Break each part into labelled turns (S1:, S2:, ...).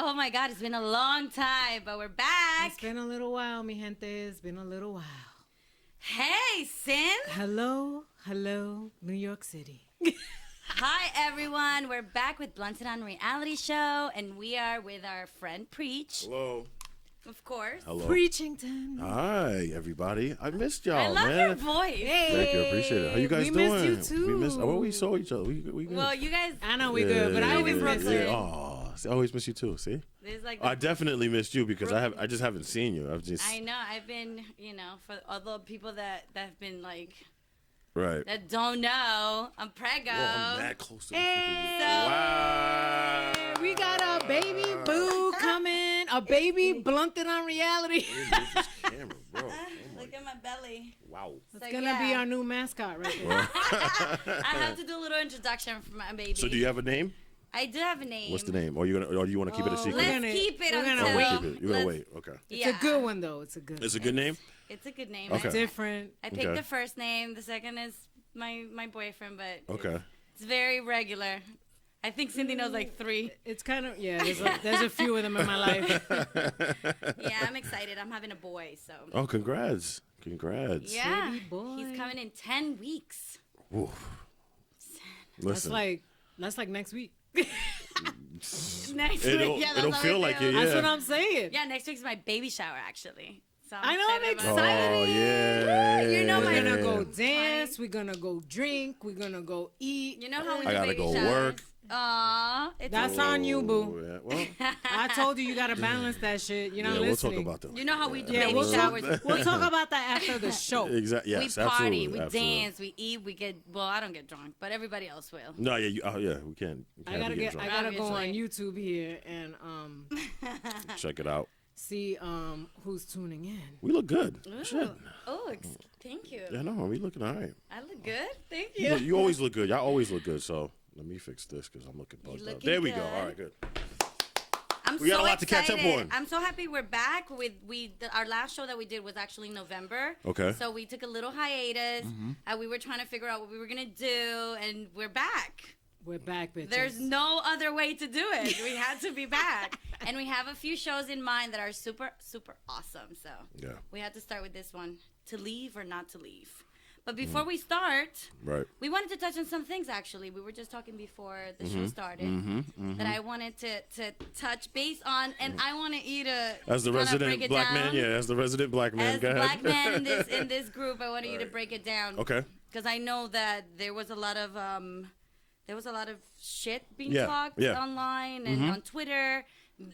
S1: Oh my God, it's been a long time, but we're back.
S2: It's been a little while, mi gente. It's been a little while.
S1: Hey, Sin.
S2: Hello, New York City.
S1: Hi, everyone. We're back with Blunted on Reality Show, and we are with our friend Preach,
S3: Hello.
S1: of course.
S3: Hello.
S2: Preachington.
S3: Hi, everybody. I missed y'all,
S1: I love
S3: man.
S1: your voice.
S2: Hey.
S3: Thank you. I appreciate it. How you guys
S2: We
S3: doing?
S2: missed you too.
S3: We missed. Oh, we saw each other. We good.
S1: Well, you guys,
S2: I know we good, but I always miss
S1: Brooklyn.
S2: you.
S3: Yeah. Oh, see, I always miss you too. See,
S1: there's like,
S3: I definitely missed you because I just haven't seen you. I've just
S1: I know, I've been, for all the people that have been like,
S3: right.
S1: that don't know, I'm preggo.
S3: Whoa, I'm that close to the
S2: Hey.
S3: freaking- Wow.
S2: We got a baby boo coming. A baby blunted on reality.
S3: Hey, move this camera, bro. Oh my-
S1: Look at my belly.
S3: wow.
S2: It's
S1: So,
S2: gonna be
S1: yeah.
S2: our new mascot right there.
S1: I have to do a little introduction for my baby.
S3: So, do you have a name?
S1: I do have a name.
S3: What's the name? Or do you want to keep it a secret?
S1: Let's
S2: gonna-
S1: keep it
S2: we're gonna
S1: until.
S3: Oh,
S2: wait.
S3: we'll keep it. You're gonna wait. Okay.
S2: It's a good one though. It's a good.
S3: It's a good name.
S1: It's a good name.
S3: Okay.
S2: Different.
S1: I picked
S3: Okay.
S1: the first name. The second is my boyfriend, but
S3: Okay.
S1: it's very regular. I think Cindy knows like 3.
S2: It's kind of There's a few of them in my life.
S1: Yeah, I'm excited. I'm having a boy, so
S3: Oh, congrats. Congrats.
S1: yeah,
S2: Baby boy.
S1: he's coming in 10 weeks.
S3: Oof.
S2: That's
S3: Listen.
S2: like next week.
S1: Next
S3: It'll,
S1: week, yeah,
S3: it'll
S1: that's
S3: feel
S1: how I
S3: like
S1: feel.
S3: it, yeah.
S2: That's what I'm saying.
S1: Yeah, next week's my baby shower actually. So
S2: I know, I'm
S1: about
S3: Oh,
S1: it.
S3: yeah.
S1: You know
S2: We're
S1: my-
S2: gonna go dance. We're gonna go drink. We're gonna go eat.
S1: You know how we
S3: I
S1: do
S3: gotta
S1: baby
S3: go
S1: showers?
S3: work.
S1: Aw, it's
S2: That's
S1: okay.
S2: on you, boo.
S3: Oh, yeah. Well,
S2: I told you gotta balance that shit. You're not
S3: yeah, we'll
S2: listening.
S3: talk about that.
S1: You know how we do
S2: Yeah,
S1: baby
S2: we'll
S1: showers?
S2: we'll talk about that after the show.
S3: Exactly. Yes,
S1: we party,
S3: absolutely.
S1: we
S3: absolutely.
S1: dance, we eat, we get. Well, I don't get drunk, but everybody else will.
S3: No, yeah, yeah, we can.
S2: I gotta
S3: get
S2: I
S3: drunk.
S2: gotta go on
S1: Obviously.
S2: YouTube here and
S3: Check it out.
S2: see who's tuning in.
S3: We look good. Shit.
S1: Ooh. Oh, thank you.
S3: Yeah, no, we looking all right.
S1: I look good. Thank
S3: You,
S1: you.
S3: you always look good. Y'all always look good. So let me fix this because I'm looking bugged up.
S1: looking
S3: There we go.
S1: good.
S3: All right, good.
S1: I'm
S3: We got
S1: so
S3: a lot to catch up
S1: excited.
S3: on.
S1: I'm so happy we're back. Our last show that we did was actually November.
S3: Okay.
S1: So we took a little hiatus. We were trying to figure out what we were gonna do, and we're back.
S2: We're back, bitches.
S1: There's no other way to do it. We had to be back, and we have a few shows in mind that are super, super awesome. So
S3: Yeah.
S1: we had to start with this one: to leave or not to leave. But before we start,
S3: Right.
S1: we wanted to touch on some things. Actually, we were just talking before the show started that I wanted to touch base on, and I wanted you to
S3: As the
S1: kinda
S3: resident
S1: break it
S3: black man,
S1: down.
S3: yeah, as the resident black man,
S1: As
S3: go
S1: the
S3: ahead.
S1: black man in this group, I wanted you to break it down.
S3: Okay.
S1: Because I know that there was a lot of shit being
S3: Yeah,
S1: talked
S3: yeah.
S1: online and on Twitter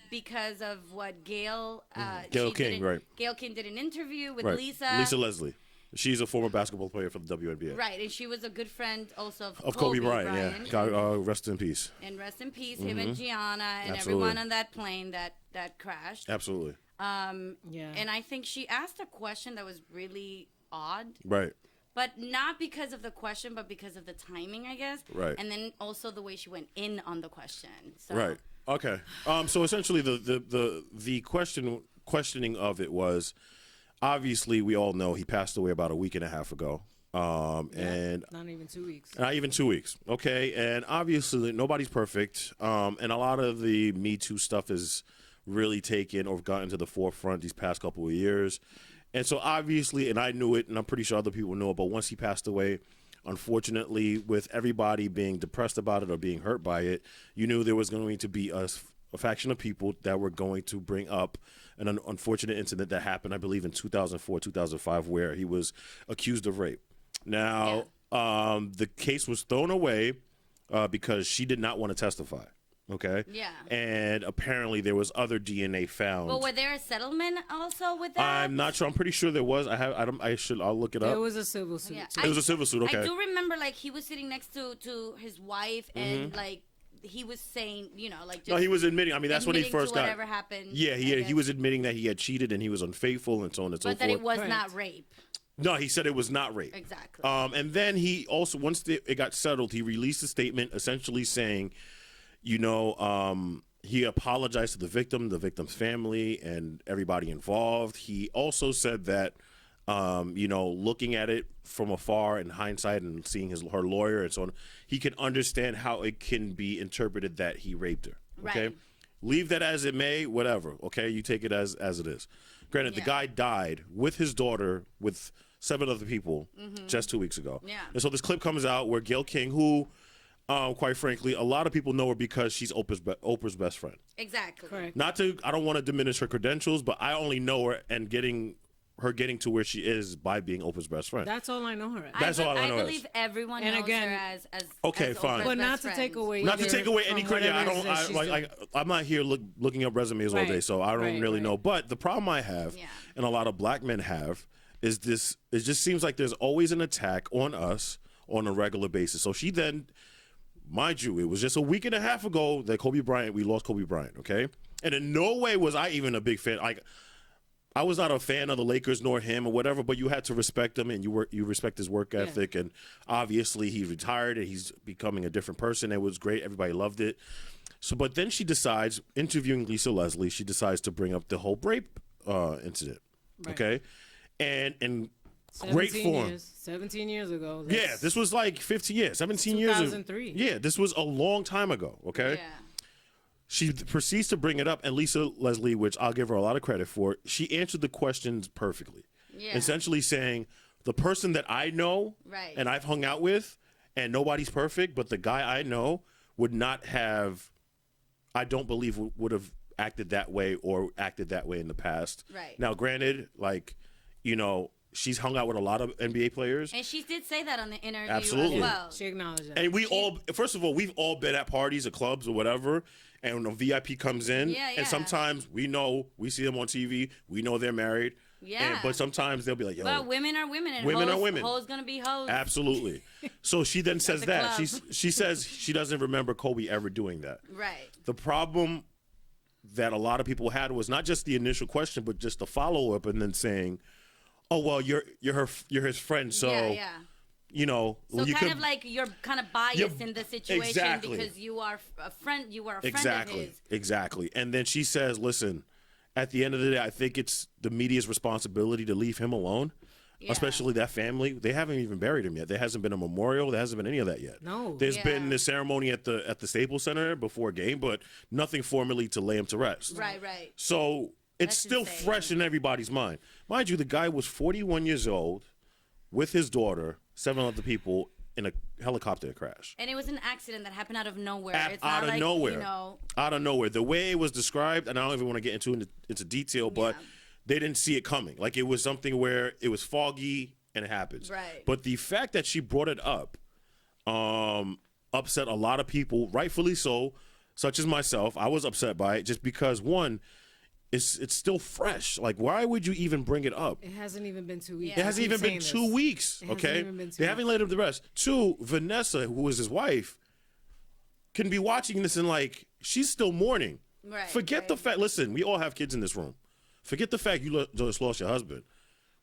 S1: because of what Gail
S3: Gayle
S1: she
S3: King,
S1: did
S3: right.
S1: Gail King did an interview with
S3: Right.
S1: Lisa
S3: Leslie. She's a former basketball player for the WNBA.
S1: right, and she was a good friend also
S3: Of Kobe Bryant, yeah. God, rest in peace.
S1: and rest in peace him and Gianna and
S3: Absolutely.
S1: everyone on that plane that crashed.
S3: Absolutely.
S2: yeah.
S1: And I think she asked a question that was really odd.
S3: Right.
S1: But not because of the question, but because of the timing, I guess.
S3: Right.
S1: And then also the way she went in on the question. So,
S3: Right. Okay. So essentially, the questioning of it was, obviously, we all know he passed away about a week and a half ago. And
S2: Not even 2 weeks.
S3: not even 2 weeks. Okay. And obviously, nobody's perfect. And a lot of the Me Too stuff is really taken or gotten to the forefront these past couple of years. And so obviously, and I knew it, and I'm pretty sure other people know it, but once he passed away, unfortunately, with everybody being depressed about it or being hurt by it, you knew there was going to be a faction of people that were going to bring up an unfortunate incident that happened, I believe, in 2004, 2005, where he was accused of rape. Now, the case was thrown away because she did not want to testify. Okay.
S1: Yeah.
S3: And apparently there was other DNA found.
S1: But were there a settlement also with that?
S3: I'm not sure. I'm pretty sure there was. I'll look it up.
S2: It was a civil suit.
S1: Yeah.
S3: It was a civil suit. Okay.
S1: I do remember, like, he was sitting next to his wife, and, like, he was saying, like, just
S3: No, he was admitting. I mean, that's when he
S1: admitting
S3: first
S1: to
S3: got.
S1: whatever happened.
S3: Yeah,
S1: I
S3: he
S1: guess.
S3: was admitting that he had cheated and he was unfaithful and so on and so
S1: But
S3: forth.
S1: that it was
S2: Correct.
S1: not rape.
S3: No, he said it was not rape.
S1: Exactly.
S3: And then he also, once it got settled, he released a statement essentially saying, he apologized to the victim's family, and everybody involved. He also said that, looking at it from afar in hindsight and seeing her lawyer and so on, he can understand how it can be interpreted that he raped her. Okay.
S1: Right.
S3: Leave that as it may, whatever. Okay, you take it as it is. Granted, the
S1: Yeah.
S3: guy died with his daughter with 7 other people just 2 weeks ago.
S1: Yeah.
S3: And so this clip comes out where Gayle King, who, quite frankly, a lot of people know her because she's Oprah's best friend.
S1: Exactly.
S2: Correct.
S3: I don't want to diminish her credentials, but I only know her and getting to where she is by being Oprah's best friend.
S2: That's all I know her as.
S3: That's all I know
S1: I
S3: as.
S1: believe everyone
S2: And
S1: knows
S2: again-
S1: her as
S3: Okay,
S1: as
S3: fine.
S1: Oprah's
S2: But not
S1: best
S2: to
S1: friend.
S2: take away.
S3: Not to
S2: either
S3: take away
S2: from
S3: any credit.
S2: whatever
S3: I
S2: it is that she's doing.
S3: I'm not here looking up resumes all
S2: Right.
S3: day, so I don't
S2: Right,
S3: really
S2: right.
S3: know. But the problem I have,
S1: Yeah.
S3: and a lot of black men have, is this. It just seems like there's always an attack on us on a regular basis. So she then, mind you, it was just a week and a half ago that we lost Kobe Bryant. Okay, and in no way was I even a big fan. I was not a fan of the Lakers nor him or whatever, but you had to respect him and you respect his work ethic. And obviously he retired and he's becoming a different person. It was great. Everybody loved it. So, but then she decides, interviewing Lisa Leslie, she decides to bring up the whole rape incident.
S2: Right.
S3: Okay. And great
S2: 17
S3: form.
S2: years, 17 years ago.
S3: Yeah, this was like 15 years, 17 years.
S2: 2003.
S3: Yeah, this was a long time ago. Okay.
S1: Yeah.
S3: She proceeds to bring it up, and Lisa Leslie, which I'll give her a lot of credit for, she answered the questions perfectly.
S1: Yeah.
S3: Essentially saying, the person that I know
S1: Right.
S3: and I've hung out with, and nobody's perfect, but the guy I know would not have, I don't believe would have acted that way or acted that way in the past.
S1: Right.
S3: Now, granted, she's hung out with a lot of NBA players.
S1: And she did say that on the interview
S3: Absolutely.
S1: as well.
S2: She acknowledged that.
S3: And first of all, we've all been at parties or clubs or whatever, and when a VIP comes in,
S1: Yeah, yeah.
S3: and sometimes we see them on TV, we know they're married.
S1: Yeah.
S3: But sometimes they'll be like, yo.
S1: Well, women are women, and
S3: Women
S1: hoes,
S3: are women.
S1: Hoes gonna be hoes.
S3: Absolutely. So she then says
S1: the
S3: that.
S1: club.
S3: She says she doesn't remember Kobe ever doing that.
S1: Right.
S3: The problem that a lot of people had was not just the initial question, but just the follow-up and then saying, oh, well, you're his friend, so,
S1: yeah.
S3: So
S1: So like you're kind of biased
S3: You're-
S1: in the situation
S3: exactly.
S1: because you are a friend. You are a friend
S3: Exactly.
S1: of his.
S3: Exactly. And then she says, listen, at the end of the day, I think it's the media's responsibility to leave him alone,
S1: Yeah.
S3: especially that family. They haven't even buried him yet. There hasn't been a memorial. There hasn't been any of that yet.
S2: No.
S3: There's
S1: Yeah.
S3: been the ceremony at the Staples Center before a game, but nothing formally to lay him to rest.
S1: Right. Right.
S3: So it's
S1: That's
S3: still
S1: insane.
S3: fresh in everybody's mind. Mind you, the guy was 41 years old with his daughter, 7 other people in a helicopter crash.
S1: And it was an accident that happened out of nowhere. It's
S3: Out
S1: not
S3: of
S1: like,
S3: nowhere.
S1: You know,
S3: Out of nowhere. The way it was described, and I don't even want to get into detail, but
S1: Yeah.
S3: they didn't see it coming. Like it was something where it was foggy and it happens.
S1: Right.
S3: But the fact that she brought it up upset a lot of people, rightfully so, such as myself. I was upset by it just because, one, it's still fresh. Like, why would you even bring it up?
S2: It hasn't even been 2 weeks.
S1: Yeah.
S3: It hasn't
S2: I keep
S3: even been
S2: saying
S3: 2
S2: this.
S3: weeks,
S2: It hasn't
S3: okay?
S2: even been 2
S3: They haven't let him to rest. 2, Vanessa, who was his wife, can be watching this and like, she's still mourning.
S1: Right,
S3: Forget the
S1: right.
S3: fact, listen, we all have kids in this room. Forget the fact you just lost your husband.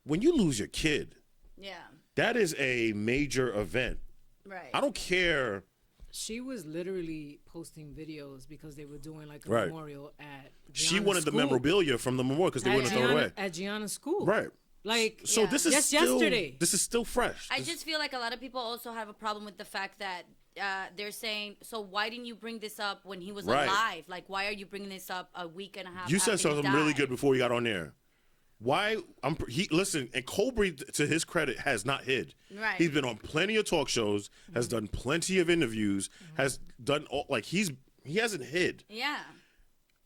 S3: When you lose your kid,
S1: yeah.
S3: that is a major event.
S1: Right.
S3: I don't care.
S2: She was literally posting videos because they were doing like a
S3: Right.
S2: memorial at
S3: She
S2: Gianna's
S3: wanted the
S2: school.
S3: memorabilia from the memorial because they
S2: At
S3: wouldn't throw it away.
S2: At Gianna's school.
S3: Right.
S2: Like,
S3: So
S1: Yeah.
S3: this is
S2: Just
S3: still,
S2: yesterday.
S3: This is still fresh.
S1: I just feel like a lot of people also have a problem with the fact that they're saying, so why didn't you bring this up when he was
S3: Right.
S1: alive? Like, why are you bringing this up a week and a half
S3: You
S1: after
S3: said something
S1: he
S3: really
S1: died?
S3: good before you got on there. Why? Listen, and Kobe, to his credit, has not hid.
S1: Right.
S3: He's been on plenty of talk shows, has done plenty of interviews, has done all, like he hasn't hid.
S1: Yeah.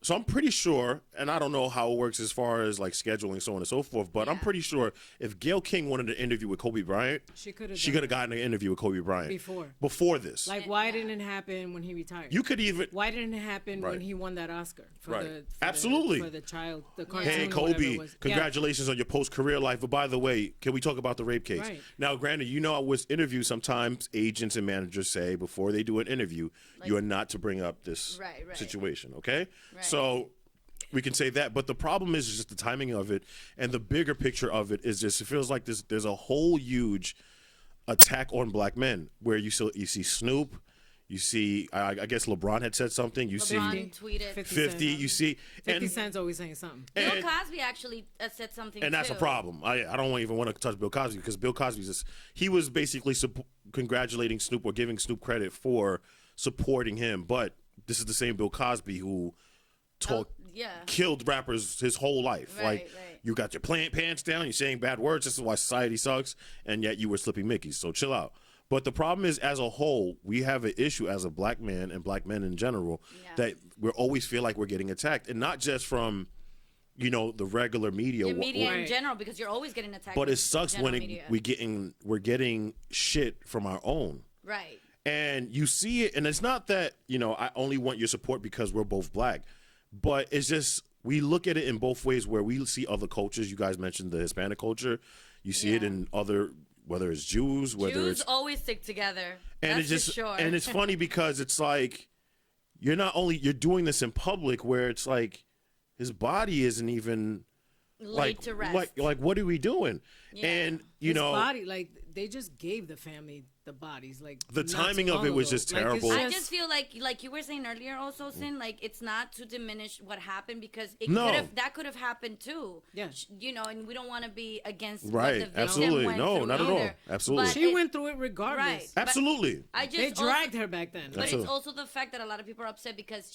S3: So I'm pretty sure, and I don't know how it works as far as like scheduling, so on and so forth, but I'm
S1: Yeah.
S3: pretty sure if Gayle King wanted an interview with Kobe Bryant,
S2: she could have.
S3: she could have gotten an interview with Kobe Bryant before this.
S2: Like, why didn't it happen when he retired?
S3: You could even.
S2: Why didn't it happen
S3: Right.
S2: when he won that Oscar for
S3: Right.
S2: the
S3: Absolutely.
S2: for the child, the cartoon?
S3: Hey,
S2: or whatever
S3: Kobe,
S2: it was. Yeah.
S3: congratulations on your post-career life. But by the way, can we talk about the rape case?
S2: Right.
S3: Now, granted, I was interviewed. Sometimes agents and managers say before they do an interview, you are not to bring up this
S1: Right, right.
S3: situation, okay?
S1: Right.
S3: So we can say that. But the problem is just the timing of it. And the bigger picture of it is just it feels like there's a whole huge attack on black men where you see Snoop. You see, I guess LeBron had said something. You see
S1: LeBron tweeted.
S3: 50. You see,
S2: 50 Cent's always saying something.
S1: Bill
S3: and-
S1: Cosby actually said something
S3: and that's
S1: too.
S3: a problem. I don't even want to touch Bill Cosby because Bill Cosby's just, he was basically congratulating Snoop or giving Snoop credit for supporting him. But this is the same Bill Cosby who talk
S1: yeah.
S3: killed rappers his whole life.
S1: Right,
S3: Like
S1: right.
S3: you got your pants down, you're saying bad words. This is why society sucks, and yet you were slipping Mickeys. So chill out. But the problem is, as a whole, we have an issue as a black man and black men in general that we always feel like we're getting attacked, and not just from, the regular media.
S1: The media in
S2: Right.
S1: general, because you're always getting attacked.
S3: But
S1: with
S3: it sucks
S1: general
S3: when
S1: media.
S3: we're getting shit from our own.
S1: Right.
S3: And you see it, and it's not that, I only want your support because we're both black, but it's just we look at it in both ways where we see other cultures. You guys mentioned the Hispanic culture. You see it in other, whether it's Jews, whether
S1: Jews
S3: it's
S1: always stick together.
S3: and
S1: That's
S3: it's just
S1: for sure.
S3: and it's funny because it's like you're doing this in public where it's like his body isn't even
S1: laid to rest.
S3: like what are we doing?
S1: Yeah.
S3: And
S2: His body, like they just gave the family the bodies. Like
S3: The
S2: not too
S3: timing of
S2: long
S3: it was
S2: ago.
S3: just
S2: Like, it's
S3: terrible.
S1: I just feel like you were saying earlier also, Sin, like it's not to diminish what happened because it
S3: No.
S1: could have happened too.
S2: Yeah.
S1: And we don't want to be against
S3: Right.
S1: what the victim
S3: Absolutely.
S1: went
S3: No,
S1: through
S3: not at all.
S1: either.
S3: Absolutely.
S1: But
S2: she went through it regardless.
S1: Right.
S3: Absolutely.
S1: I just
S2: They
S1: also-
S2: dragged her back then.
S1: But
S3: Absolutely.
S1: it's also the fact that a lot of people are upset because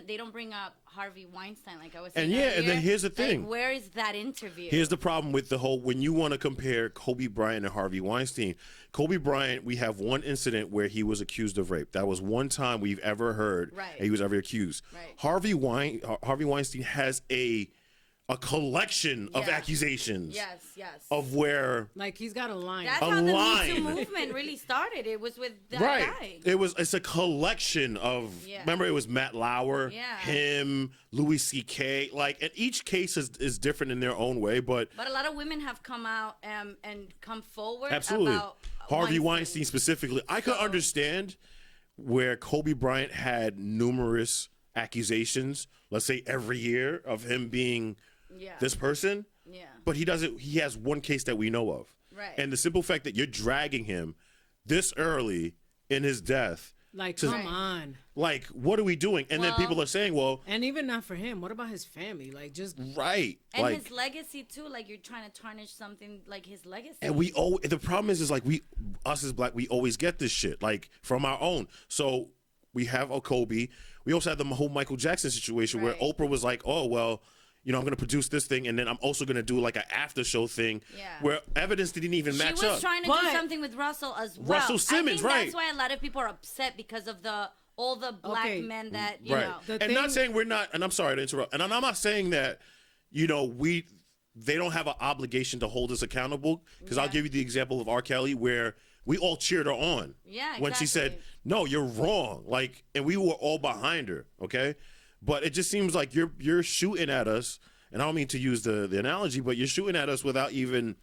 S1: they don't bring up Harvey Weinstein, like I was saying.
S3: And yeah, and then
S1: earlier.
S3: here's the
S1: Like,
S3: thing.
S1: where is that interview?
S3: Here's the problem with the whole when you want to compare Kobe Bryant and Harvey Weinstein. Kobe Bryant, we have one incident where he was accused of rape. That was one time we've ever heard
S1: Right.
S3: he was ever accused.
S1: Right.
S3: Harvey Weinstein has a collection of
S1: Yeah.
S3: accusations
S1: Yes.
S3: of where
S2: Like he's got a line.
S1: That's
S3: a
S1: how the Me
S3: line.
S1: Too movement really started. It was with that
S3: right.
S1: guy.
S3: It's a collection of
S1: Yeah.
S3: remember it was Matt Lauer,
S1: Yeah.
S3: him, Louis C.K. Like and each case is different in their own way, but
S1: But a lot of women have come out and come forward
S3: absolutely.
S1: about
S3: Harvey Weinstein specifically. I could understand where Kobe Bryant had numerous accusations, let's say every year, of him being
S1: Yeah.
S3: this person.
S1: Yeah.
S3: But he has one case that we know of.
S1: Right.
S3: And the simple fact that you're dragging him this early in his death,
S2: Like,
S3: to-
S2: come on.
S3: like, what are we doing? And then
S1: Well-
S3: people are saying, well,
S2: And even not for him. What about his family? Like, just
S3: right.
S1: And
S3: like,
S1: his legacy too, like you're trying to tarnish something like his legacy.
S3: and the problem is like us as black, we always get this shit like from our own. So we have a Kobe. We also had the whole Michael Jackson situation where
S1: Right.
S3: Oprah was like, oh, well, I'm going to produce this thing. And then I'm also going to do like an after show thing
S1: Yeah.
S3: where evidence didn't even
S1: She
S3: match
S1: was
S3: up.
S1: trying to
S2: But-
S1: do something with Russell as well.
S3: Russell Simmons,
S1: I think
S3: right.
S1: That's why a lot of people are upset because of all the black
S2: Okay.
S1: men that you
S3: Right.
S1: know.
S2: The
S3: And not
S2: thing-
S3: saying we're not, and I'm sorry to interrupt. And I'm not saying that, they don't have an obligation to hold us accountable. Because I'll
S1: Yeah.
S3: give you the example of R. Kelly where we all cheered her on.
S1: Yeah,
S3: When she said,
S1: exactly.
S3: no, you're wrong. Like, and we were all behind her. Okay. But it just seems like you're shooting at us. And I don't mean to use the analogy, but you're shooting at us without even,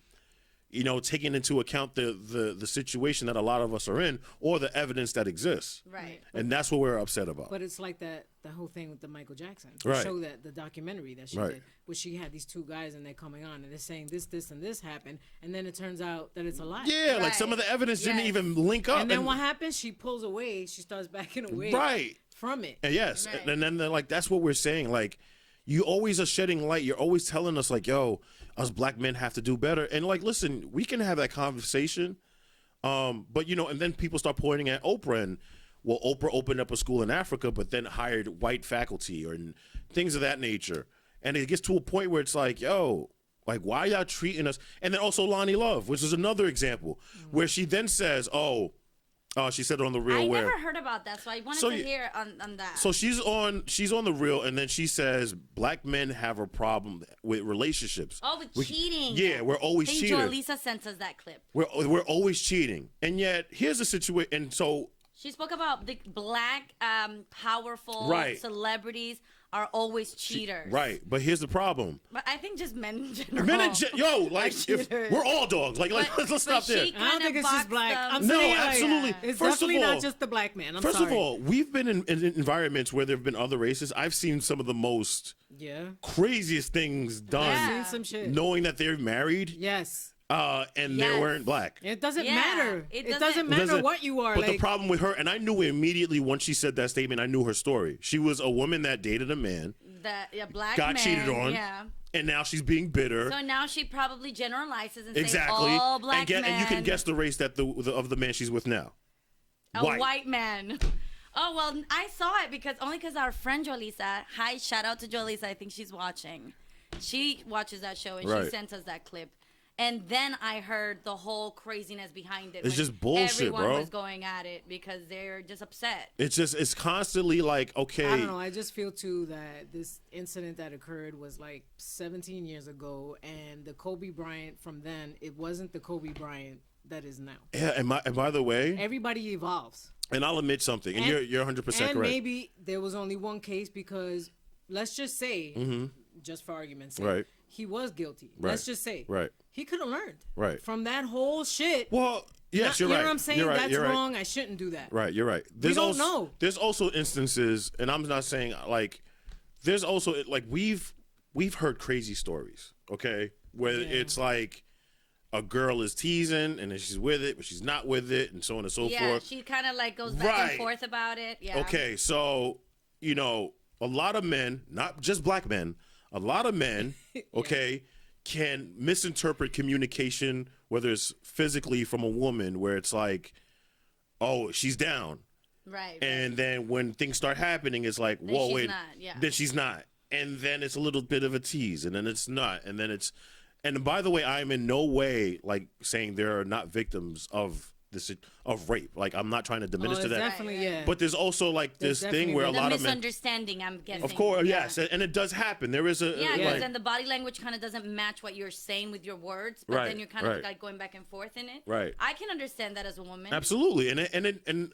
S3: taking into account the situation that a lot of us are in or the evidence that exists.
S1: Right.
S3: And that's what we're upset about.
S2: But it's like the whole thing with the Michael Jackson.
S3: Right.
S2: Show that the documentary that she
S3: Right.
S2: did, where she had these two guys and they're coming on and they're saying this, and this happened, and then it turns out that it's a lie.
S3: Yeah, like some of the evidence didn't
S1: Yes.
S3: even link up.
S2: And then what happens? She pulls away. She starts backing away.
S3: Right.
S2: From it.
S3: And yes,
S1: Right.
S3: and then they're like, that's what we're saying. Like, you always are shedding light. You're always telling us, like, yo, us black men have to do better. And like, listen, we can have that conversation. But and then people start pointing at Oprah and, well, Oprah opened up a school in Africa, but then hired white faculty or things of that nature. And it gets to a point where it's like, yo, like, why are y'all treating us? And then also Lonnie Love, which is another example, where she then says, she said it on the real
S1: I
S3: where.
S1: never heard about that, so I wanted
S3: So
S1: to
S3: you-
S1: hear on that.
S3: So she's on the reel, and then she says black men have a problem with relationships.
S1: with cheating.
S3: Yeah, we're always
S1: I think
S3: cheating.
S1: Joelisa sent us that clip.
S3: We're always cheating, and yet here's the situation. And so
S1: She spoke about the black powerful
S3: Right.
S1: celebrities are always cheaters.
S3: right, but here's the problem.
S1: But I think just men in general.
S3: Men and like if
S1: cheaters.
S3: we're all dogs. Like
S1: But-
S3: let's
S1: but
S3: stop there.
S1: she
S2: I don't think
S1: kinda
S2: it's just
S1: boxed
S2: black.
S1: them.
S2: I'm
S3: No,
S2: saying, like,
S3: absolutely.
S2: It's
S3: First of
S2: definitely
S3: all-
S2: not just the black man. I'm
S3: First
S2: sorry.
S3: of all, we've been in environments where there have been other races. I've seen some of the most
S2: Yeah.
S3: craziest things done,
S1: Yeah.
S2: Seen some shit.
S3: knowing that they're married,
S2: Yes.
S3: and they
S1: Yes.
S3: weren't black.
S2: It doesn't
S1: Yeah,
S2: matter.
S1: it
S2: It
S1: doesn't-
S2: doesn't matter
S3: Doesn't-
S2: what you are.
S3: But the
S2: Like,
S3: problem with her, and I knew immediately once she said that statement, I knew her story. She was a woman that dated a man,
S1: That black
S3: got
S1: men,
S3: cheated on,
S1: Yeah.
S3: and now she's being bitter.
S1: So now she probably generalizes and
S3: Exactly.
S1: says all black men.
S3: And you can guess the race that of the man she's with now.
S1: a white man. Oh, well, I saw it because our friend Jolisa, hi, shout out to Jolisa, I think she's watching. She watches that show and
S3: Right.
S1: she sent us that clip. And then I heard the whole craziness behind it.
S3: It's
S1: when
S3: just bullshit,
S1: everyone
S3: bro.
S1: was going at it because they're just upset.
S3: It's constantly like, okay.
S2: I don't know. I just feel too that this incident that occurred was like 17 years ago, and the Kobe Bryant from then, it wasn't the Kobe Bryant that is now.
S3: Yeah, and by the way,
S2: Everybody evolves.
S3: and I'll admit something, and you're 100% correct.
S2: And maybe there was only one case because let's just say, just for argument's sake,
S3: Right.
S2: he was guilty.
S3: Right.
S2: Let's just say,
S3: Right.
S2: he could have learned
S3: Right.
S2: from that whole shit.
S3: Well, yes, you're
S2: you
S3: right.
S2: know what I'm saying?
S3: You're right.
S2: That's
S3: you're right.
S2: wrong. I shouldn't do that.
S3: Right, you're right.
S2: don't
S3: also,
S2: know.
S3: There's also instances, and I'm not saying like, there's also like we've heard crazy stories, okay, where it's like a girl is teasing and then she's with it, but she's not with it, and so on and so
S1: Yeah,
S3: forth.
S1: she kind of like goes back
S3: Right.
S1: and forth about it. Yeah.
S3: Okay, so a lot of men, not just black men, a lot of men, okay, can misinterpret communication, whether it's physically from a woman, where it's like, oh, she's down.
S1: Right.
S3: And then when things start happening, it's like, whoa,
S1: she's
S3: wait,
S1: not, yeah.
S3: then she's not. And then it's a little bit of a tease, and then it's not. And then it's, and by the way, I'm in no way like saying there are not victims of this, of rape. Like, I'm not trying to diminish to
S2: it's
S3: that.
S2: definitely, yeah.
S3: But there's also like
S2: There's
S3: this thing where a
S2: definitely
S3: lot
S1: the
S3: of men,
S1: misunderstanding, I'm guessing.
S3: of course,
S1: yeah.
S3: yes, and it does happen. There is a
S1: Yeah,
S3: like,
S1: because then the body language kind of doesn't match what you're saying with your words, but
S3: Right,
S1: then you're kind of
S3: right.
S1: like going back and forth in it.
S3: Right.
S1: I can understand that as a woman.
S3: absolutely, and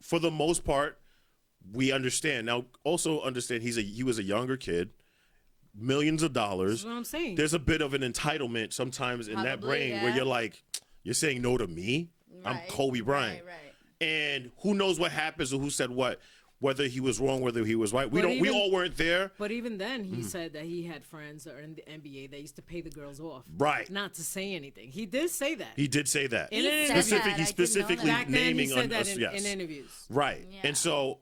S3: for the most part, we understand. Now, also understand he was a younger kid, millions of dollars.
S2: That's what I'm saying.
S3: There's a bit of an entitlement sometimes in that
S1: Probably,
S3: brain where
S1: yeah.
S3: you're like, you're saying no to me. I'm
S1: Right,
S3: Kobe Bryant.
S1: Right.
S3: And who knows what happens or who said what, whether he was wrong, whether he was right. We
S2: But
S3: don't. We
S2: even-
S3: all weren't there.
S2: But even then,
S3: Mm-hmm.
S2: he said that he had friends that are in the NBA that used to pay the girls off.
S3: Right.
S2: Not to say anything. He did say that.
S3: He did say that.
S2: He said
S3: Specific,
S1: that. I
S3: he
S1: didn't know
S3: specifically
S1: that.
S2: Back then, he
S3: naming
S2: said
S3: on
S2: that
S3: us.
S2: in,
S3: Yes.
S2: in interviews.
S3: Right.
S1: Yeah.
S3: And so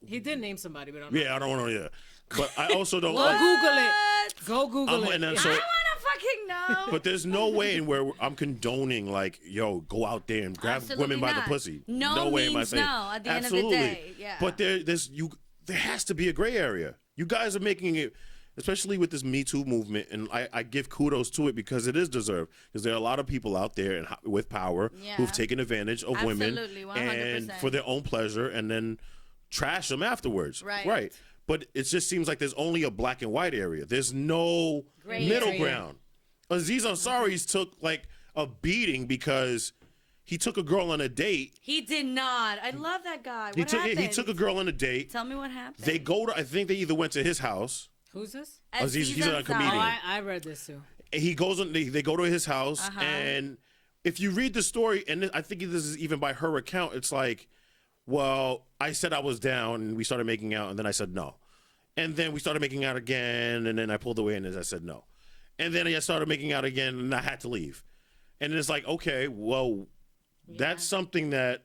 S2: He did name somebody, but I'm not.
S3: yeah, I don't want to. Yeah. But I also don't.
S2: Go
S3: like,
S2: Google it. Go Google it.
S3: and then
S1: I
S3: so-
S1: want to fucking know.
S3: But there's no way in where I'm condoning like, yo, go out there and grab
S1: Absolutely
S3: women by the
S1: not.
S3: pussy.
S1: No
S3: way am I
S1: means
S3: saying.
S1: no at the end of the
S3: Absolutely.
S1: day, yeah.
S3: But there has to be a gray area. You guys are making it, especially with this Me Too movement, and I give kudos to it because it is deserved. Because there are a lot of people out there with power
S1: Yeah.
S3: who've taken advantage of women
S1: Absolutely,
S3: and
S1: 100%.
S3: for their own pleasure, and then trash them afterwards.
S1: Right.
S3: Right. But it just seems like there's only a black and white area. There's no
S1: Gray
S3: middle
S1: area.
S3: ground. Aziz Ansari's took like a beating because he took a girl on a date.
S1: He did not. I love that guy. What happened?
S3: He took a girl on a date.
S1: Tell me what happened.
S3: They go to, I think they either went to his house.
S2: Who's this?
S3: Aziz, he's a
S1: Ansari.
S3: comedian.
S2: Oh, I read this too.
S3: And he goes on, they go to his house,
S1: Uh-huh.
S3: and if you read the story, and I think this is even by her account, it's like, well, I said I was down, and we started making out, and then I said no. And then we started making out again, and then I pulled away, and I said no. And then I started making out again, and I had to leave. And it's like, okay, well, that's something that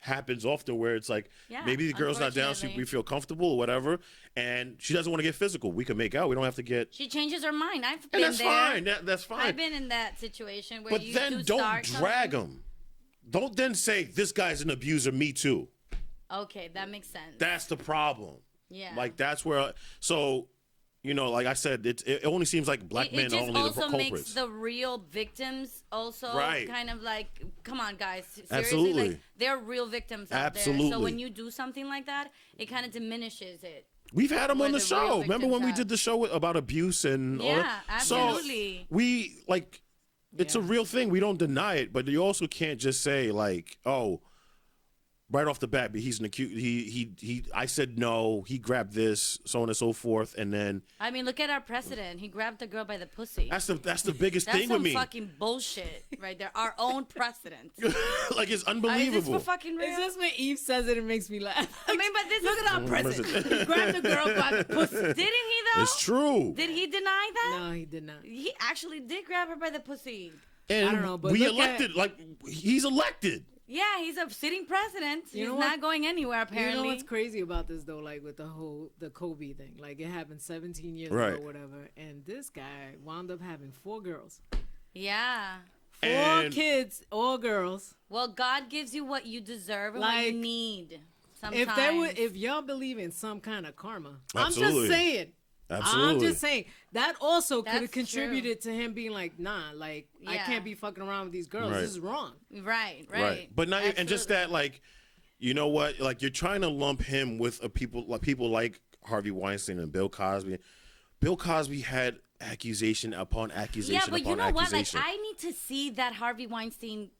S3: happens often where it's like,
S1: Yeah,
S3: maybe the girl's not down,
S1: unfortunately.
S3: we feel comfortable or whatever, and she doesn't want to get physical. We can make out. We don't have to get...
S1: She changes her mind. I've
S3: And
S1: been
S3: that's
S1: there.
S3: fine. That's fine.
S1: I've been in that situation where
S3: But
S1: you
S3: then
S1: do
S3: don't
S1: start
S3: drag
S1: something.
S3: him. Don't then say, this guy's an abuser, me too.
S1: Okay, that makes sense.
S3: That's the problem.
S1: Yeah.
S3: Like, that's where... So, like I said, it only seems like black men
S1: it
S3: are
S1: just
S3: only the
S1: also
S3: culprits.
S1: makes the real victims also
S3: Right.
S1: kind of like, come on, guys, seriously,
S3: Absolutely.
S1: like they're real victims out there.
S3: Absolutely.
S1: So when you do something like that, it kind of diminishes it.
S3: We've had him
S1: where
S3: on the
S1: the real
S3: show. Remember when we
S1: victims
S3: did the show about abuse and all
S1: Yeah,
S3: that?
S1: absolutely.
S3: So we, like, it's a
S2: Yeah.
S3: real thing. We don't deny it, but you also can't just say, like, oh, right off the bat, but he's an accused. I said no. He grabbed this, so on and so forth, and then
S1: I mean, look at our president. He grabbed the girl by the pussy.
S3: that's the biggest
S1: That's
S3: thing with
S1: some
S3: me.
S1: fucking bullshit right there. Our own president.
S3: Like, it's
S1: Is this
S3: unbelievable.
S1: for fucking real?
S2: It's just when Eve says it, it makes me laugh.
S1: I mean, but this
S2: Look
S1: is
S2: at our president. Grab the girl by the pussy.
S1: Didn't he though?
S3: It's true.
S1: Did he deny that?
S2: No, he did not.
S1: He actually did grab her by the pussy.
S3: And
S2: I don't know, but
S3: we
S2: look
S3: elected, he's elected.
S1: Yeah, he's a sitting president.
S2: You
S1: He's
S2: know
S1: not
S2: what?
S1: going anywhere apparently.
S2: You know what's crazy about this though? Like with the Kobe thing, like it happened 17 years
S3: Right.
S2: ago, or whatever, and this guy wound up having 4 girls,
S1: Yeah.
S2: 4
S3: And-
S2: kids, all girls.
S1: Well, God gives you what you deserve and what
S2: Like-
S1: you need. sometimes.
S2: if y'all believe in some kind of karma,
S3: Absolutely.
S2: I'm just saying.
S3: Absolutely.
S2: I'm just saying that also could have
S1: That's
S2: contributed to him being like, nah, like I
S1: Yeah.
S2: can't be fucking around with these girls.
S3: Right.
S2: This is wrong.
S1: Right.
S3: But not and just
S1: Absolutely.
S3: that, like, you know what? Like, you're trying to lump him with people like Harvey Weinstein and Bill Cosby. Bill Cosby had accusation upon accusation
S1: Yeah, but
S3: upon
S1: you know what? Like,
S3: accusation.
S1: I need to see that Harvey Weinstein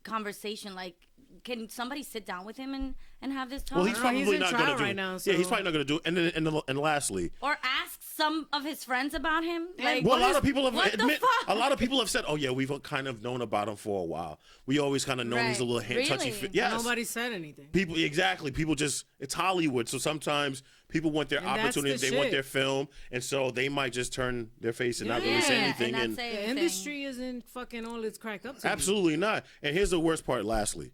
S1: conversation. Like, can somebody sit down with him and have this talk?
S3: well, he's
S2: I don't know,
S3: probably
S2: he's in
S3: not
S2: trial
S3: going to do
S2: right
S3: it.
S2: now,
S3: Yeah, he's
S2: so-
S3: probably not going to do it. And lastly,
S1: or ask some of his friends about him. Like,
S3: well, a lot of people have
S1: what the
S3: admit.
S1: fuck?
S3: A lot of people have said, "Oh yeah, we've kind of known about him for a while. We always kind of known he's a
S1: Right.
S3: little touchy."
S1: Really?
S3: Yes,
S2: Nobody said anything.
S3: people exactly. People just it's Hollywood, so sometimes people want their
S2: And that's
S3: opportunity.
S2: the
S3: They want
S2: shit.
S3: their film, and so they might just turn their face and not really say
S1: Yeah,
S3: anything.
S1: and not say
S2: The
S1: anything.
S2: industry isn't fucking all it's cracked up to be.
S3: Absolutely not. And here's the worst part. Lastly,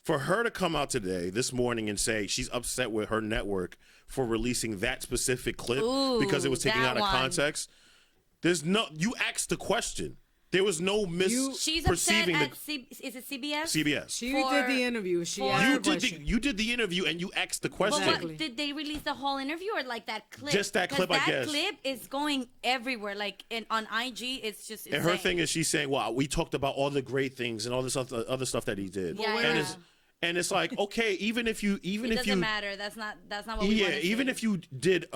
S3: for her to come out today, this morning, and say she's upset with her network for releasing that specific clip
S1: Ooh,
S3: because it was taken
S1: that
S3: out of
S1: one.
S3: context. There's no. You asked the question. There was no
S1: She's upset
S3: misperceiving
S1: at
S3: the
S1: is it CBS?
S3: CBS.
S2: She
S1: For-
S2: did the interview. She
S1: for-
S2: asked
S3: You
S2: the
S3: did
S2: question.
S3: you did the interview and you asked the
S1: But
S3: question.
S2: Exactly.
S1: what, did they release the whole interview or like that clip?
S3: Just that
S1: 'Cause
S3: clip, I
S1: that
S3: guess.
S1: clip is going everywhere. Like on IG, it's just
S3: And her
S1: insane.
S3: thing is she's saying, "Well, we talked about all the great things and all this other stuff that he did."
S1: Yeah,
S3: and
S1: yeah.
S3: it's like, okay, even if you
S1: It doesn't matter. That's not what we want to
S3: even
S1: see.
S3: if you did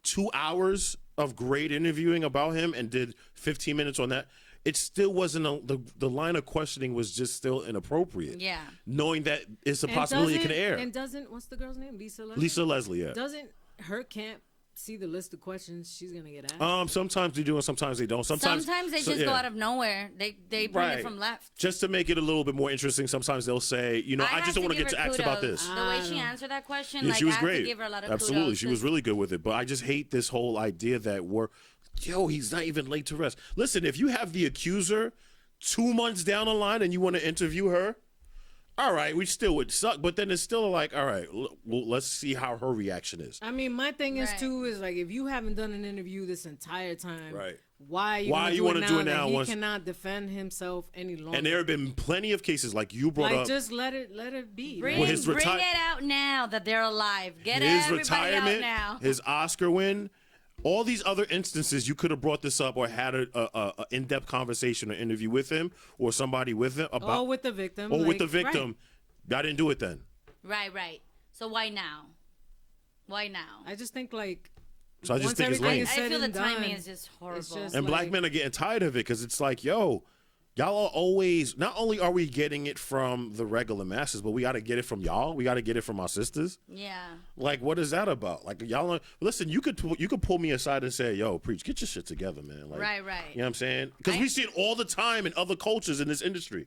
S3: 2 hours of great interviewing about him and did 15 minutes on that, it still wasn't the line of questioning was just still inappropriate.
S1: Yeah.
S3: Knowing that it's a
S2: And
S3: possibility it can
S2: doesn't-
S3: air.
S2: And doesn't what's the girl's name? Lisa Leslie?
S3: Lisa Leslie, yeah.
S2: Doesn't her camp see the list of questions she's gonna get asked?
S3: Sometimes they do and sometimes they don't. Sometimes
S1: they
S3: so-
S1: just go
S3: yeah.
S1: out of nowhere. They bring
S3: Right.
S1: it from left.
S3: Just to make it a little bit more interesting, sometimes they'll say, you know, I
S1: have
S3: just don't want to
S1: give
S3: get
S1: her
S3: asked about
S1: kudos.
S3: this.
S1: The way she answered that question,
S3: Yeah,
S1: like
S3: she was
S1: I have
S3: great.
S1: to give her a lot of
S3: Absolutely,
S1: kudos.
S3: she was really good with it. But I just hate this whole idea that he's not even laid to rest. Listen, if you have the accuser 2 months down the line and you want to interview her, all right, we still would suck. But then it's still like, all right, well, let's see how her reaction is.
S2: I mean, my thing is
S1: Right.
S2: too is like if you haven't done an interview this entire time,
S3: Right.
S2: Why you
S3: Why
S2: wanna
S3: you
S2: do
S3: wanna
S2: it
S3: do
S2: now
S3: it
S2: that
S3: now
S2: he
S3: once-
S2: cannot defend himself any longer?
S3: And there have been plenty of cases like you brought
S2: like
S3: up.
S2: just let it be.
S1: Bring,
S3: Well, his
S1: bring
S3: reti-
S1: it out now that they're alive. Get
S3: his
S1: everybody
S3: retirement,
S1: out now.
S3: his Oscar win, all these other instances, you could have brought this up or had a in-depth conversation or interview with him or somebody with him about,
S2: Or with the victim.
S3: or with
S2: like,
S3: the victim. I didn't do it then.
S1: Right. So why now? Why now?
S2: I just think like
S3: So I just
S2: once
S3: think it's
S2: everything
S3: lame.
S2: is
S1: I
S2: said
S1: feel the
S2: and
S1: timing
S2: done,
S1: is just horrible.
S2: just-
S3: And black
S2: like-
S3: men are getting tired of it because it's like, yo, y'all are always, not only are we getting it from the regular masses, but we got to get it from y'all. We got to get it from our sisters.
S1: yeah.
S3: Like, what is that about? Like, y'all, listen, you could pull me aside and say, yo, Preach, get your shit together, man. Like,
S1: Right.
S3: You know what I'm saying? Because
S1: I-
S3: we see it all the time in other cultures in this industry.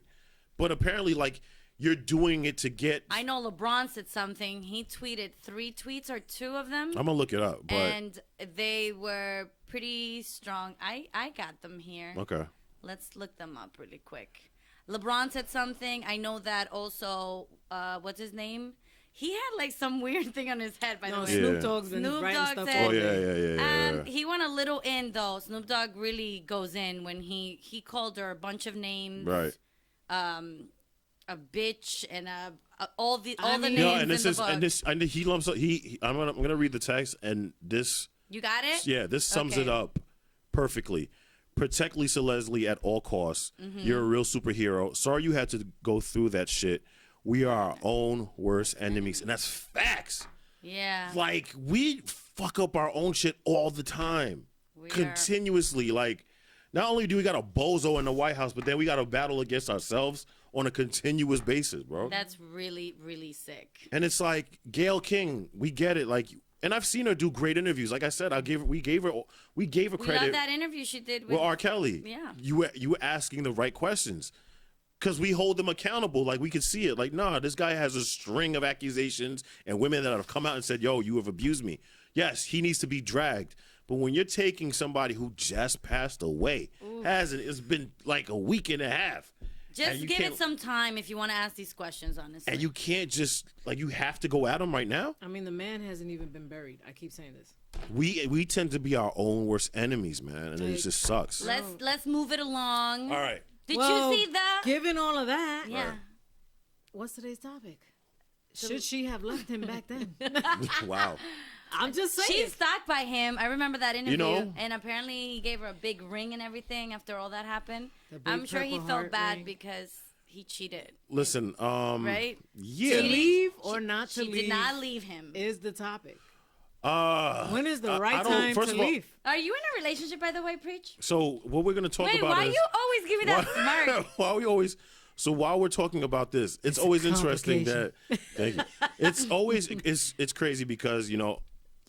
S3: But apparently, like, you're doing it to get.
S1: I know LeBron said something. He tweeted 3 tweets or 2 of them.
S3: I'm going to look it up. But,
S1: and they were pretty strong. I got them here.
S3: okay.
S1: Let's look them up really quick. LeBron said something. I know that also, what's his name? He had like some weird thing on his head, by the
S2: No,
S1: way.
S2: Snoop
S3: Yeah.
S2: Dogg's been
S1: Snoop
S2: writing
S1: Dogg
S2: stuff
S1: said-
S2: all
S3: Oh, yeah,
S2: day.
S3: yeah.
S1: He went a little in though. Snoop Dogg really goes in when he called her a bunch of names.
S3: Right.
S1: A bitch and all the
S2: I
S1: names
S2: mean-
S3: No, and
S1: in
S3: this
S1: the
S3: is
S1: book.
S3: and this and he lumps up. I'm gonna read the text and this.
S1: You got it?
S3: Yeah, this sums
S1: Okay.
S3: it up perfectly. Protect Lisa Leslie at all costs.
S1: Mm-hmm.
S3: You're a real superhero. Sorry you had to go through that shit. We are our own worst enemies, and that's facts.
S1: Yeah.
S3: Like, we fuck up our own shit all the time,
S1: We
S3: continuously. Like, not only do we got a bozo in the White House, but then we got to battle against ourselves on a continuous basis, bro.
S1: That's really, really sick.
S3: And it's like, Gayle King, we get it. Like, and I've seen her do great interviews. Like I said, we gave her
S1: We
S3: credit
S1: love that interview she did with
S3: with R. Kelly.
S1: Yeah.
S3: You were asking the right questions. Because we hold them accountable. Like, we could see it. Like, nah, this guy has a string of accusations and women that have come out and said, yo, you have abused me. Yes, he needs to be dragged. But when you're taking somebody who just passed away, it's been like a week and a half.
S1: Just
S3: and you
S1: give
S3: can't-
S1: it some time if you want to ask these questions, honestly.
S3: And you can't just, like, you have to go at him right now.
S2: I mean, the man hasn't even been buried. I keep saying this.
S3: We tend to be our own worst enemies, man. And it
S2: Like-
S3: just sucks.
S1: Let's move it along.
S3: All right.
S1: Did
S2: Well,
S1: you see that?
S2: Given all of that,
S1: Yeah.
S3: Right.
S2: what's today's topic? Should she have left him back then?
S3: Wow.
S2: I'm just saying.
S1: She's stalked by him. I remember that interview.
S3: You know?
S1: And apparently he gave her a big ring and everything after all that happened.
S2: The big
S1: I'm sure he
S2: Purple
S1: felt
S2: Heart
S1: bad
S2: ring.
S1: because he cheated.
S3: Listen,
S1: Right?
S3: yeah.
S2: To leave or not to
S1: She
S2: leave
S1: did not leave him.
S2: is the topic.
S3: When
S2: When is the right time to leave?
S1: Are you in a relationship, by the way, Preach?
S3: So what we're gonna talk
S1: Wait,
S3: about
S1: why
S3: is
S1: you always give me that smirk?
S3: why we always. So while we're talking about this, it's always interesting that. Thank you. It's always it's crazy because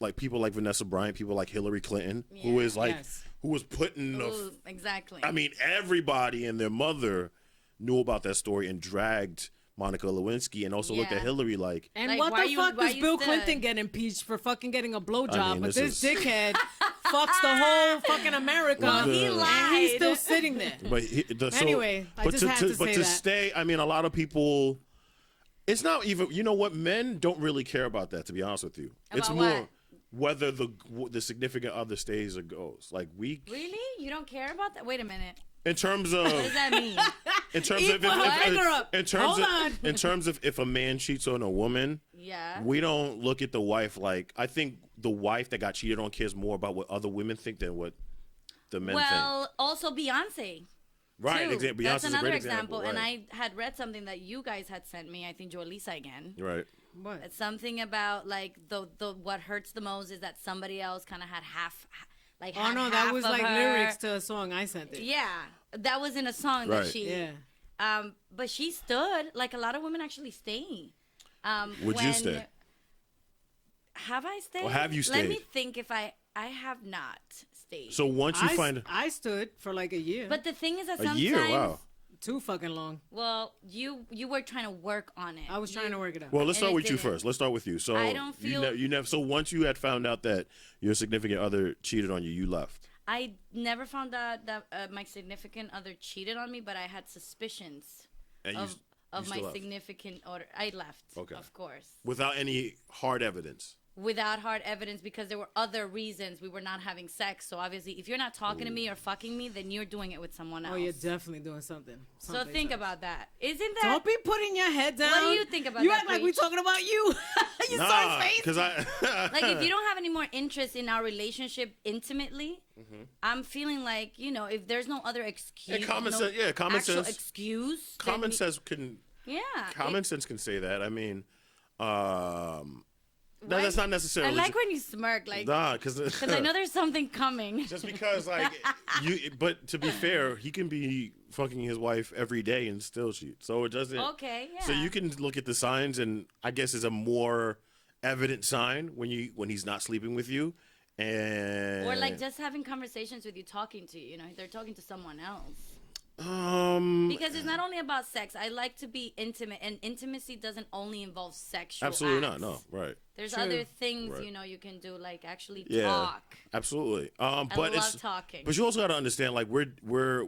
S3: like people like Vanessa Bryant, people like Hillary Clinton, who
S1: Yeah.
S3: is like
S2: Yes.
S3: who was putting the.
S1: Ooh, exactly.
S3: I mean, everybody and their mother knew about that story and dragged Monica Lewinsky and also looked
S1: Yeah.
S3: at Hillary like.
S2: And
S1: Like,
S2: what
S1: why
S2: the
S1: you-
S2: fuck
S1: why
S2: does
S1: you
S2: Bill
S1: still-
S2: Clinton get impeached for fucking getting a blowjob?
S3: I mean,
S2: but
S3: this
S2: this
S3: is-
S2: dickhead fucks the whole fucking America.
S3: Well,
S1: he
S3: the-
S1: lied.
S2: And he's still sitting there.
S3: But
S2: Anyway, I just had to
S3: but
S2: say
S3: to
S2: that.
S3: stay, I mean, a lot of people. It's not even. You know what? Men don't really care about that. To be honest with you, it's
S1: About
S3: more
S1: what?
S3: whether the significant other stays or goes. Like we,
S1: Really? You don't care about that? Wait a minute.
S3: in terms of,
S1: What does that mean?
S3: in terms
S2: He
S3: of,
S2: put her finger up.
S3: in terms
S2: Hold
S3: of,
S2: on.
S3: in terms of if a man cheats on a woman,
S1: Yeah.
S3: we don't look at the wife like. I think the wife that got cheated on cares more about what other women think than what the men think.
S1: Well, also Beyonce.
S3: Right,
S1: too.
S3: exactly.
S1: That's
S3: Beyonce's a
S1: another
S3: great
S1: example. And
S3: right.
S1: I had read something that you guys had sent me. I think Joelisa again.
S3: Right.
S2: What?
S1: It's something about like the what hurts the most is that somebody else kind of had half, like.
S2: Oh
S1: had
S2: no,
S1: half
S2: that was
S1: of
S2: like
S1: her.
S2: lyrics to a song I sent it.
S1: Yeah, that was in a song
S3: Right.
S1: that she.
S2: Yeah.
S1: But she stood like a lot of women actually stay.
S3: Would you
S1: when-
S3: stay?
S1: Have I stayed?
S3: Or have you
S1: Let me
S3: stayed?
S1: think if I have not stayed.
S3: So once you find
S2: I stood for like a year.
S1: But the thing is that
S3: a
S1: sometimes.
S3: year, wow.
S2: Too fucking long.
S1: Well, you were trying to work on it.
S2: I was trying to work it out.
S3: Well, let's
S1: And
S3: start
S1: it
S3: with you
S1: didn't.
S3: first. Let's start with you. So
S1: I don't feel-
S3: you never. So once you had found out that your significant other cheated on you, you left.
S1: I never found out that my significant other cheated on me, but I had suspicions
S3: And
S1: of
S3: you
S1: my
S3: still left.
S1: significant other. I left,
S3: Okay.
S1: of course,
S3: Without any hard evidence.
S1: without hard evidence because there were other reasons we were not having sex. So obviously, if you're not talking to me or fucking me, then you're doing it with someone else.
S2: Oh, you're definitely doing something.
S1: So
S2: someplace
S1: think
S2: else.
S1: about that. Isn't that?
S2: Don't be putting your head down.
S1: What do you think about
S2: you
S1: that,
S2: act like we
S1: Preach?
S2: talking about you. You saw his face.
S3: because I
S1: Like if you don't have any more interest in our relationship intimately,
S3: Mm-hmm.
S1: I'm feeling like if there's no other excuse,
S3: And common
S1: no
S3: sense- yeah, common
S1: actual
S3: sense-
S1: excuse, then
S3: common sense can
S1: yeah,
S3: common sense can say that. I mean, no,
S1: Why-
S3: that's not
S1: I
S3: necessarily.
S1: like when you smirk, like
S3: Nah, because
S1: I know there's something coming.
S3: just because like you. But to be fair, he can be fucking his wife every day and still cheat. So it doesn't.
S1: Okay, yeah.
S3: So you can look at the signs, and I guess it's a more evident sign when he's not sleeping with you, and
S1: or like just having conversations with you, talking to you. They're talking to someone else. Because it's not only about sex. I like to be intimate, and intimacy doesn't only involve sexual.
S3: absolutely
S1: acts.
S3: not. No, right.
S1: There's
S2: True.
S1: other things
S3: Right.
S1: you can do, like actually
S3: Yeah,
S1: talk.
S3: absolutely.
S1: I
S3: But
S1: love
S3: it's
S1: talking.
S3: but you also got to understand, like we're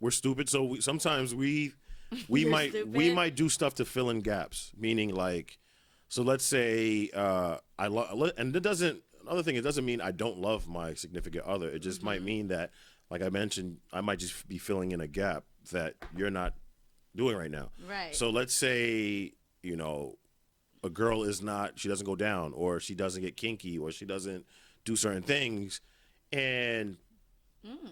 S3: stupid, so sometimes we
S1: You're
S3: we
S1: stupid?
S3: might do stuff to fill in gaps. Meaning, like, so let's say I love, and it doesn't. Another thing, it doesn't mean I don't love my significant other. It just might mean that, like I mentioned, I might just be filling in a gap that you're not doing right now.
S1: Right.
S3: So let's say a girl is not, she doesn't go down, or she doesn't get kinky, or she doesn't do certain things, and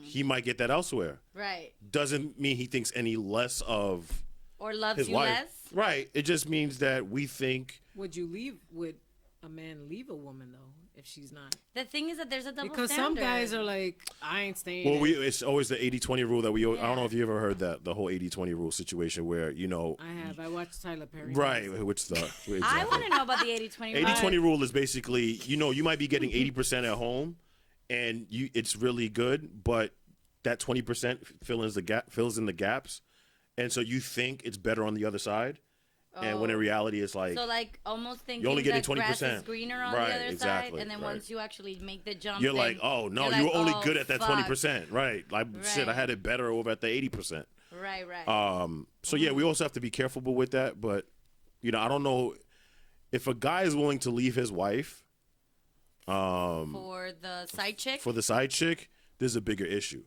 S3: he might get that elsewhere.
S1: Right.
S3: Doesn't mean he thinks any less of
S1: Or loves
S3: his
S1: you
S3: wife.
S1: less.
S3: Right. It just means that we think.
S2: Would a man leave a woman though if she's not?
S1: The thing is that there's a double
S2: Because
S1: standard.
S2: some guys are like, I ain't staying.
S3: Well,
S2: in.
S3: it's always the 80-20 rule that we. I don't
S1: Yeah.
S3: know if you ever heard that, the whole 80-20 rule situation where
S2: I have. I watched Tyler Perry.
S3: right, which the exactly.
S1: I want to know about the 80-20 rule.
S3: 80-20 rule is basically, you might be getting 80% at home, and it's really good, but that 20% fills in the gaps, and so you think it's better on the other side, and when in reality it's like,
S1: So like almost thinking
S3: You're only getting
S1: that grass
S3: 20%.
S1: is greener on
S3: Right,
S1: the other side,
S3: exactly,
S1: and then
S3: right.
S1: once you actually make the jump,
S3: you're
S1: then
S3: like, oh no,
S1: you're
S3: you were
S1: like,
S3: only
S1: oh,
S3: good at that
S1: fuck.
S3: 20%, right? Like shit, I
S1: Right.
S3: had it better over at the 80%.
S1: Right, right.
S3: So yeah, we also have to be careful with that, but I don't know if a guy is willing to leave his wife
S1: for the side chick.
S3: for the side chick, there's a bigger issue.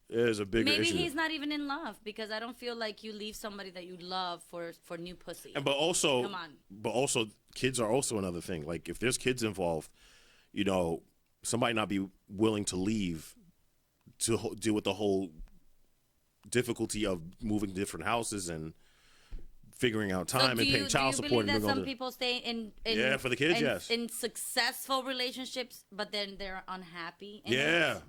S3: There's a bigger
S1: Maybe
S3: issue.
S1: he's not even in love because I don't feel like you leave somebody that you love for new pussy.
S3: But also,
S1: Come on.
S3: But also, kids are also another thing. Like if there's kids involved, you know, somebody not be willing to leave to deal with the whole difficulty of moving to different houses and figuring out time and paying child support.
S1: Do you
S3: and
S1: believe that some people stay in
S3: yeah, for the kids, yes,
S1: in successful relationships, but then they're unhappy?
S3: Yeah.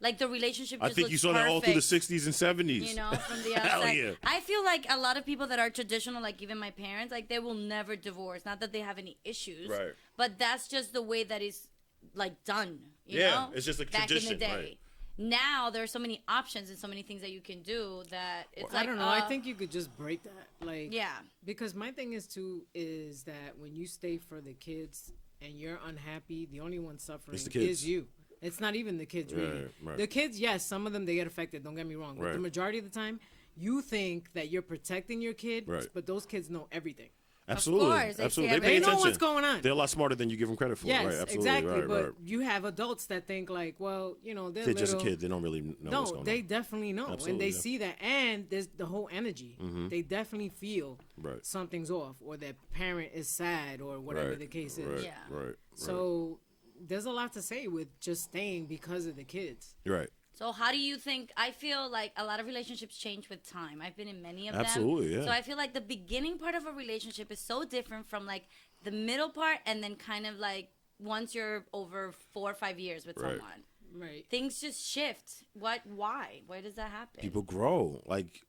S1: Like the relationship just
S3: I think you saw
S1: perfect,
S3: that all through the 60s and 70s.
S1: You know, from the
S3: Hell
S1: outside.
S3: yeah.
S1: I feel like a lot of people that are traditional, like even my parents, like they will never divorce. Not that they have any issues.
S3: Right.
S1: But that's just the way that is like done. You
S3: Yeah,
S1: know?
S3: it's just a
S1: Back
S3: tradition,
S1: in the day.
S3: right.
S1: Now there's so many options and so many things that you can do that it's like
S2: I don't know. I think you could just break that. Like,
S1: yeah.
S2: Because my thing is too is that when you stay for the kids and you're unhappy, the only one suffering
S3: It's the kids.
S2: is you. It's not even the kids, really.
S3: Right.
S2: The kids, yes, some of them they get affected. Don't get me wrong, but
S3: Right.
S2: the majority of the time, you think that you're protecting your kid,
S3: Right.
S2: but those kids know everything.
S3: Absolutely,
S1: course, they
S3: absolutely.
S1: see
S3: They pay
S2: They know
S3: attention.
S2: what's going on.
S3: They're a lot smarter than you give them credit for.
S2: Yes,
S3: right? Absolutely.
S2: exactly.
S3: Right,
S2: but
S3: right.
S2: you have adults that think like, well, you know, they're
S3: They're just a
S2: little-
S3: kid. They don't really know what's
S2: No,
S3: going
S2: they
S3: on.
S2: definitely know,
S3: Absolutely,
S2: and they
S3: yeah.
S2: see that, and there's the whole energy. They definitely feel
S3: Right.
S2: something's off, or their parent is sad, or whatever
S3: Right,
S2: the case is.
S3: Right,
S1: Yeah.
S3: right.
S2: So there's a lot to say with just staying because of the kids.
S3: Right.
S1: So how do you think? I feel like a lot of relationships change with time. I've been in many of
S3: Absolutely,
S1: them.
S3: yeah.
S1: So I feel like the beginning part of a relationship is so different from like the middle part, and then kind of like once you're over 4 or 5 years with
S3: Right.
S1: someone,
S2: Right.
S1: things just shift. What? Why? Why does that happen?
S3: People grow. Like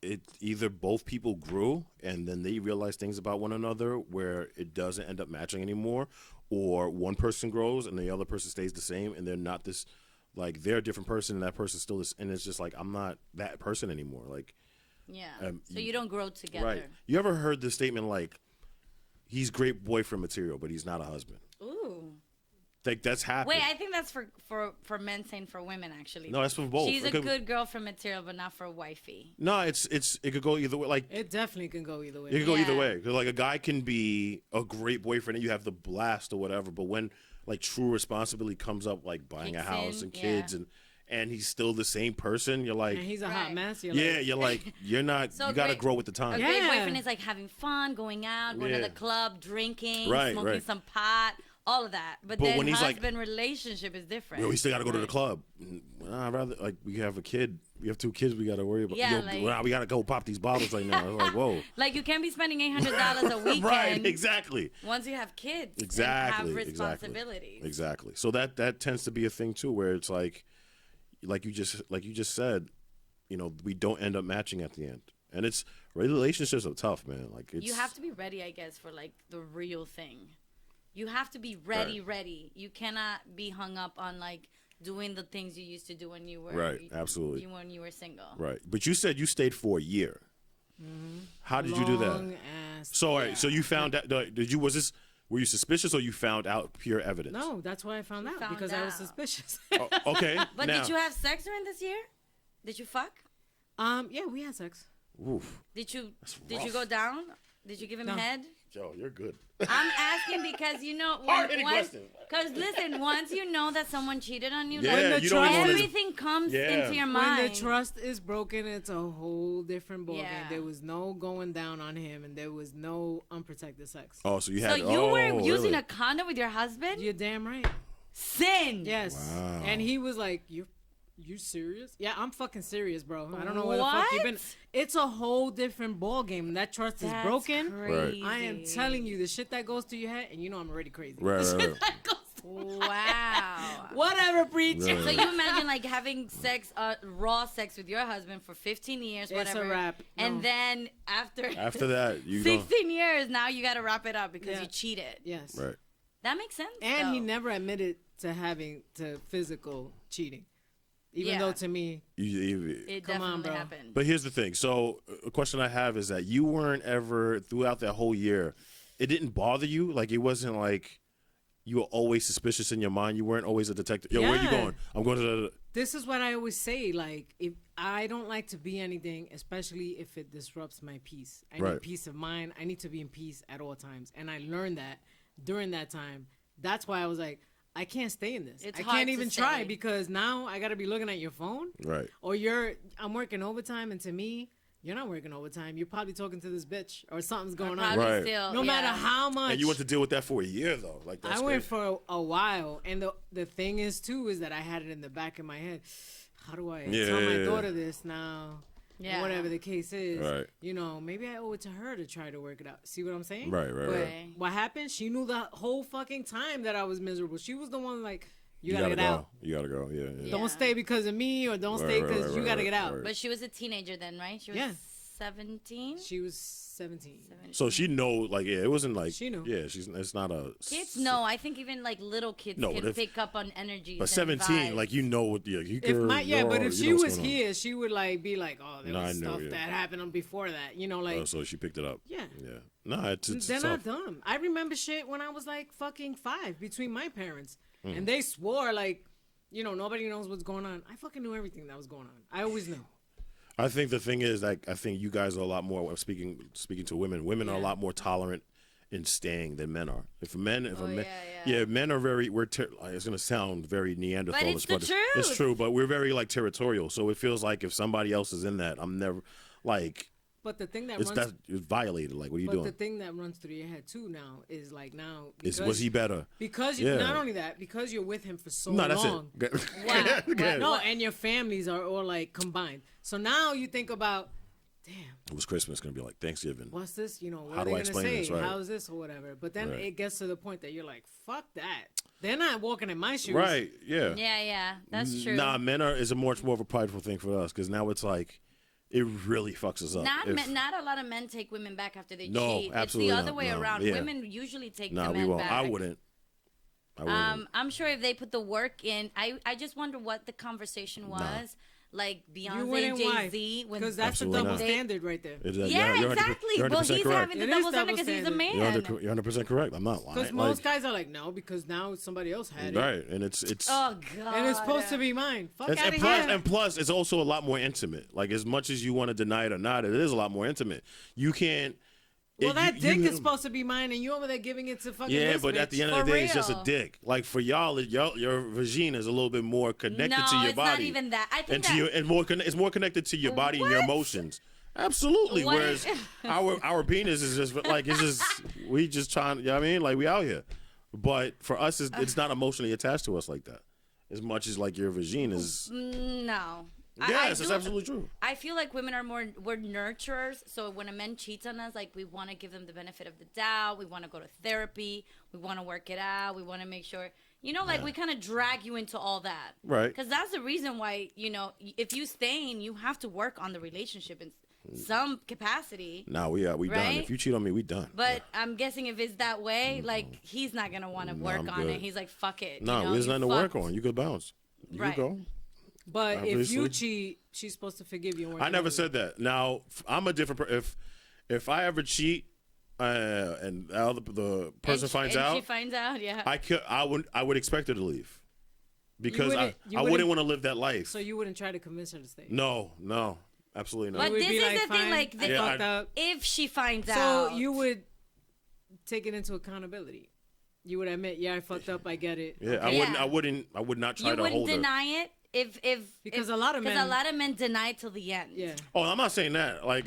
S3: it either both people grew and then they realize things about one another where it doesn't end up matching anymore, or one person grows and the other person stays the same and they're not this, like they're a different person and that person's still this, and it's just like I'm not that person anymore. Like
S1: Yeah.
S3: Um,
S1: So you don't grow together.
S3: right. You ever heard the statement like he's great boyfriend material but he's not a husband?
S1: Ooh.
S3: Like that's happened.
S1: Wait, I think that's for men saying for women actually.
S3: No, that's for both.
S1: She's
S3: It
S1: a
S3: could-
S1: good girl for material, but not for wifey.
S3: No, it could go either way. Like
S2: It definitely can go either way.
S3: it could go either
S1: Yeah.
S3: way. 'Cause, like a guy can be a great boyfriend and you have the blast or whatever, but when like true responsibility comes up, like buying a
S1: Kicks
S3: house
S1: in,
S3: and kids,
S1: yeah.
S3: and he's still the same person, you're like,
S2: And he's a
S1: Right.
S2: hot mess. You're
S3: yeah,
S2: like,
S3: you're like, you're not.
S1: So
S3: you got to
S1: great-
S3: grow with the
S1: A
S3: time.
S1: great
S2: Yeah.
S1: boyfriend is like having fun, going out, going to
S3: Yeah.
S1: the club, drinking,
S3: Right,
S1: smoking
S3: right.
S1: some pot, all of that. But
S3: But
S1: then
S3: when he's like-
S1: husband relationship is different.
S3: Yo, we still got to go to the club. Nah, I'd rather like we have a kid. We have 2 kids. We got to worry about.
S1: Yeah,
S3: Yo,
S1: like-
S3: nah, we got to go pop these bottles right now. I was like, whoa.
S1: Like you can't be spending $800 a weekend
S3: Right. Exactly.
S1: once you have kids
S3: Exactly.
S1: and have
S3: Exactly.
S1: responsibilities.
S3: Exactly. So that tends to be a thing too, where it's like you just said, you know, we don't end up matching at the end, and it's relationships are tough, man. Like it's
S1: You have to be ready, I guess, for like the real thing. You have to be ready, ready. You cannot be hung up on like doing the things you used to do when you were
S3: Right, absolutely.
S1: when you were single.
S3: right. But you said you stayed for a year. How did you do that?
S2: long ass.
S3: So, all right, so you found out? Were you suspicious, or you found out pure evidence?
S2: No, that's why I found out
S1: found
S2: because I was
S1: out.
S2: suspicious.
S3: Oh, okay.
S1: But
S3: now,
S1: did you have sex during this year? Did you fuck?
S2: Yeah, we had sex.
S3: Oof.
S1: Did you
S3: rough.
S1: go down? Did you give him
S2: No.
S1: head?
S3: Yo, you're good.
S1: I'm asking because you know
S3: Hard-hitting
S1: once,
S3: question.
S1: because listen, once you know that someone cheated on you,
S3: Yeah,
S1: like,
S2: the
S3: you don't even wanna-
S1: everything comes
S3: Yeah.
S1: into your
S2: When
S1: mind.
S2: the trust is broken, it's a whole different ballgame.
S1: Yeah.
S2: There was no going down on him, and there was no unprotected sex.
S3: Oh, so you
S1: so
S3: had.
S1: you were using
S3: really?
S1: a condom with your husband?
S2: You're damn right.
S1: Sin.
S2: Yes.
S3: Wow.
S2: And he was like, You serious? Yeah, I'm fucking serious, bro. I don't know where the fuck you've been.
S1: What?
S2: It's a whole different ball game. That trust is
S1: That's
S2: broken.
S1: crazy.
S2: I am telling you, the shit that goes through your head, and you know I'm already crazy.
S3: Right,
S2: The
S3: right,
S2: shit
S3: right.
S2: that goes through-
S1: Wow.
S2: Whatever, preacher.
S3: Right.
S1: So you imagine like having sex, raw sex with your husband for 15 years,
S2: It's
S1: whatever.
S2: a wrap.
S1: And
S2: No.
S1: then after
S3: After that, you don't.
S1: 16 years, now you got to wrap it up because
S2: Yeah.
S1: you cheated.
S2: Yes.
S3: Right.
S1: That makes sense.
S2: And he
S1: though.
S2: never admitted to having to physical cheating. Even
S1: Yeah.
S2: though to me,
S1: It
S2: Come on,
S1: definitely
S2: bro.
S1: happened.
S3: But here's the thing. So a question I have is that you weren't ever throughout that whole year. It didn't bother you. Like it wasn't like you were always suspicious in your mind. You weren't always a detective. Yo, where you
S2: Yeah.
S3: going? I'm going to the.
S2: this is what I always say. Like, if I don't like to be anything, especially if it disrupts my peace. I
S3: Right.
S2: need peace of mind. I need to be in peace at all times. And I learned that during that time. That's why I was like, I can't stay in this.
S1: It's
S2: I
S1: hard
S2: can't
S1: to
S2: even try
S1: stay.
S2: because now I got to be looking at your phone.
S3: Right.
S2: Or I'm working overtime, and to me, you're not working overtime. You're probably talking to this bitch or something's going on.
S1: Probably
S3: Right.
S1: still,
S2: No matter
S1: yeah.
S2: how much.
S3: And you went to deal with that for a year though. Like that's
S2: I went
S3: crazy.
S2: for a while, and the thing is too is that I had it in the back of my head. How do I
S3: Yeah,
S2: tell my
S3: yeah, yeah.
S2: daughter this now?
S1: Yeah.
S2: Whatever the case is,
S3: Right.
S2: you know, maybe I owe it to her to try to work it out. See what I'm saying?
S3: Right, right,
S2: But
S3: right.
S2: what happened? She knew the whole fucking time that I was miserable. She was the one like, you gotta get
S3: go.
S2: out.
S3: You gotta go. Yeah.
S1: Yeah.
S2: Don't stay because of me, or don't stay
S3: right,
S2: because
S3: right,
S2: you gotta
S3: right,
S2: get out.
S3: right.
S1: But she was a teenager then, right? She was
S2: Yeah.
S1: 17.
S2: She was 17.
S3: So she know, like, yeah, it wasn't like
S2: She knew.
S3: Yeah, it's not a
S1: Kids know. I think even like little kids
S3: No,
S1: can
S3: but if-
S1: pick up on energy.
S3: But 17, like you know what you
S2: If
S3: girl,
S2: my yeah, but if
S3: you
S2: she
S3: know what's
S2: was
S3: going on.
S2: here, she would like be like, oh, there
S3: No, I
S2: was
S3: know,
S2: stuff
S3: yeah.
S2: that happened before that, you know, like
S3: Oh, so she picked it up.
S2: yeah.
S3: Yeah. No, it's
S2: They're
S3: tough.
S2: not dumb. I remember shit when I was like fucking 5 between my parents,
S3: Mm.
S2: and they swore like, you know, nobody knows what's going on. I fucking knew everything that was going on. I always knew.
S3: I think the thing is, like, I think you guys are a lot more. Speaking to women, women are a
S2: Yeah.
S3: lot more tolerant in staying than men are. If a man,
S1: yeah.
S3: men are very. It's gonna sound very Neanderthal,
S1: But it's the
S3: it's
S1: truth.
S3: true. But we're very like territorial, so it feels like if somebody else is in that, I'm never like
S2: But the thing that
S3: it's violated. Like, what are you
S2: but
S3: doing?
S2: the thing that runs through your head too now is like now
S3: Was he better?
S2: because you
S3: Yeah.
S2: not only that, because you're with him for so
S3: No, that's
S2: long.
S3: it.
S1: Wow.
S3: Go ahead.
S2: No, and your families are all like combined. So now you think about, damn,
S3: It was Christmas. It's gonna be like Thanksgiving.
S2: what's this? You know, what
S3: How
S2: are
S3: do
S2: they
S3: I
S2: gonna
S3: explain
S2: say?
S3: this, right.
S2: How's this or whatever? But then
S3: Right.
S2: it gets to the point that you're like, fuck that. They're not walking in my shoes.
S3: Right? Yeah.
S1: Yeah, that's true.
S3: Nah, men is a much more of a prideful thing for us because now it's like it really fucks us up.
S1: Not a lot of men take women back after they
S3: No,
S1: cheat.
S3: absolutely
S1: It's the other
S3: not.
S1: way
S3: No,
S1: around.
S3: yeah.
S1: Women usually take
S3: Nah,
S1: the
S3: we
S1: men
S3: won't.
S1: back.
S3: I wouldn't.
S1: I'm sure if they put the work in, I just wonder what the conversation was. Like
S2: You
S1: Beyonce
S2: wouldn't
S1: and
S2: why?
S1: Jay-Z.
S2: Because that's a
S3: Absolutely
S2: double
S3: not.
S2: standard right there.
S1: Yeah, exactly.
S3: You're 100%
S1: Well, he's
S3: correct.
S1: having the
S2: It
S1: double
S2: is
S1: standard because he's the
S2: double
S1: man.
S3: You're 100% correct. I'm not lying.
S2: Because most guys are like, no, because now somebody else had it.
S3: right, and it's
S1: Oh God.
S2: And it's supposed to be mine. Fuck
S3: It's-
S2: out of
S3: plus,
S2: here.
S3: and plus, it's also a lot more intimate. Like, as much as you want to deny it or not, it is a lot more intimate. You can't.
S2: Well, that
S3: you-
S2: dick
S3: you-
S2: is supposed to be mine, and you over there giving it to fucking
S3: Yeah,
S2: this
S3: but at
S2: bitch.
S3: the end of
S1: For
S3: the day, it's just a
S1: real.
S3: dick. Like for y'all, your vagina is a little bit more connected
S1: No,
S3: to your
S1: it's
S3: body.
S1: not even that. I think
S3: and to
S1: that-
S3: your and more it's more connected to your body and your
S1: What?
S3: emotions. Absolutely.
S1: What?
S3: Whereas our penis is just like it's just we just trying. You know what I mean, like we out here. But for us, it's not emotionally attached to us like that. As much as like your vagina is.
S1: No.
S3: Yes, it's absolutely true.
S1: I feel like women are we're nurturers. So when a man cheats on us, like we want to give them the benefit of the doubt. We want to go to therapy. We want to work it out. We want to make sure, like we kind of drag you into all that.
S3: Right.
S1: Because that's the reason why, if you stain, you have to work on the relationship in some capacity.
S3: Nah, we done.
S1: Right?
S3: If you cheat on me, we done.
S1: But I'm guessing if it's that way, like he's not gonna want to work
S3: I'm
S1: on
S3: good.
S1: it. He's like, fuck it.
S3: No, there's
S1: you
S3: nothing to work
S1: fucked.
S3: on. You could bounce. You
S1: Right.
S3: could go.
S2: But if you
S3: Obviously.
S2: cheat, she's supposed to forgive you. And work
S3: I
S2: it
S3: never
S2: out.
S3: said that. Now I'm a different. If I ever cheat, and now the person finds
S1: and
S3: out,
S1: she finds out, yeah.
S3: I would expect her to leave because I
S2: you
S3: wouldn't
S2: wouldn't-
S3: want to live that life.
S2: So you wouldn't try to convince her to stay.
S3: No, absolutely not.
S1: But
S2: You would
S1: this
S2: be
S1: is
S2: like,
S1: the thing,
S2: fine,
S1: like,
S2: I
S3: Yeah,
S2: fucked up.
S1: if she finds
S2: So
S1: out,
S2: you would take it into accountability. You would admit, yeah, I fucked up. I get it.
S3: yeah,
S2: Okay.
S1: Yeah.
S3: I would not try
S1: you
S3: to
S1: wouldn't
S3: hold her.
S1: deny it
S2: Because a lot of
S1: because
S2: men-
S1: a lot of men deny till the end.
S2: Yeah.
S3: Oh, I'm not saying that. Like,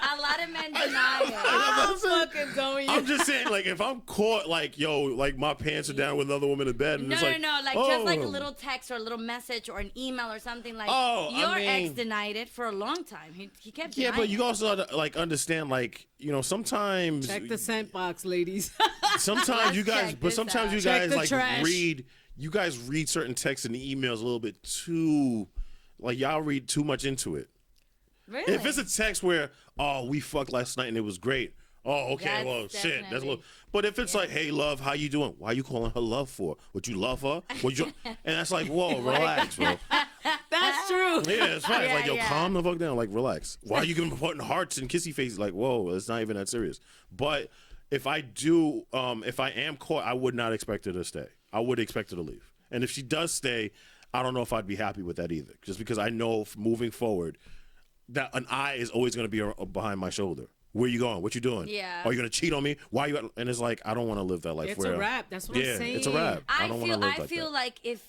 S1: A lot of men deny it.
S2: I'm fucking done.
S3: I'm just saying, like, if I'm caught, like, yo, like my pants are down with another woman in bed, and
S1: No,
S3: it's like,
S1: like just like a
S3: oh.
S1: little text or a little message or an email or something like.
S3: Oh, I
S1: your
S3: mean-
S1: ex denied it for a long time. He kept.
S3: Yeah,
S1: denying
S3: but you
S1: it.
S3: also have to, like understand, like, sometimes
S2: Check the scent box, ladies.
S3: sometimes you
S1: Let's
S3: guys,
S1: check
S3: but
S1: this
S3: sometimes
S1: out.
S3: you
S2: Check
S3: guys
S2: the
S3: like
S2: trash.
S3: you guys read certain texts and emails a little bit too, like y'all read too much into it.
S1: Really?
S3: If it's a text where, oh, we fucked last night and it was great. Oh, okay,
S1: That's
S3: well, shit, that's a
S1: definitely-
S3: little. But if it's like, hey, love, how you doing? Why you calling her love for? Would you love her? Would you? And that's like, whoa, relax, bro.
S2: That's true.
S3: Yeah, it's fine. It's
S1: Yeah,
S3: like, yo,
S1: yeah.
S3: calm the fuck down. Like, relax. Why are you gonna be putting hearts and kissy faces? Like, whoa, it's not even that serious. But if I do, if I am caught, I would not expect her to stay. I would expect her to leave. And if she does stay, I don't know if I'd be happy with that either. Just because I know moving forward that an eye is always going to be behind my shoulder. Where you going? What you doing?
S1: Yeah.
S3: Are you gonna cheat on me? Why you? And it's like I don't want to live that life.
S2: It's
S3: where,
S2: a wrap. That's what
S3: yeah,
S2: I'm saying.
S3: it's a wrap. I
S1: I
S3: don't want to
S1: feel
S3: live
S1: I
S3: like
S1: feel
S3: that.
S1: like if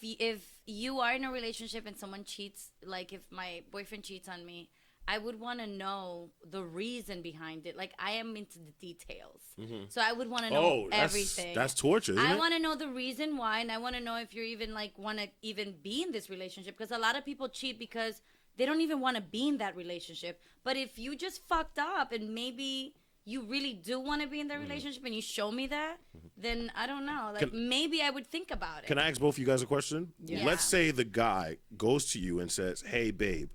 S1: you are in a relationship and someone cheats, like if my boyfriend cheats on me, I would want to know the reason behind it. Like I am into the details, so I would want to know
S3: Oh,
S1: everything.
S3: that's torture. Isn't
S1: I
S3: it?
S1: want to know the reason why, and I want to know if you're even like want to even be in this relationship, because a lot of people cheat because they don't even want to be in that relationship. But if you just fucked up and maybe you really do want to be in the relationship and you show me that, then I don't know. Like maybe I would think about it.
S3: Can I ask both of you guys a question?
S2: Yeah.
S3: Let's say the guy goes to you and says, "Hey, babe,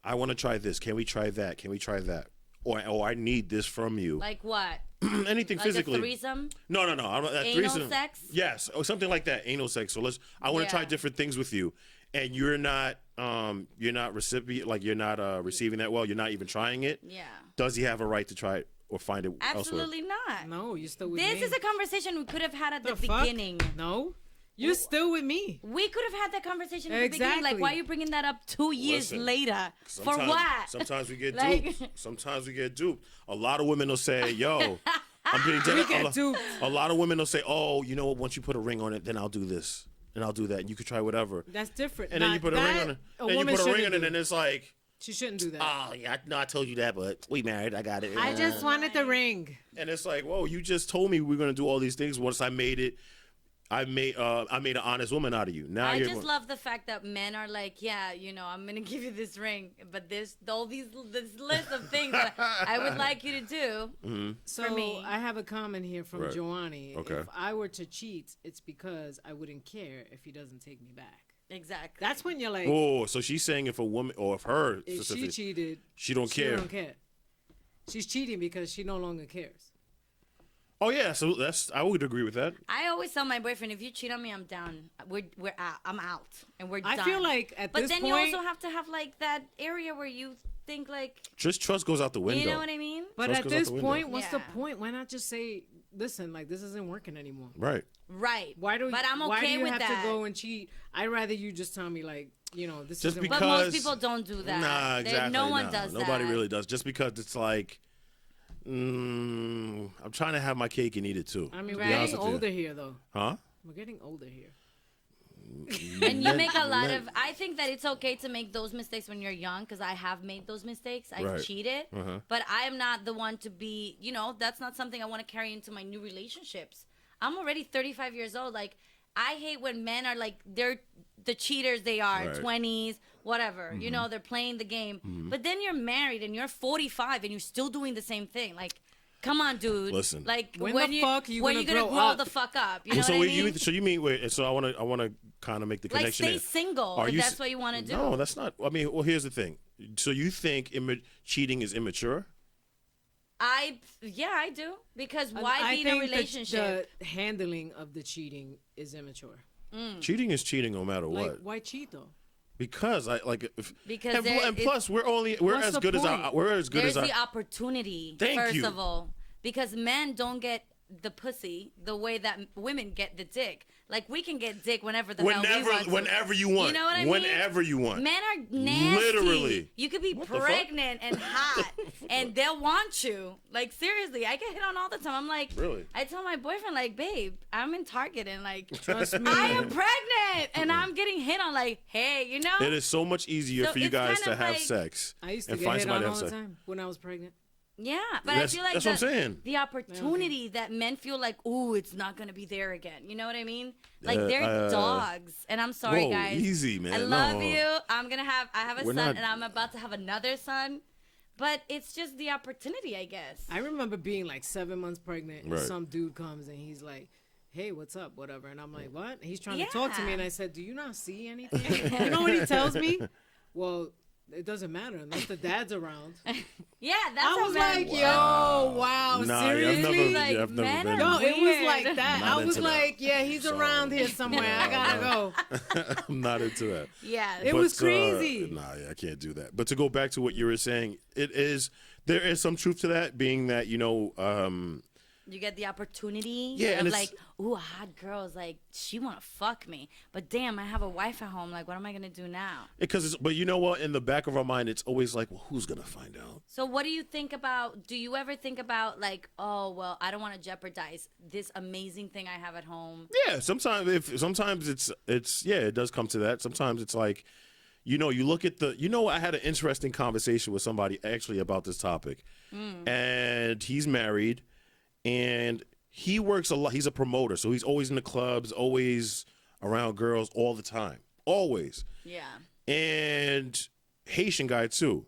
S3: I want to try this. Can we try that? Can we try that? Or I need this from you.
S1: Like what?
S3: Anything
S1: Like
S3: physically.
S1: a threesome?
S3: No. I'm not, that
S1: Anal
S3: threesome.
S1: sex?
S3: Yes, or something like that. Anal sex. So I want to try
S1: Yeah.
S3: different things with you, and you're not recipient, like you're not receiving that well. You're not even trying it.
S1: Yeah.
S3: Does he have a right to try it or find it elsewhere?
S1: Absolutely not.
S2: No, you're still with
S1: This
S2: me.
S1: is a conversation we could have had at the
S2: fuck?
S1: beginning.
S2: No, you're still with me.
S1: We could have had that conversation at the beginning. Like,
S2: Exactly.
S1: why are you bringing that up 2 years
S3: Listen,
S1: later? For
S3: Sometimes-
S1: what?
S3: Sometimes we get
S1: Like-
S3: duped. Sometimes we get duped. A lot of women will say, "Yo, I'm being
S2: We
S3: dead."
S2: get duped.
S3: A lot of women will say, "Oh, you know what? Once you put a ring on it, then I'll do this and I'll do that. And you could try whatever."
S2: That's different.
S3: And then
S2: Not
S3: you put a ring
S2: that
S3: on it.
S2: A
S3: Then you
S2: woman
S3: put a ring
S2: shouldn't
S3: on it,
S2: do.
S3: and it's like,
S2: She shouldn't do that.
S3: "Oh, yeah, I told you that, but we married. I got it."
S2: I just wanted the ring.
S3: And it's like, whoa, you just told me we are gonna do all these things. Once I made it, I made an honest woman out of you. Now
S1: I
S3: you're
S1: just love the fact that men are like, yeah, you know, I'm gonna give you this ring, but this list of things that I would like you to do.
S2: So
S1: me.
S2: I have a comment here from
S3: Right.
S2: Joanny.
S3: Okay.
S2: If I were to cheat, it's because I wouldn't care if he doesn't take me back.
S1: Exactly.
S2: That's when you're like,
S3: Oh, so she's saying if a woman or if her
S2: if she
S3: specific,
S2: cheated,
S3: she don't
S2: she
S3: care.
S2: don't care. She's cheating because she no longer cares.
S3: Oh yeah, so I would agree with that.
S1: I always tell my boyfriend, if you cheat on me, I'm down. We're out. I'm out, and we're done.
S2: I feel like at
S1: but
S2: this
S1: then
S2: point,
S1: you also have to have like that area where you think like,
S3: Just trust goes out the window.
S1: you know what I mean?
S2: but
S3: Trust
S2: at
S3: goes out
S2: this
S3: the window.
S2: point, what's the
S1: Yeah.
S2: point? Why not just say, listen, like this isn't working anymore.
S3: Right.
S1: Right.
S2: Why do?
S1: But I'm
S2: why do
S1: okay
S2: you
S1: with
S2: have
S1: that.
S2: to go and cheat? I'd rather you just tell me like, you know, this
S3: Just
S2: isn't
S3: because-
S1: But most
S3: Because-
S1: people don't do that.
S3: Nah, exactly.
S1: No one
S3: no.
S1: does that.
S3: Nobody really does. Just because it's like, I'm trying to have my cake and eat it too.
S2: I mean,
S3: to
S2: we're
S3: be honest
S2: getting
S3: with
S2: older
S3: you.
S2: here though.
S3: Huh?
S2: We're getting older here.
S1: And you make a lot of. I think that it's okay to make those mistakes when you're young, because I have made those mistakes. I've
S3: Right.
S1: cheated,
S3: Uh-huh.
S1: but I am not the one to be. You know, that's not something I want to carry into my new relationships. I'm already 35 years old. Like, I hate when men are like they're the cheaters. They are
S3: Right.
S1: 20s, whatever. You know, they're playing the game. But then you're married and you're 45 and you're still doing the same thing. Like, come on, dude.
S3: Listen.
S1: Like,
S2: When
S1: when
S2: the
S1: you
S2: fuck you
S1: when
S2: gonna
S1: you gonna
S2: grow
S1: grow
S2: up?
S1: the fuck up? You know
S3: so
S1: what I
S3: wait,
S1: mean?
S3: so you mean wait? So I want to kind of make the
S1: Like,
S3: connection.
S1: stay
S3: there.
S1: single
S3: Are
S1: if
S3: you
S1: that's
S3: s-
S1: what you want to do.
S3: No, that's not. I mean, well, here's the thing. So you think cheating is immature?
S1: I do, because why
S2: I
S1: be in a
S2: think
S1: relationship?
S2: the handling of the cheating is immature.
S3: Cheating is cheating no matter
S2: Like,
S3: what.
S2: why cheat though?
S3: Because I like if,
S1: Because
S3: and,
S1: there-
S3: and
S1: it-
S3: plus we're
S2: What's
S3: as
S2: the
S3: good
S2: point?
S3: as we're as good
S1: There's
S3: as
S1: the
S3: our,
S1: opportunity.
S3: Thank
S1: first
S3: you.
S1: of all, because men don't get the pussy the way that women get the dick. Like, we can get dick whenever the hell we want to.
S3: whenever you want.
S1: You know what I mean?
S3: Whenever you want.
S1: Men are nasty.
S3: Literally.
S1: You could be
S3: What the fuck?
S1: pregnant and hot, and they'll want you. Like, seriously, I get hit on all the time. I'm like,
S3: Really?
S1: I tell my boyfriend, like, babe, I'm in Target, and like,
S2: Trust me.
S1: I am pregnant, and I'm getting hit on. Like, hey, you know.
S3: It is so much easier
S1: So
S3: for you
S1: it's
S3: guys
S1: kind
S3: to
S1: of
S3: have
S1: like-
S3: sex
S2: I used to
S3: and
S2: get
S3: find
S2: hit
S3: somebody
S2: on
S3: to
S2: all
S3: have
S2: the
S3: sex.
S2: time when I was pregnant.
S1: Yeah, but
S3: That's-
S1: I feel like
S3: that's what I'm saying.
S1: the opportunity that men feel like, ooh, it's not gonna be there again. You know what I mean? Like,
S3: Yeah,
S1: they're dogs, and I'm sorry,
S3: Whoa,
S1: guys.
S3: easy, man.
S1: I love
S3: No.
S1: you. I have a
S3: We're
S1: son,
S3: not-
S1: and I'm about to have another son. But it's just the opportunity, I guess.
S2: I remember being like 7 months pregnant, and
S3: Right.
S2: some dude comes and he's like, "Hey, what's up? Whatever." And I'm like, "What?" He's trying to talk to me,
S1: Yeah.
S2: and I said, "Do you not see anything?" You know what he tells me? Well, it doesn't matter unless the dad's around.
S1: Yeah, that's
S2: I
S1: how
S2: was
S1: men-
S2: like, "Yo, wow,
S3: Nah,
S2: seriously?"
S1: Like,
S3: I've never
S1: men
S3: been.
S1: are
S2: No, it was
S1: Weird.
S2: like that.
S3: Not
S2: I was
S3: into that.
S2: like, "Yeah, he's
S3: Sorry.
S2: around here somewhere. I gotta go."
S3: I'm not into that.
S1: Yeah.
S2: It was crazy.
S3: Nah, yeah, I can't do that. But to go back to what you were saying, there is some truth to that, being that
S1: You get the opportunity
S3: Yeah, and
S1: of
S3: it's-
S1: like, ooh, a hot girl's like, she want to fuck me. But damn, I have a wife at home. Like, what am I going to do now?
S3: But you know what? In the back of our mind, it's always like, well, who's gonna find out?
S1: So what do you think about, do you ever think about like, oh, well, I don't want to jeopardize this amazing thing I have at home?
S3: Yeah, sometimes it does come to that. Sometimes it's like, you look at I had an interesting conversation with somebody actually about this topic, and he's married, and he works a lot. He's a promoter, so he's always in the clubs, always around girls all the time, always.
S1: Yeah.
S3: And Haitian guy too.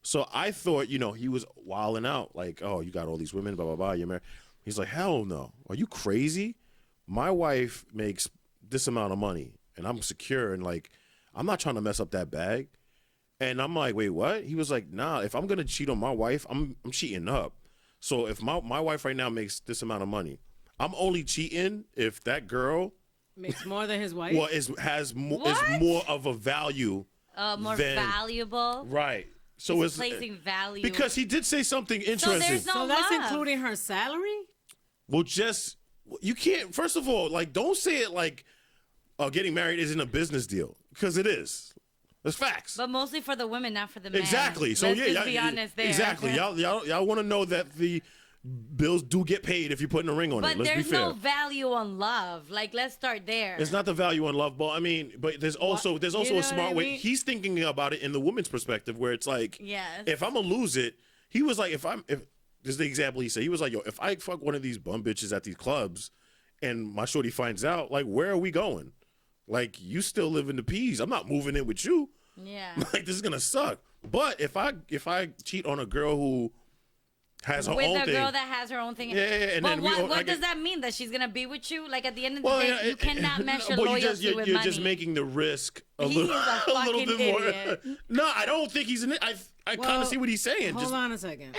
S3: So I thought, he was wilding out, like, oh, you got all these women, blah, blah, blah, you're married. He's like, hell no. Are you crazy? My wife makes this amount of money, and I'm secure, and, like, I'm not trying to mess up that bag. And I'm like, wait, what? He was like, nah, if I'm going to cheat on my wife, I'm cheating up. So if my wife right now makes this amount of money, I'm only cheating if that girl
S2: Makes more than his wife.
S3: is
S1: What?
S3: more of a value.
S1: More
S3: Then-
S1: valuable.
S3: Right. So
S1: He's
S3: it's
S1: placing value.
S3: because he did say something interesting.
S1: there's no
S2: so that's
S1: love.
S2: including her salary?
S3: Well, you can't. First of all, like, don't say it like getting married isn't a business deal, because it is. It's facts.
S1: But mostly for the women, not for the men.
S3: Exactly. So
S1: Let's
S3: yeah,
S1: just be honest there.
S3: exactly. Y'all want to know that the bills do get paid if you're putting a ring on
S1: But
S3: it. Let's be
S1: there's
S3: fair.
S1: no value on love. Like, let's start there.
S3: It's not the value in love, but there's also
S2: You
S3: a
S2: know
S3: smart
S2: what I
S3: way.
S2: mean?
S3: He's thinking about it in the woman's perspective, where it's like,
S1: Yes.
S3: if I'm gonna lose it, he was like, if this is the example he said, he was like, yo, if I fuck one of these bum bitches at these clubs, and my shorty finds out, like, where are we going? Like, you still live in the peas. I'm not moving in with you.
S1: Yeah.
S3: Like, this is gonna suck. But if I cheat on a girl who has her
S1: With
S3: own
S1: a
S3: thing,
S1: girl that has her own thing.
S3: Yeah, and
S1: but
S3: then we
S1: what,
S3: all-
S1: what
S3: like
S1: does
S3: it-
S1: that mean? That she's gonna be with you? Like, at the end of the
S3: well,
S1: day,
S3: yeah,
S1: you cannot measure
S3: but
S1: loyalty
S3: you're
S1: with
S3: just
S1: money.
S3: making the risk a
S1: He's
S3: little,
S1: a
S3: a little
S1: fucking
S3: bit more.
S1: idiot.
S3: No, I don't think he's an. I kind
S2: Well,
S3: of see what he's saying.
S2: Hold
S3: Just
S2: on a second.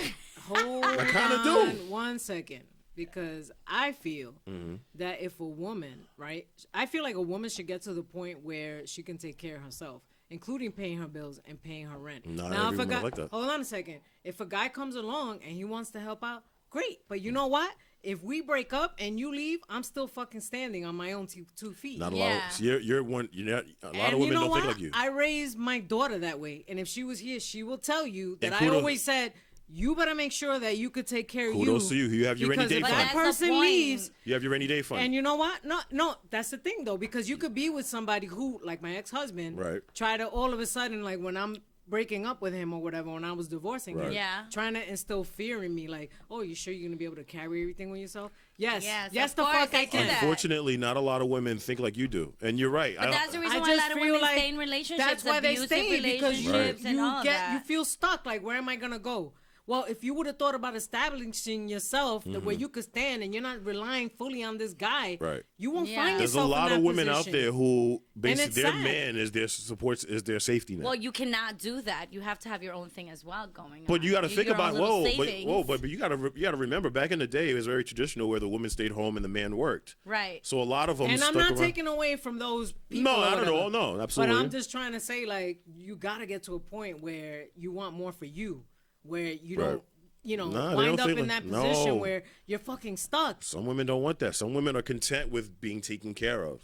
S2: Hold
S3: kinda
S2: on
S3: do.
S2: 1 second. Because I feel
S3: Mm-hmm.
S2: that if a woman, right? I feel like a woman should get to the point where she can take care of herself, including paying her bills and paying her rent.
S3: Not
S2: now,
S3: every
S2: if a
S3: woman
S2: guy,
S3: like that.
S2: hold on a second. If a guy comes along and he wants to help out, great. But you know what? If we break up and you leave, I'm still fucking standing on my own 2 feet.
S3: not a
S1: Yeah.
S3: lot. Of, you're one. You're not, a lot
S2: And
S3: of women
S2: you know
S3: don't
S2: what?
S3: think like you.
S2: I raised my daughter that way, and if she was here, she will tell you that
S3: And
S2: I
S3: kudos-
S2: always said, "You better make sure that you could take care of you."
S3: Kudos to you. You have your rainy
S2: because
S3: day
S2: if
S3: fund.
S2: that
S1: That's the
S2: person
S1: point.
S2: leaves,
S3: You have your rainy day fund.
S2: and you know what? No, that's the thing though, because you could be with somebody who, like my ex-husband,
S3: Right.
S2: try to all of a sudden, like when I'm breaking up with him or whatever, when I was divorcing him,
S3: Right.
S1: Yeah.
S2: trying to instill fear in me, like, oh, you sure you're gonna be able to carry everything on yourself? Yes,
S1: Yes,
S2: yes,
S1: of
S2: the
S1: course,
S2: fuck
S1: I
S2: I
S1: do
S2: can.
S1: that.
S3: Unfortunately, not a lot of women think like you do, and you're right.
S1: But that's the reason
S2: I
S1: why a lot
S2: just
S1: of
S2: feel
S1: women
S2: like
S1: stay in relationships,
S2: that's why they
S1: abusive
S2: stay, because you,
S1: relationships, and all that.
S2: you feel stuck. Like, where am I gonna go? Well, if you would have thought about establishing yourself the way you could stand, and you're not relying fully on this guy,
S3: Right.
S2: you won't
S1: Yeah.
S2: find
S3: There's a
S2: yourself
S3: lot
S2: in
S3: of
S2: that
S3: women out
S2: position.
S3: there who
S2: it's
S3: basically their
S2: sad.
S3: man is their supports, is their safety net.
S1: Well, you cannot do that. You have to have your own thing as well going on.
S3: But you got to think
S1: Your own
S3: about
S1: little
S3: but
S1: savings.
S3: you got to remember back in the day it was very traditional where the woman stayed home and the man worked.
S1: Right.
S3: So a lot of them.
S2: And I'm
S3: stuck
S2: not
S3: around.
S2: taking away from those people.
S3: No,
S2: or
S3: not at
S2: whatever.
S3: all. No, absolutely.
S2: But I'm just trying to say, like, you got to get to a point where you want more for you, where you
S3: Right.
S2: don't, you know,
S3: Nah, they
S2: wind
S3: don't
S2: up
S3: think
S2: in
S3: like-
S2: that position
S3: no.
S2: where you're fucking stuck.
S3: Some women don't want that. Some women are content with being taken care of,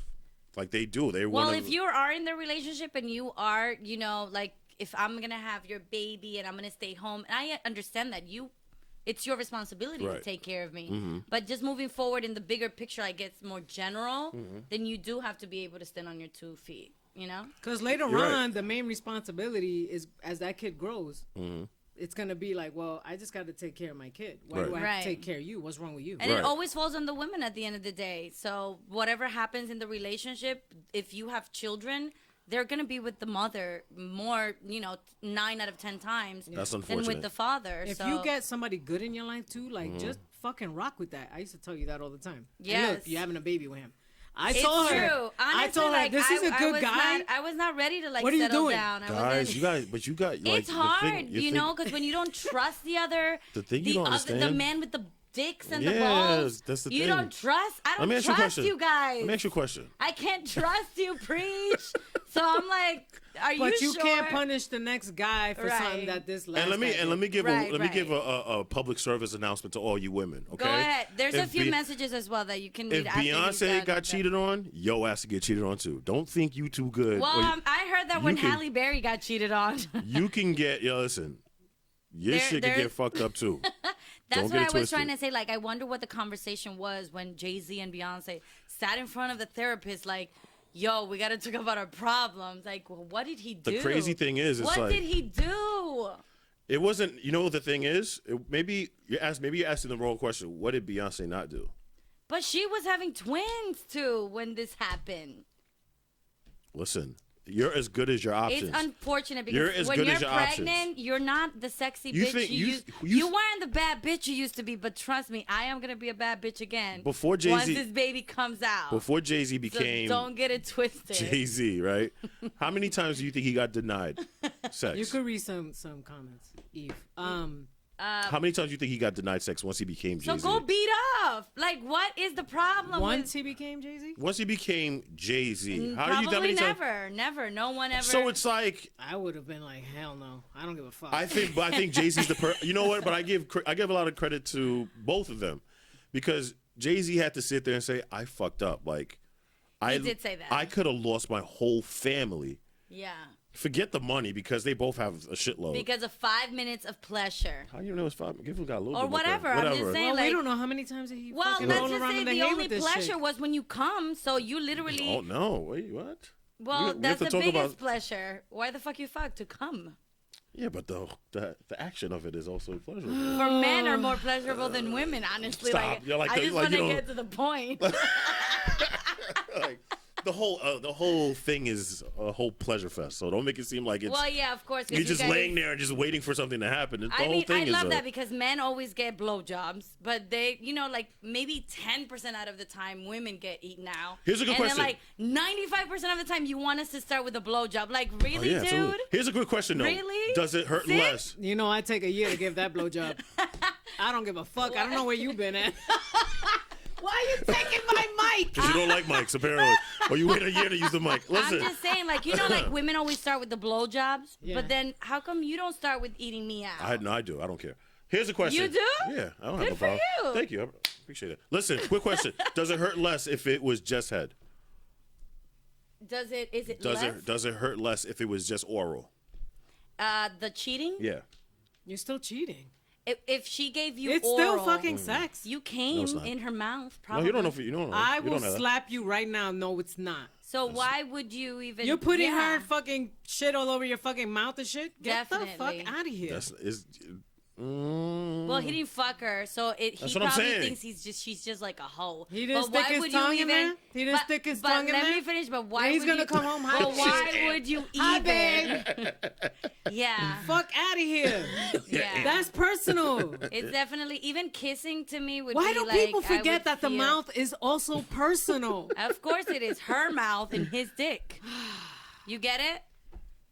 S3: like they do. They
S1: Well,
S3: want.
S1: if you are in the relationship and you are, you know, like if I'm gonna have your baby and I'm gonna stay home, and I understand that it's your responsibility to
S3: Right.
S1: take care of me. But just moving forward in the bigger picture, I guess more general, then you do have to be able to stand on your 2 feet. You know?
S2: Because later
S3: You're
S2: on,
S3: right.
S2: the main responsibility is as that kid grows. It's gonna be like, well, I just got to take care of my kid. Why do I
S3: Right.
S2: have
S1: Right.
S2: to take care of you? What's wrong with you?
S1: And
S3: Right.
S1: it always falls on the women at the end of the day. So whatever happens in the relationship, if you have children, they're gonna be with the mother more, 9 out of 10 times
S3: That's
S1: than
S3: unfortunate.
S1: with the father.
S2: If
S1: so,
S2: you get somebody good in your life too, like
S3: Mm-hmm.
S2: just fucking rock with that. I used to tell you that all the time. And
S1: Yes.
S2: look, you're having a baby with him. I
S1: it's
S2: told her.
S1: true. Honestly,
S2: I told her
S1: like,
S2: this is a
S1: I
S2: good
S1: was
S2: guy.
S1: I was not ready to like
S2: What are you
S1: settle
S2: doing?
S1: down. I
S3: guys,
S1: wasn't-
S3: you got like
S1: It's
S3: the
S1: hard,
S3: thing,
S1: because when you don't trust the other,
S3: The thing you don't
S1: the
S3: understand-
S1: man with the dicks and the
S3: Yes,
S1: balls.
S3: that's the
S1: you
S3: thing.
S1: don't trust. I
S3: Let
S1: don't
S3: me ask you a
S1: trust
S3: question.
S1: you guys.
S3: Let me ask you a question.
S1: I can't trust you, preach. So I'm like, are
S2: But you
S1: sure?
S2: can't punish the next guy for
S1: Right.
S2: something that this last
S3: And let me give
S1: Right,
S3: a public service announcement to all you women. Okay.
S1: Go ahead. There's a
S3: If
S1: few
S3: Be-
S1: messages as well that you can read
S3: If
S1: after he's
S3: Beyonce
S1: done
S3: got
S1: with them.
S3: cheated on, yo ass to get cheated on too. Don't think you too good.
S1: Well,
S3: or you-
S1: I heard that
S3: you
S1: when
S3: can-
S1: Halle Berry got cheated on.
S3: you can get listen. Your shit can
S1: there-
S3: get fucked up too.
S1: That's
S3: Don't
S1: what I
S3: get it
S1: was trying
S3: twisted.
S1: to say. Like, I wonder what the conversation was when Jay-Z and Beyonce sat in front of the therapist, like, yo, we got to talk about our problems. Like, well, what did he do?
S3: The crazy thing is, it's
S1: what
S3: like
S1: did he do?
S3: it wasn't. You know what the thing is? Maybe you're asking the wrong question. What did Beyonce not do?
S1: But she was having twins, too, when this happened.
S3: Listen, you're as good as your options.
S1: It's unfortunate
S3: You're
S1: because
S3: as
S1: when
S3: good
S1: you're
S3: as your
S1: pregnant,
S3: options.
S1: you're not the sexy
S3: You
S1: bitch
S3: think-
S1: you
S3: you-
S1: used.
S3: you-
S1: You weren't the bad bitch you used to be. But trust me, I am gonna be a bad bitch again.
S3: Before Jay-Z-
S1: once this baby comes out.
S3: Before Jay-Z
S1: So
S3: became
S1: don't get it twisted.
S3: Jay-Z, right? How many times do you think he got denied sex?
S2: You could read some comments, Eve.
S3: How many times do you think he got denied sex once he became
S1: So
S3: Jay-Z?
S1: go beat up. Like, what is the problem?
S2: Once
S1: with,
S2: he became Jay-Z,
S3: Once he became Jay-Z, how
S1: probably
S3: many times?
S1: never. No one ever.
S3: So it's like
S2: I would have been like, hell no, I don't give a fuck.
S3: I think Jay-Z's you know what? But I give a lot of credit to both of them because Jay-Z had to sit there and say I fucked up. Like I
S1: did say that.
S3: I could have lost my whole family.
S1: yeah,
S3: Forget the money because they both have a shitload.
S1: because of 5 minutes of pleasure.
S3: How you know it's 5? Give him got a little
S1: Or
S3: bit more
S1: whatever,
S3: credit.
S1: I'm just
S3: Whatever.
S1: saying.
S2: well, we
S1: like-
S2: don't know how many times he
S1: Well,
S2: fucking
S1: let's
S2: rolled
S1: just
S2: around
S1: say
S2: in the
S1: the
S2: hay
S1: only
S2: with this
S1: pleasure
S2: shit.
S1: was when you come. So you literally.
S3: Oh no! Wait, what?
S1: Well,
S3: We have
S1: that's
S3: to
S1: the
S3: talk
S1: biggest
S3: about-
S1: pleasure. Why the fuck you fuck to come?
S3: Yeah, but the action of it is also pleasurable.
S1: For men are more pleasurable than women, honestly.
S3: Stop.
S1: Like,
S3: You're like
S1: I
S3: the-
S1: just
S3: like
S1: want
S3: you
S1: to
S3: don't-
S1: get to the point.
S3: Like, the whole thing is a whole pleasure fest. So don't make it seem like it's
S1: Well, yeah, of course. 'cause
S3: you're
S1: you
S3: just
S1: guys-
S3: laying there and just waiting for something to happen. The
S1: I
S3: whole
S1: mean,
S3: thing
S1: I
S3: is
S1: love
S3: a,
S1: that because men always get blowjobs, but they, like maybe 10% out of the time women get eaten out.
S3: Here's a good question.
S1: And then like 95% of the time you want us to start with a blowjob. Like, really,
S3: yeah,
S1: dude?
S3: absolutely. Here's a good question though.
S1: Really?
S3: Does it hurt
S1: See?
S3: less?
S2: You know, I take a year to give that blowjob. I don't give a fuck. I don't know where you been at. Why are you taking my mic?
S3: Because you don't like mics, apparently. Or you wait a year to use the mic. Listen.
S1: I'm just saying, like, like women always start with the blowjobs,
S2: Yeah.
S1: but then how come you don't start with eating me out?
S3: No, I do. I don't care. Here's a question.
S1: You do?
S3: Yeah, I don't
S1: Good
S3: have a
S1: for
S3: problem.
S1: you.
S3: Thank you. I appreciate it. Listen, quick question. Does it hurt less if it was just head?
S1: Is it
S3: Does
S1: less?
S3: it hurt less if it was just oral?
S1: The cheating?
S3: Yeah.
S2: You're still cheating.
S1: If she gave you
S2: It's
S1: oral,
S2: still fucking sex.
S1: you came
S3: it's not.
S1: in her mouth,
S3: No,
S1: probably.
S3: you don't know if you don't know.
S2: I
S3: You
S2: will
S3: don't know that.
S2: slap you right now. No, it's not.
S1: So why would you even?
S2: You're putting
S1: yeah.
S2: her fucking shit all over your fucking mouth and shit. Get the
S1: Definitely.
S2: fuck out of here.
S1: Well, he didn't fuck her, so he
S3: That's what I'm
S1: probably
S3: saying.
S1: thinks she's just like a hoe.
S2: He didn't
S1: But
S2: stick
S1: why
S2: his
S1: would you
S2: tongue in
S1: even,
S2: there? He didn't
S1: but-
S2: stick his
S1: but
S2: tongue in
S1: let
S2: there?
S1: me finish. But why?
S2: He's
S1: would
S2: gonna
S1: you,
S2: come home
S1: But
S2: hot.
S1: why would you
S2: Hi,
S1: even?
S2: babe.
S1: Yeah,
S2: Fuck out of here.
S1: yeah.
S2: That's personal.
S1: It's definitely even kissing to me would
S2: Why
S1: be
S2: do
S1: like,
S2: people
S1: I
S2: forget
S1: would
S2: that the
S1: feel-
S2: mouth is also personal?
S1: Of course, it is her mouth and his dick. You get it?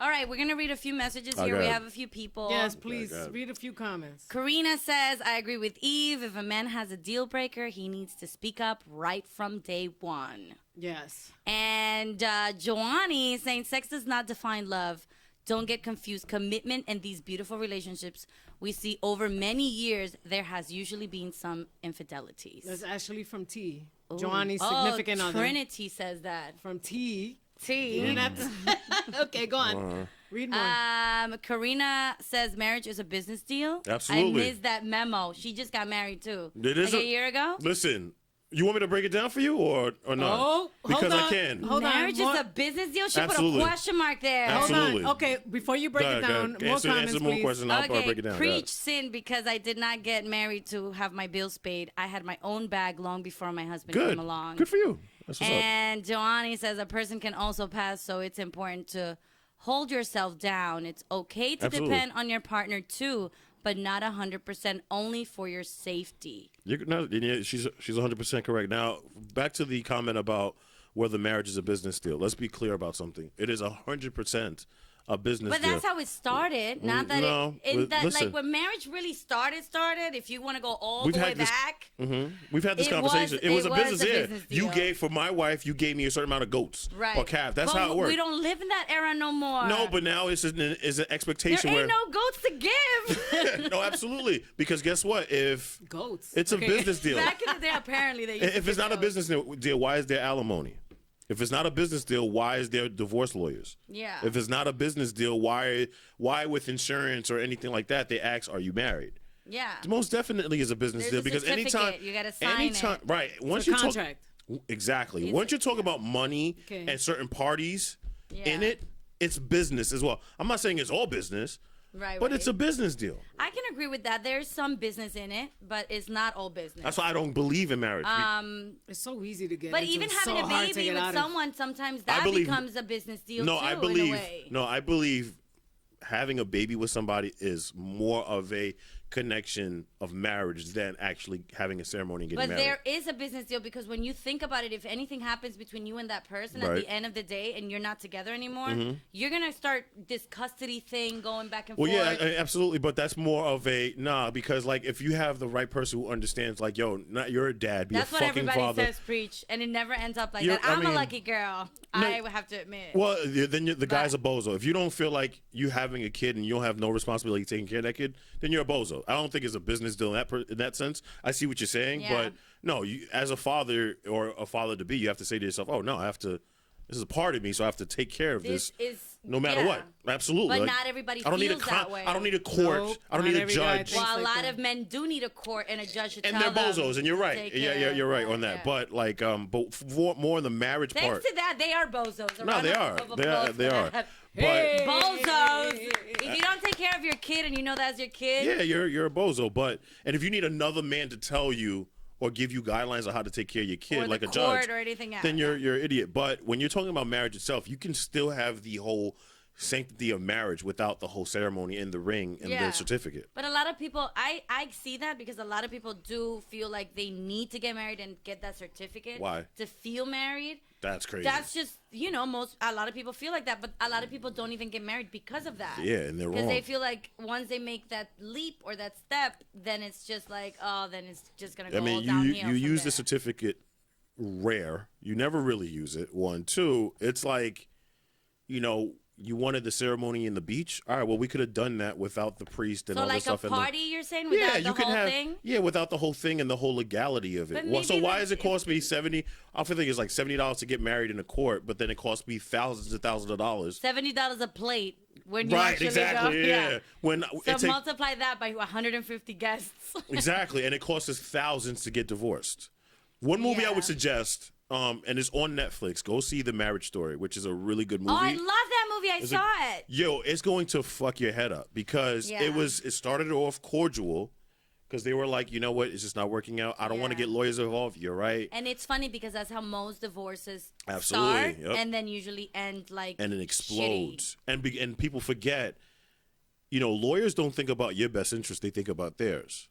S1: All right, we're gonna read a few messages here. We
S3: Okay.
S1: have a few people.
S2: Yes, please
S3: God.
S2: read a few comments.
S1: Karina says, I agree with Eve. If a man has a deal breaker, he needs to speak up right from day one.
S2: Yes.
S1: And Joanny is saying, sex does not define love. Don't get confused. Commitment and these beautiful relationships we see over many years, there has usually been some infidelities.
S2: That's actually from T.
S1: Ooh.
S2: Joanny's
S1: Oh,
S2: significant other.
S1: Trinity says that.
S2: From T.
S1: T.
S2: You didn't have to- okay, go on. Read more.
S1: Karina says marriage is a business deal.
S3: Absolutely.
S1: I missed that memo. She just got married too.
S3: It is
S1: like a year ago.
S3: Listen, you want me to break it down for you or not?
S2: Oh,
S3: because
S2: hold
S3: I
S2: on.
S3: can.
S2: Hold on.
S1: Marriage
S2: More-
S1: is a business deal. She
S3: Absolutely.
S1: put a question mark there.
S2: Hold
S3: Absolutely.
S2: on. Okay, before you break
S3: Go
S2: it
S3: ahead,
S2: down,
S3: go ahead.
S2: more comments,
S3: answer more
S2: please.
S3: questions. I'll probably
S1: Okay,
S3: break it down. Go
S1: preach
S3: ahead.
S1: sin because I did not get married to have my bills paid. I had my own bag long before my husband
S3: Good.
S1: came along.
S3: Good for you. That's what's up.
S1: And Joanny says a person can also pass, so it's important to hold yourself down. It's okay to
S3: Absolutely.
S1: depend on your partner too, but not 100% only for your safety.
S3: You're not, yeah, she's 100% correct. Now, back to the comment about whether marriage is a business deal. Let's be clear about something. It is 100% a business
S1: But
S3: deal.
S1: that's how it started. Not that
S3: No, listen.
S1: like when marriage really started. If you want to go all
S3: We've
S1: the way
S3: had this-
S1: back,
S3: We've had this
S1: It was-
S3: conversation. It was
S1: it
S3: a
S1: was
S3: business,
S1: a
S3: yeah.
S1: business
S3: You
S1: deal.
S3: gave for my wife, you gave me a certain amount of goats
S1: right?
S3: or calves. That's
S1: But
S3: how it works.
S1: We don't live in that era no more.
S3: No, but now it's an
S1: there
S3: expectation
S1: ain't
S3: where
S1: no goats to give.
S3: no, absolutely. Because guess what? If
S2: Goats.
S3: it's a
S2: Okay.
S3: business deal,
S1: Back in the day, apparently they. Used to
S3: if it's
S1: give
S3: not a
S1: goats.
S3: business deal, why is there alimony? If it's not a business deal, why is there divorce lawyers?
S1: Yeah.
S3: If it's not a business deal, why with insurance or anything like that, they ask, "Are you married?"
S1: Yeah.
S3: Most definitely is a business
S1: There's
S3: deal
S1: a
S3: because
S1: certificate.
S3: anytime
S1: You gotta sign it.
S3: right? Once
S2: It's a
S3: you talk
S2: contract.
S3: exactly,
S1: It's-
S3: once you talk about money
S2: Okay.
S3: and certain parties in
S1: Yeah.
S3: it, it's business as well. I'm not saying it's all business,
S1: Right.
S3: but
S1: right.
S3: it's a business deal.
S1: I can agree with that. There's some business in it, but it's not all business.
S3: That's why I don't believe in marriage.
S2: It's so easy to get.
S1: But
S2: into.
S1: even
S2: It's
S1: having
S2: so
S1: a
S2: hard to
S1: baby
S2: get
S1: with
S2: out of.
S1: someone, sometimes that
S3: believe-
S1: becomes a business deal
S3: no,
S1: too.
S3: I
S1: in a
S3: believe.
S1: way.
S3: No, I believe having a baby with somebody is more of a connection of marriage than actually having a ceremony and getting
S1: But
S3: married.
S1: there is a business deal because when you think about it, if anything happens between you and that person at
S3: Right.
S1: the end of the day and you're not together anymore, you're going to start this custody thing going back and
S3: Well,
S1: forth.
S3: yeah, absolutely, but that's more of a because like if you have the right person who understands, like, yo, not you're a dad, be
S1: That's
S3: a
S1: what
S3: fucking
S1: everybody
S3: father.
S1: says, preach, and it never ends up like
S3: You're-
S1: that.
S3: I
S1: I'm a
S3: mean,
S1: lucky girl. I would have to admit.
S3: Well, then the guy's a bozo. If you don't feel like you having a kid and you don't have no responsibility taking care of that kid, then you're a bozo. I don't think it's a business deal in that sense. I see what you're saying,
S1: Yeah.
S3: but no, you as a father or a father to be, you have to say to yourself, "Oh no, I have to. This is a part of me, so I have to take care of
S1: This
S3: this."
S1: is
S3: No matter
S1: yeah.
S3: what, absolutely.
S1: But
S3: Like,
S1: not everybody
S3: I don't need a
S1: feels that way.
S3: I don't need a court.
S2: No,
S3: I don't
S2: not
S3: need a
S2: every guy
S3: judge.
S2: thinks
S1: Well, a
S2: like
S1: lot
S2: that.
S1: of men do need a court and a judge to
S3: And
S1: tell
S3: they're
S1: them
S3: bozos, and you're right.
S1: take
S3: Yeah,
S1: care
S3: you're right
S1: of
S3: on that.
S1: yeah.
S3: But like, but more in the marriage
S1: Thanks
S3: part.
S1: to that, they are bozos. A
S3: No,
S1: round
S3: they
S1: of
S3: are.
S1: applause
S3: They are.
S1: for
S3: They are.
S1: that.
S3: But
S1: Bozos. If you don't take care of your kid and you know that's your kid,
S3: yeah, you're a bozo. But and if you need another man to tell you or give you guidelines on how to take care of your kid,
S1: or
S3: like
S1: the
S3: a
S1: court
S3: judge,
S1: or anything else.
S3: then you're an idiot. But when you're talking about marriage itself, you can still have the whole sanctity of marriage without the whole ceremony and the ring and
S1: Yeah.
S3: the certificate.
S1: But a lot of people, I see that because a lot of people do feel like they need to get married and get that certificate.
S3: Why?
S1: To feel married.
S3: That's crazy.
S1: That's just, a lot of people feel like that, but a lot of people don't even get married because of that.
S3: Yeah, and they're
S1: Because
S3: wrong.
S1: they feel like once they make that leap or that step, then it's just like, oh, then it's just going to
S3: I
S1: go all
S3: mean,
S1: downhill.
S3: you
S1: from
S3: use the
S1: there.
S3: certificate rare. You never really use it. 1, 2. It's like, you wanted the ceremony in the beach. All right, well, we could have done that without the priest and
S1: So
S3: all
S1: like
S3: this
S1: a
S3: stuff.
S1: party, you're saying, without the
S3: you can
S1: whole
S3: have
S1: thing?
S3: without the whole thing and the whole legality of it.
S1: But
S3: Well, so
S1: maybe
S3: why
S1: the-
S3: does it cost me $70? I think it's like $70 to get married in a court, but then it costs me thousands and thousands of dollars.
S1: $70 a plate when you
S3: Right,
S1: actually
S3: exactly.
S1: go.
S3: Yeah. When
S1: So
S3: it takes
S1: multiply that by 150 guests.
S3: exactly, and it costs us thousands to get divorced. One movie I
S1: Yeah.
S3: would suggest, and it's on Netflix. Go see The Marriage Story, which is a really good movie.
S1: Oh, I love that movie. I saw it.
S3: Yo, it's going to fuck your head up because
S1: Yeah.
S3: it started off cordial because they were like, you know what, it's just not working out. I don't want to
S1: Yeah.
S3: get lawyers involved. You're right.
S1: And it's funny because that's how most divorces
S3: Absolutely,
S1: start
S3: yep.
S1: and then usually end like
S3: And it
S1: shitty.
S3: explodes. And people forget, lawyers don't think about your best interest. They think about theirs.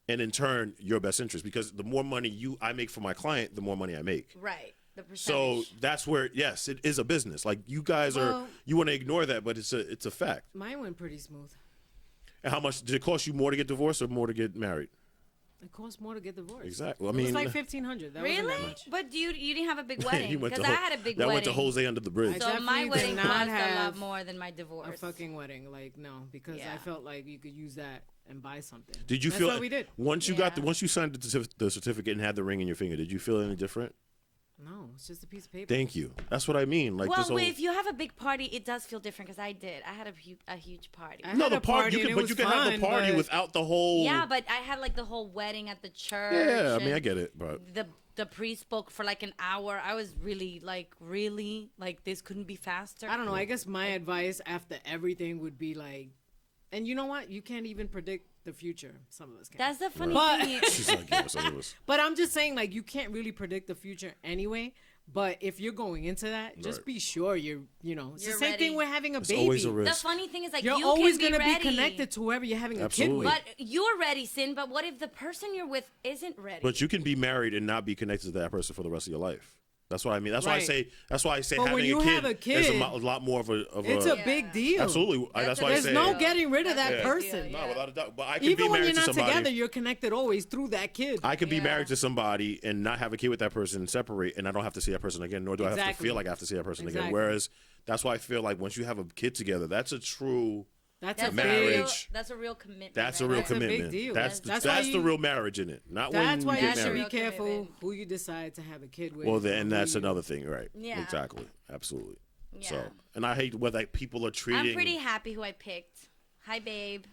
S3: And in turn, your best interest. Because the more money I make for my client, the more money I make.
S1: Right. The
S3: So
S1: percentage.
S3: that's where, yes, it is a business. Like you guys
S2: Well-
S3: you want to ignore that, but it's a fact.
S2: Mine went pretty smooth.
S3: And how much did it cost you more to get divorced or more to get married?
S2: It cost more to get divorced.
S3: Exactly. I
S2: It
S3: mean,
S2: was like $1,500. That wasn't
S1: Really?
S2: that much.
S1: But you didn't have a big wedding
S3: you went
S1: because
S3: to
S1: I had a big
S3: that
S1: wedding.
S3: went to Jose under the bridge.
S2: I
S1: So my
S2: definitely did
S1: wedding
S2: not
S1: cost a lot
S2: have
S1: more than my
S2: A
S1: divorce.
S2: fucking wedding, like no, because
S1: Yeah.
S2: I felt like you could use that and buy something.
S3: Did you
S2: That's
S3: feel
S2: what we did?
S3: once you
S1: Yeah.
S3: once you signed the certificate and had the ring in your finger? Did you feel any different?
S2: No, it's just a piece of paper.
S3: Thank you. That's what I mean. Like
S1: Well,
S3: this whole.
S1: if you have a big party, it does feel different because I did. I had a huge party.
S2: I
S3: no,
S2: had
S3: the
S2: a
S3: party. You
S2: and
S3: can,
S2: it
S3: but
S2: was
S3: you can have a
S2: fun,
S3: party
S2: but-
S3: without the whole.
S1: Yeah, but I had like the whole wedding at the church.
S3: Yeah, I mean,
S1: and
S3: I get it, but
S1: the priest spoke for like an hour. I was really like this couldn't be faster.
S2: I don't know. I guess my advice after everything would be like, and you know what? You can't even predict the future. Some of us can.
S1: That's the funny
S2: But-
S1: thing.
S3: she's like, yeah, so it was.
S2: But I'm just saying, like, you can't really predict the future anyway. But if you're going into that, just
S3: Right.
S2: be sure it's
S1: You're
S2: the same
S1: ready.
S2: thing with having a
S3: It's
S2: baby.
S3: always a
S1: The
S3: risk.
S1: funny thing is like
S2: You're
S1: you
S2: always
S1: can
S2: gonna
S1: be ready,
S2: connected to whoever you're having
S3: Absolutely.
S2: a kid with.
S1: But you're ready, Sin. But what if the person you're with isn't ready?
S3: But you can be married and not be connected to that person for the rest of your life. That's what I mean. That's why I
S2: Right.
S3: say. That's why I say
S2: But when
S3: having
S2: you
S3: a kid,
S2: have a
S3: is
S2: kid,
S3: a lot more of a.
S2: It's a big deal.
S3: Absolutely. That's why I
S2: There's
S3: say.
S2: no getting rid of that
S3: Yeah.
S2: person.
S3: No, without a doubt. But I can be
S2: Even when
S3: married
S2: you're
S3: to
S2: not
S3: somebody.
S2: together, you're connected always through that kid.
S3: I could be
S1: Yeah.
S3: married to somebody and not have a kid with that person and separate, and I don't have to see that person again, nor do I have to
S2: Exactly.
S3: feel like I have to see that person again.
S2: Exactly.
S3: Whereas that's why I feel like once you have a kid together, that's a true.
S2: That's
S1: That's
S2: a
S3: marriage.
S1: That's a real commitment.
S3: That's a
S1: right
S3: real
S1: there.
S2: That's a big
S3: commitment.
S2: deal.
S3: That's
S2: That's
S3: that's,
S2: why
S3: the
S2: you-
S3: real marriage in it. Not
S2: That's
S3: when
S2: why
S3: you
S2: you
S3: get
S2: should be
S3: married.
S1: Real
S2: careful
S1: commitment.
S2: who you decide to have a kid with.
S3: Well, then and
S2: who
S3: that's
S2: you-
S3: another thing, right?
S1: Yeah.
S3: Exactly. Absolutely.
S1: Yeah.
S3: So, and I hate whether people are treating.
S1: I'm pretty happy who I picked. Hi, babe.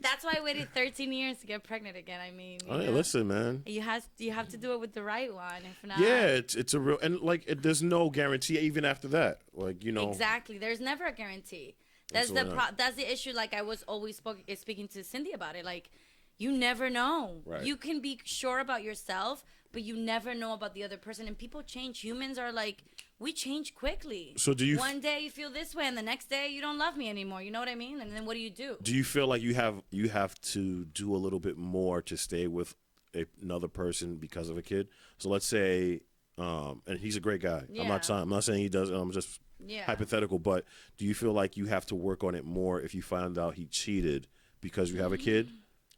S1: That's why I waited 13 years to get pregnant again. I mean,
S3: Oh, yeah, listen, man.
S1: you have to do it with the right one. If not,
S3: Yeah, it's a real and like there's no guarantee even after that. Like
S1: exactly. There's never a guarantee. That's the
S3: Absolutely not.
S1: that's the issue. Like I was always speaking to Cindy about it. Like you never know.
S3: Right.
S1: You can be sure about yourself, but you never know about the other person. And people change. Humans are like we change quickly.
S3: So do you?
S1: One day you feel this way, and the next day you don't love me anymore. You know what I mean? And then what do?
S3: Do you feel like you have to do a little bit more to stay with another person because of a kid? So let's say, and he's a great guy.
S1: Yeah.
S3: I'm not saying he doesn't. I'm just
S1: Yeah.
S3: hypothetical. But do you feel like you have to work on it more if you find out he cheated because you have a kid?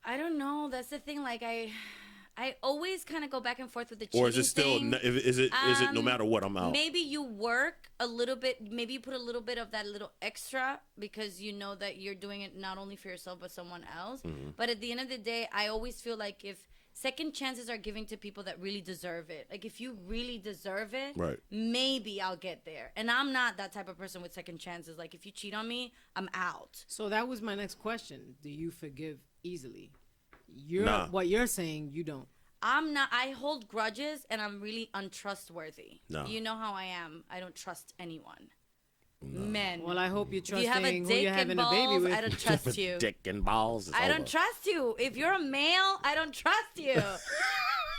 S1: I don't know. That's the thing. Like I always kind of go back and forth with the cheating
S3: Or is it still?
S1: thing.
S3: Is it no matter what I'm out?
S1: Maybe you work a little bit. Maybe you put a little bit of that little extra because you know that you're doing it not only for yourself but someone else.
S3: Mm-hmm.
S1: But at the end of the day, I always feel like if second chances are given to people that really deserve it, like if you really deserve it,
S3: Right.
S1: maybe I'll get there. And I'm not that type of person with second chances. Like if you cheat on me, I'm out.
S2: So that was my next question. Do you forgive easily?
S3: Nah.
S2: What you're saying, you don't.
S1: I'm not. I hold grudges, and I'm really untrustworthy.
S3: No.
S1: You know how I am. I don't trust anyone. Men.
S2: Well, I hope you're
S1: if you have a
S2: trusting who
S1: dick
S2: you're
S1: and
S2: having a baby
S1: balls,
S2: with.
S1: I don't trust you.
S3: Dick and balls.
S1: I don't trust you. If you're a male, I don't trust you.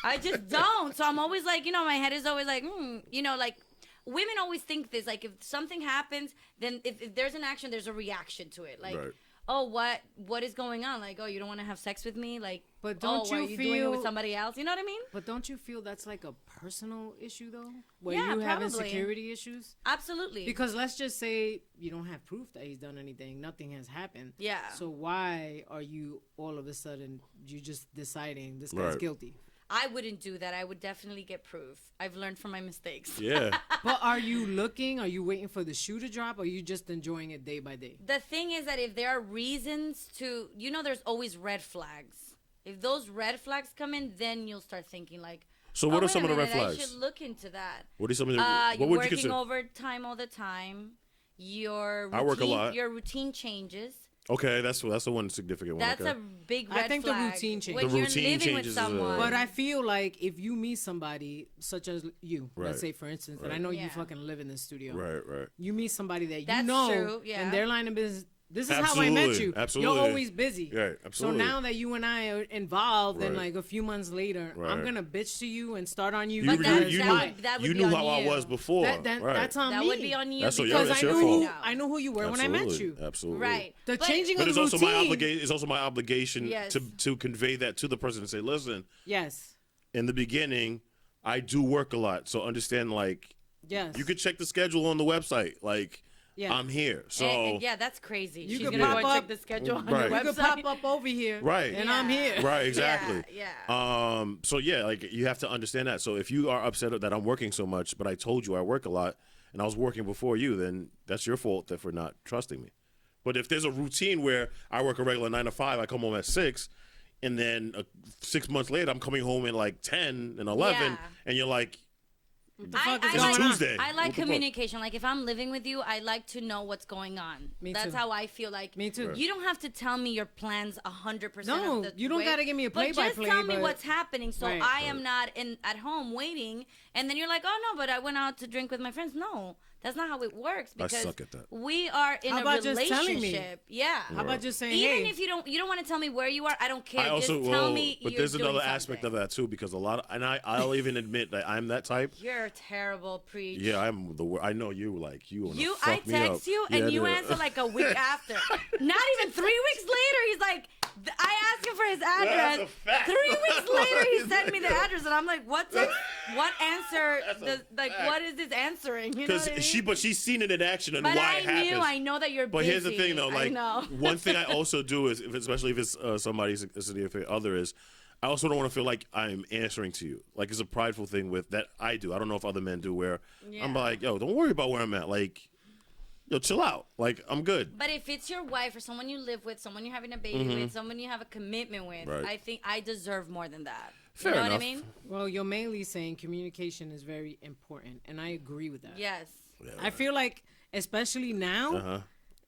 S1: I just don't. So I'm always like, my head is always like, like women always think this. Like if something happens, then if there's an action, there's a reaction to it. Like,
S3: Right.
S1: oh, what is going on? Like, oh, you don't want to have sex with me? Like,
S2: But don't
S1: oh,
S2: you
S1: are you doing it with
S2: feel-
S1: somebody else? You know what I mean?
S2: But don't you feel that's like a personal issue though, where
S1: Yeah,
S2: you have
S1: probably.
S2: insecurity issues?
S1: Absolutely.
S2: Because let's just say you don't have proof that he's done anything, nothing has happened.
S1: Yeah.
S2: So why are you all of a sudden you just deciding this guy's
S3: Right.
S2: guilty?
S1: I wouldn't do that. I would definitely get proof. I've learned from my mistakes.
S3: Yeah.
S2: But are you looking? Are you waiting for the shoe to drop? Or are you just enjoying it day by day?
S1: The thing is that if there are reasons to, there's always red flags. If those red flags come in, then you'll start thinking like,
S3: So what
S1: oh,
S3: are some of
S1: wait a
S3: the red
S1: minute,
S3: flags?
S1: I should look into that.
S3: What are some of the?
S1: You're
S3: what would you
S1: working
S3: consider?
S1: overtime all the time. Your routine,
S3: I work a lot.
S1: Your routine changes.
S3: Okay, that's the one significant one.
S1: That's
S3: okay.
S1: a big
S2: I
S1: red
S2: think the
S1: flag.
S2: routine changes.
S1: When
S3: The
S1: you're
S3: routine
S1: living
S3: changes
S1: with
S3: is
S1: someone.
S2: But I feel like if you meet somebody such as you,
S3: Right.
S2: let's say for instance, and I
S3: Right.
S2: know
S1: Yeah.
S2: you fucking live in the studio.
S3: Right.
S2: You meet somebody that you
S1: That's
S2: know
S1: true, yeah.
S2: in their line of business. This is how I met
S3: Absolutely,
S2: you.
S3: absolutely.
S2: You're always busy.
S3: Right, absolutely.
S2: So now that you and I are involved, and
S3: Right.
S2: like a few months later, I'm
S3: Right.
S2: gonna bitch to you and start on you.
S3: You,
S2: because
S3: you, you
S2: why?
S3: knew,
S1: that would
S3: you
S1: be
S3: knew
S1: on
S3: how I
S1: you.
S3: was before.
S2: That,
S3: right.
S2: That's on
S1: that
S2: me.
S1: would be on you
S3: That's what
S1: because
S3: that's
S2: I
S3: your
S2: knew
S3: fault.
S2: who I knew who you were when I met you.
S3: Absolutely.
S1: Right.
S2: The
S1: But-
S2: changing
S3: But
S2: of
S3: it's
S2: the
S3: also
S2: routine.
S3: my obligation. It's also my obligation
S1: Yes.
S3: to convey that to the person and say, listen,
S2: Yes.
S3: in the beginning, I do work a lot, so understand. Like,
S2: Yes.
S3: you could check the schedule on the website. Like,
S2: Yeah.
S3: I'm here. So
S1: And yeah, that's crazy.
S2: You
S1: She's
S2: could
S1: gonna
S2: pop
S1: go and
S2: up-
S1: check the schedule on
S3: Right.
S1: your
S2: You
S1: website.
S2: could pop up over here.
S3: Right.
S2: And I'm here.
S3: Right, exactly.
S1: Yeah.
S3: So yeah, like you have to understand that. So if you are upset that I'm working so much, but I told you I work a lot and I was working before you, then that's your fault for not trusting me. But if there's a routine where I work a regular 9 to 5, I come home at 6, and then 6 months later I'm coming home at like 10 and 11,
S1: Yeah.
S3: and you're like,
S2: What the fuck is
S3: It's
S2: going on?
S3: Tuesday.
S1: I
S3: What
S1: like
S3: the fuck?
S1: communication. Like if I'm living with you, I like to know what's going on.
S2: Me
S1: That's
S2: too.
S1: how I feel. Like
S2: Me too. Right.
S1: You don't have to tell me your plans 100%.
S2: No,
S1: of the
S2: you don't
S1: way,
S2: gotta give me a
S1: But
S2: play-by-play,
S1: just tell me
S2: but-
S1: what's happening, so
S2: Right.
S1: I am not at home waiting. And then you're like, oh no, but I went out to drink with my friends. No, that's not how it works.
S3: I
S1: Because
S3: suck at that.
S1: we are in
S2: How
S1: a
S2: about just telling me?
S1: relationship. Yeah.
S2: How about just saying,
S1: Even
S2: hey,
S1: if you don't want to tell me where you are, I don't care.
S3: I also
S1: just tell
S3: well,
S1: me.
S3: but
S1: you're
S3: there's
S1: doing
S3: another aspect of
S1: something.
S3: that too, because I'll even admit that I'm that type.
S1: You're terrible, preach.
S3: Yeah, I'm I know you like you. Wanna
S1: I
S3: fuck me up.
S1: text you and
S3: Yeah,
S1: you
S3: yeah.
S1: answer like a week after. Not even 3 weeks later, he's like, I asked him for his address.
S3: That's a fact.
S1: 3 weeks later, he sent me the address, and I'm like, what answer? What is this answering? You know
S3: Because
S1: what I mean?
S3: but she's seen it in action and
S1: But
S3: why it happens.
S1: I know that you're
S3: But
S1: busy.
S3: here's the thing, though. Like,
S1: I know.
S3: one thing I also do is, especially if it's somebody's significant other, is I also don't want to feel like I'm answering to you. Like, it's a prideful thing with that I do. I don't know if other men do, where I'm like, yo, don't worry about where I'm at. Like, yo, chill out. Like, I'm good.
S1: But if it's your wife or someone you live with, someone you're having a baby with, someone you have a commitment with,
S3: Right.
S1: I think I deserve more than that.
S3: Fair
S1: you know
S3: enough.
S1: what I mean?
S2: Well, you're mainly saying communication is very important, and I agree with that.
S1: Yes.
S2: I feel like, especially now,
S3: Uh-huh.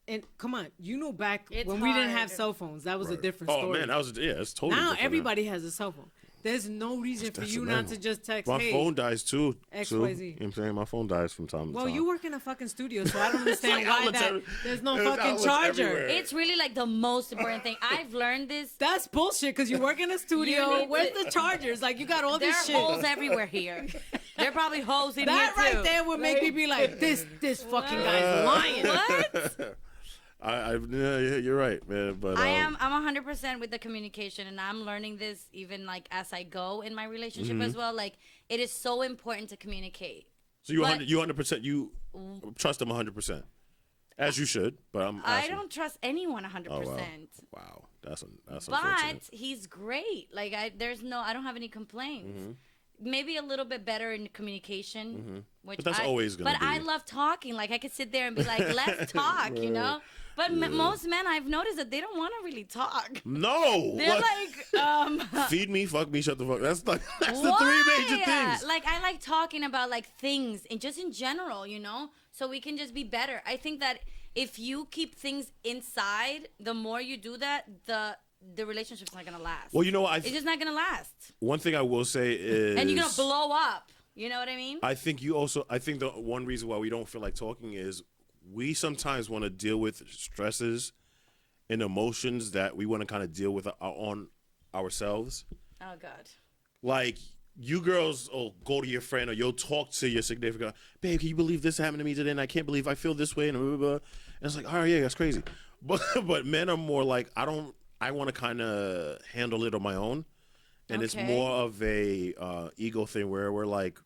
S2: and come on, you know, back
S1: It's
S2: when we didn't
S1: hard.
S2: have cell phones, that was a different
S3: Oh,
S2: story.
S3: man, it's totally
S2: Now
S3: different
S2: everybody has a cell phone. There's no reason for
S3: That's
S2: you
S3: a
S2: not
S3: no.
S2: to just text,
S3: My
S2: hey.
S3: phone dies, too.
S2: XYZ.
S3: You know what I'm saying? My phone dies from time to
S2: Well,
S3: time.
S2: you work in a fucking studio, so I don't understand
S3: like
S2: why
S3: outlets
S2: that
S3: every-
S2: there's no
S3: there's
S2: fucking
S3: outlets
S2: charger.
S3: everywhere.
S1: It's really like the most important thing. I've learned this.
S2: That's bullshit because you work in a studio.
S1: need
S2: Where's
S1: to-
S2: the chargers? Like, you got all
S1: There
S2: this
S1: are
S2: shit.
S1: holes everywhere here. There are probably holes in
S2: That
S1: here too.
S2: right there would make me be like, this fucking guy's lying.
S1: What?
S3: Yeah, you're right, man. But
S1: I'm 100% with the communication, and I'm learning this even like as I go in my relationship
S3: Mm-hmm.
S1: as well. Like, it is so important to communicate.
S3: So you
S1: but-
S3: 100%, you trust him 100%, as you should. But
S1: I don't trust anyone 100%.
S3: Oh, wow, that's
S1: But
S3: unfortunate.
S1: he's great. Like, I don't have any complaints.
S3: Mm-hmm.
S1: Maybe a little bit better in communication, which
S3: But that's always gonna
S1: But I
S3: be.
S1: love talking. Like, I could sit there and be like, "Let's talk," you know. But most men, I've noticed that they don't want to really talk.
S3: No,
S1: They're
S3: what?
S1: like,
S3: feed me, fuck me, shut the fuck. That's the three
S1: Why?
S3: major things.
S1: Like, I like talking about like things and just in general, you know, so we can just be better. I think that if you keep things inside, the more you do that, the relationship's not gonna last.
S3: Well, you know what?
S1: It's just not gonna last,
S3: One thing I will say is,
S1: and you're gonna blow up. You know what I mean?
S3: I think the one reason why we don't feel like talking is we sometimes want to deal with stresses and emotions that we want to kind of deal with on ourselves.
S1: Oh God.
S3: Like, you girls will go to your friend or you'll talk to your significant, babe, can you believe this happened to me today? And I can't believe I feel this way. And, blah, blah, blah. And it's like, all right, yeah, that's crazy. But men are more like, I want to kind of handle it on my own. And it's
S1: Okay.
S3: more of a ego thing where we're like,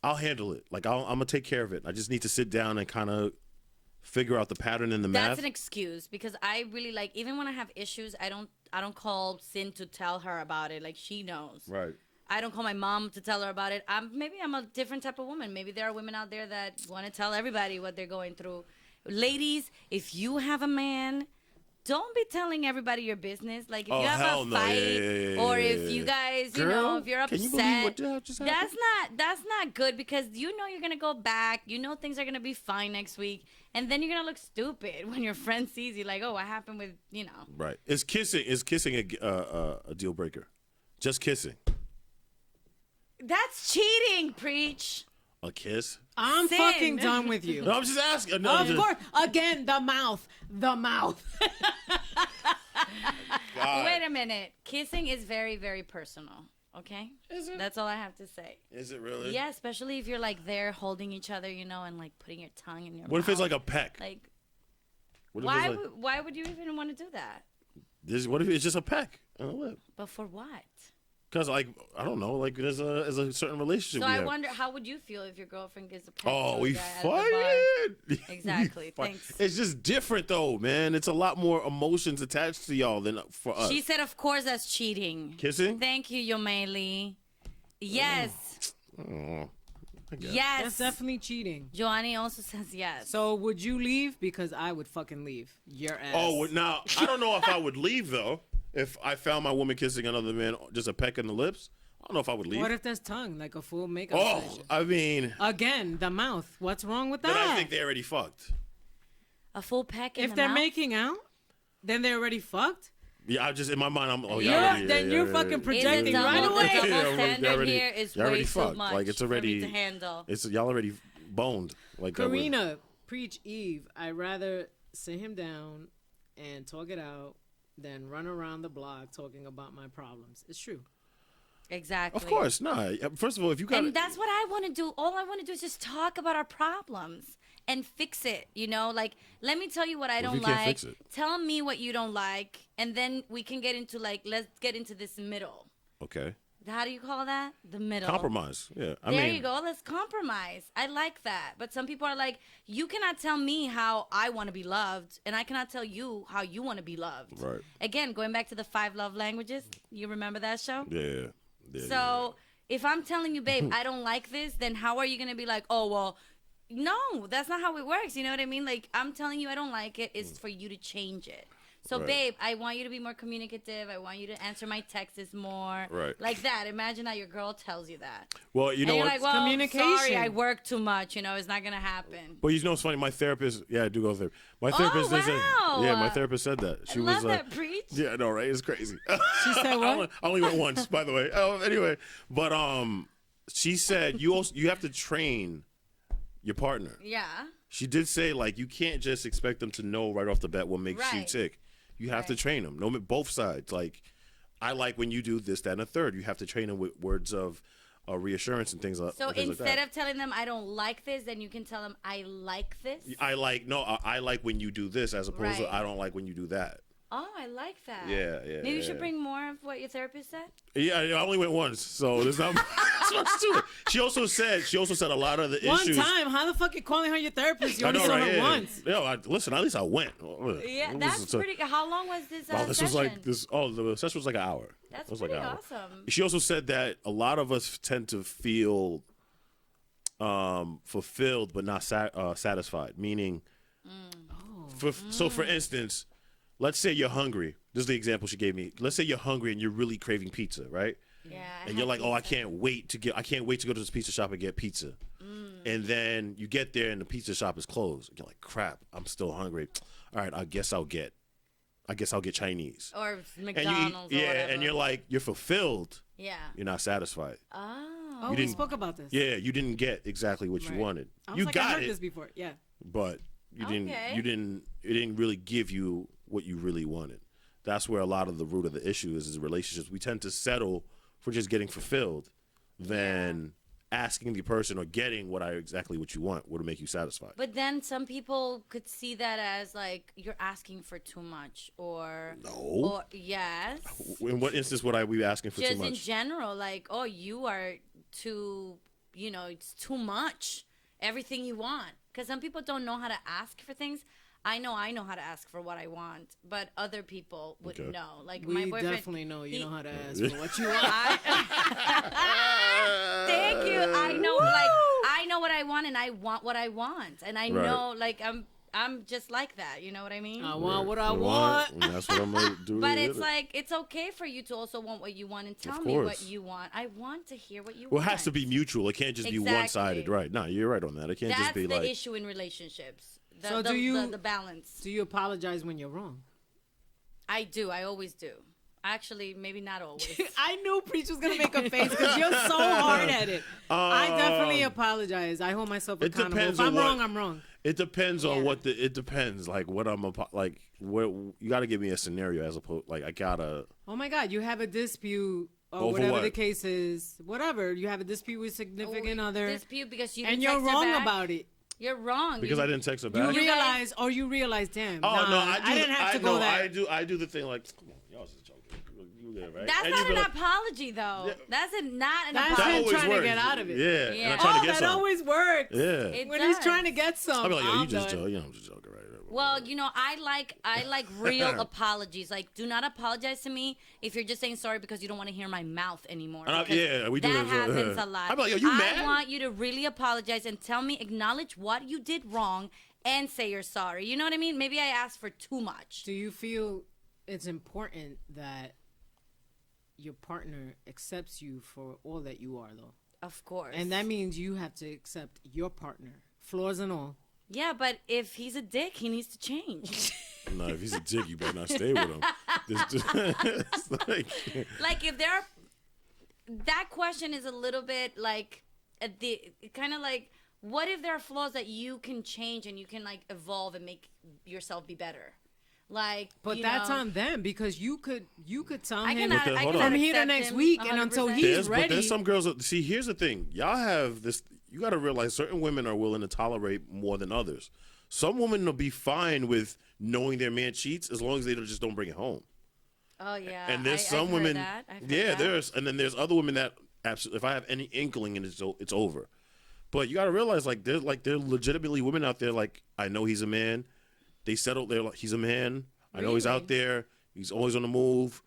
S3: I'll handle it. Like, I'm going to take care of it. I just need to sit down and kind of figure out the pattern in the math.
S1: That's an excuse because I really like, even when I have issues, I don't call Sin to tell her about it. Like, she knows.
S3: Right.
S1: I don't call my mom to tell her about it. Maybe I'm a different type of woman. Maybe there are women out there that want to tell everybody what they're going through. Ladies, if you have a man, don't be telling everybody your business. Like, if
S3: Oh,
S1: you have
S3: hell
S1: a
S3: no.
S1: fight,
S3: Yeah,
S1: or
S3: yeah,
S1: if
S3: yeah.
S1: you guys,
S3: Girl,
S1: you know, if you're
S3: can
S1: upset,
S3: you believe what just happened?
S1: that's not good because you know you're gonna go back. You know things are gonna be fine next week, and then you're gonna look stupid when your friend sees you. Like, oh, what happened with
S3: Right. Is kissing a deal breaker? Just kissing.
S1: That's cheating. Preach.
S3: A kiss?
S2: I'm
S1: Sin.
S2: fucking done with you.
S3: No, I'm just asking. No, I'm
S2: Of
S3: just-
S2: course. Again, the mouth.
S3: God.
S1: Wait a minute. Kissing is very, very personal. Okay?
S3: Is it?
S1: That's all I have to say.
S3: Is it really?
S1: Yeah, especially if you're like there holding each other, you know, and like putting your tongue in your
S3: What
S1: mouth.
S3: if it's like a peck?
S1: Like,
S3: What if
S1: why,
S3: it's like,
S1: why would you even want to do that?
S3: what if it's just a peck on the lip?
S1: But for what?
S3: Because, like, I don't know, like, there's a certain relationship
S1: So
S3: we
S1: I
S3: have.
S1: wonder, how would you feel if your girlfriend gives a peck to
S3: Oh,
S1: a
S3: we
S1: guy at the bar?
S3: fight.
S1: Exactly, thanks.
S3: It's just different, though, man. It's a lot more emotions attached to y'all than for us.
S1: She said, of course, that's cheating.
S3: Kissing?
S1: Thank you, Yomeli. Yes.
S3: Oh, I guess.
S1: Yes.
S2: That's definitely cheating.
S1: Joanny also says yes.
S2: So would you leave? Because I would fucking leave. Your ass.
S3: Oh, now, I don't know if I would leave, though. If I found my woman kissing another man, just a peck in the lips, I don't know if I would leave.
S2: What if there's tongue, like a full makeup
S3: Oh,
S2: session?
S3: I mean,
S2: Again, the mouth. What's wrong with that?
S3: then I think they already fucked.
S1: a full peck in
S2: if
S1: the
S2: they're
S1: mouth?
S2: making out, then they're already fucked.
S3: Yeah, I just, in my mind, I'm, oh,
S2: You're-
S3: y'all already,
S2: then you're fucking
S1: Is it
S2: projecting
S1: double,
S2: right
S1: the
S2: away.
S1: double
S3: Yeah,
S1: standard
S3: y'all already-
S1: here is
S3: y'all already
S1: way too
S3: fucked.
S1: much
S3: Like, it's
S1: for me
S3: already-
S1: to handle.
S3: It's y'all already boned. Like that would-
S2: Karina, preach Eve. I'd rather sit him down and talk it out than run around the block talking about my problems. It's true.
S1: Exactly.
S3: Of course, nah. First of all, if you got
S1: And that's what I want to do. All I want to do is just talk about our problems and fix it. You know, like, let me tell you what I
S3: if
S1: don't
S3: you can't
S1: like.
S3: fix it?
S1: Tell me what you don't like, and then we can get into like, let's get into this middle.
S3: okay,
S1: How do you call that? The middle.
S3: compromise. Yeah, I
S1: There
S3: mean,
S1: you go. Let's compromise. I like that. But some people are like, you cannot tell me how I want to be loved, and I cannot tell you how you want to be loved.
S3: Right.
S1: Again, going back to the 5 love languages. You remember that show?
S3: yeah.
S1: So if I'm telling you, babe, I don't like this, then how are you going to be like, oh, well, no, that's not how it works. You know what I mean? Like, I'm telling you I don't like it. It's for you to change it. So,
S3: Right.
S1: babe, I want you to be more communicative. I want you to answer my texts more.
S3: Right.
S1: Like that. Imagine how your girl tells you that.
S3: Well, you know
S1: And you're
S3: what?
S1: like, well,
S2: Communication.
S1: sorry, I work too much. You know, it's not going to happen.
S3: But you know what's funny? My therapist, yeah, I do go to therapy. My therapist did say,
S1: wow.
S3: yeah, my therapist said that. She
S1: I
S3: was
S1: love
S3: like,
S1: that, preach.
S3: yeah, I know, right? It's crazy.
S2: She said what?
S3: I only went once, by the way. Anyway, but she said you have to train your partner.
S1: Yeah.
S3: She did say like you can't just expect them to know right off the bat what makes you
S1: Right.
S3: tick. You have to
S1: Right.
S3: train them. No, both sides. Like, I like when you do this, that, and a third. You have to train them with words of reassurance and things like.
S1: So
S3: things
S1: instead
S3: like that.
S1: of telling them I don't like this, then you can tell them I like this.
S3: I like when you do this as opposed to
S1: Right.
S3: I don't like when you do that.
S1: Oh, I like that.
S3: Yeah.
S1: Maybe you should
S3: yeah.
S1: bring more of what your therapist said.
S3: Yeah, I only went once, so there's not so much to it. She also said a lot of the
S2: One
S3: issues.
S2: time, how the fuck you calling her your therapist? You
S3: I
S2: only
S3: know,
S2: saw
S3: right?
S2: her
S3: Yeah.
S2: once.
S3: Yeah, listen. At least I went.
S1: Yeah,
S3: It
S1: that's
S3: was a-
S1: pretty good. How long was this
S3: Oh, this
S1: session?
S3: was like this. Oh, the session was like an hour.
S1: That's
S3: it was like
S1: pretty
S3: an hour.
S1: awesome.
S3: She also said that a lot of us tend to feel fulfilled but not satisfied. Meaning, for instance, let's say you're hungry. This is the example she gave me. Let's say you're hungry and you're really craving pizza, right?
S1: Yeah.
S3: And you're like, oh, I can't wait to go to this pizza shop and get pizza. And then you get there and the pizza shop is closed. You're like, crap, I'm still hungry. All right, I guess I'll get Chinese.
S1: Or
S3: And
S1: McDonald's. or whatever.
S3: and you're like, you're fulfilled.
S1: Yeah.
S3: You're not satisfied.
S1: Oh.
S2: Oh, we
S3: didn't-
S2: spoke about this.
S3: Yeah, you didn't get exactly what you
S2: Right.
S3: wanted.
S2: I was
S3: You
S2: like,
S3: got
S2: I heard
S3: it,
S2: this before. Yeah.
S3: but you didn't.
S1: Okay.
S3: It didn't really give you what you really wanted. That's where a lot of the root of the issue is relationships. We tend to settle for just getting fulfilled than asking the person or getting exactly what you want would make you satisfied.
S1: But then some people could see that as like you're asking for too much, or
S3: No.
S1: or yes,
S3: In what instance would I be asking for
S1: just
S3: too
S1: in
S3: much?
S1: general, like, oh, you are too, it's too much. Everything you want, because some people don't know how to ask for things. I know how to ask for what I want, but other people wouldn't
S3: Okay.
S1: know. Like
S2: We
S1: my boyfriend,
S2: definitely know you
S1: he-
S2: know how to ask for what you want.
S1: Thank you. I know, like, I know what I want, and I want what I want, and I
S3: Right.
S1: know, like, I'm just like that. You know what I mean?
S2: I want what I
S3: You
S2: want.
S3: and that's what I'm gonna do.
S1: But
S3: to
S1: it's
S3: get it.
S1: like it's okay for you to also want what you want and tell
S3: Of
S1: me what
S3: course.
S1: you want. I want to hear what you
S3: Well,
S1: want.
S3: it has to be mutual. It can't just be
S1: Exactly.
S3: one-sided, right? No, you're right on that. It can't
S1: That's
S3: just be
S1: the
S3: like.
S1: issue in relationships.
S2: So
S1: the,
S2: do you-
S1: the balance?
S2: Do you apologize when you're wrong?
S1: I do. I always do. Actually, maybe not always.
S2: I knew Preach was gonna make a face because you're so hard at it. I definitely apologize. I hold myself
S3: It
S2: accountable.
S3: depends
S2: If I'm
S3: on what-
S2: wrong, I'm wrong.
S3: It depends on
S1: Yeah.
S3: what it depends. Like what I'm like. What you got to give me a scenario as opposed. Like I gotta.
S2: Oh my God, you have a dispute or
S3: Over
S2: whatever
S3: what?
S2: the case is. Whatever, you have a dispute with significant other,
S1: Dispute because you
S2: and
S1: didn't
S2: you're
S1: text her
S2: wrong
S1: back.
S2: about it.
S1: You're wrong.
S3: Because
S1: You-
S3: I didn't text her
S2: You
S3: back.
S2: realize, damn.
S3: Oh
S2: nah,
S3: no, I
S2: didn't have to
S3: know,
S2: go there.
S3: I do the thing like, come on, y'all just joking. You get it, right?
S1: That's
S3: And
S1: not
S3: you
S1: an
S3: be like,
S1: apology, though.
S3: Yeah.
S1: That's not an
S2: That's
S3: that
S1: apology.
S2: him
S3: always
S2: trying to
S3: works.
S2: get out of it.
S3: Yeah,
S1: Yeah.
S3: and I'm trying
S2: Oh,
S3: to get
S2: that
S3: something.
S2: always works.
S3: Yeah.
S1: It
S2: When he's
S1: does.
S2: trying to get some.
S3: I'll be like, yo,
S2: I'm
S3: you just
S2: done.
S3: joking. I'm just joking, right?
S1: Well, I like real apologies. Like, do not apologize to me if you're just saying sorry because you don't want to hear my mouth anymore.
S3: And
S1: because
S3: yeah, we do
S1: that
S3: that as well.
S1: happens
S3: Yeah.
S1: a lot.
S3: I'm like, yo, you
S1: I
S3: mad?
S1: want you to really apologize and tell me, acknowledge what you did wrong, and say you're sorry. You know what I mean? Maybe I asked for too much.
S2: Do you feel it's important that your partner accepts you for all that you are, though?
S1: Of course.
S2: And that means you have to accept your partner, flaws and all.
S1: Yeah, but if he's a dick, he needs to change.
S3: No, if he's a dick, you better not stay with him. It's like,
S1: Like, if there are, that question is a little bit like kind of like, what if there are flaws that you can change and you can like evolve and make yourself be better? Like,
S2: But
S1: you
S2: that's
S1: know,
S2: on them because you could tell
S1: I
S2: him
S1: cannot,
S3: But
S1: I
S3: hold on.
S1: cannot
S2: I'm here the
S1: accept
S2: next
S1: him
S2: week, and until
S1: 100%.
S2: he's
S3: But
S2: ready.
S3: there's some girls that, see, here's the thing. Y'all have this, you got to realize certain women are willing to tolerate more than others. Some women will be fine with knowing their man cheats as long as they just don't bring it home.
S1: Oh yeah,
S3: And there's
S1: I've
S3: some
S1: heard
S3: women,
S1: that. I've heard
S3: yeah,
S1: that.
S3: and then there's other women that absolutely, if I have any inkling and it's over. But you got to realize, like, there legitimately women out there, like, I know he's a man. They settled there, like, he's a man. I know he's
S1: Really?
S3: out there. He's always on the move.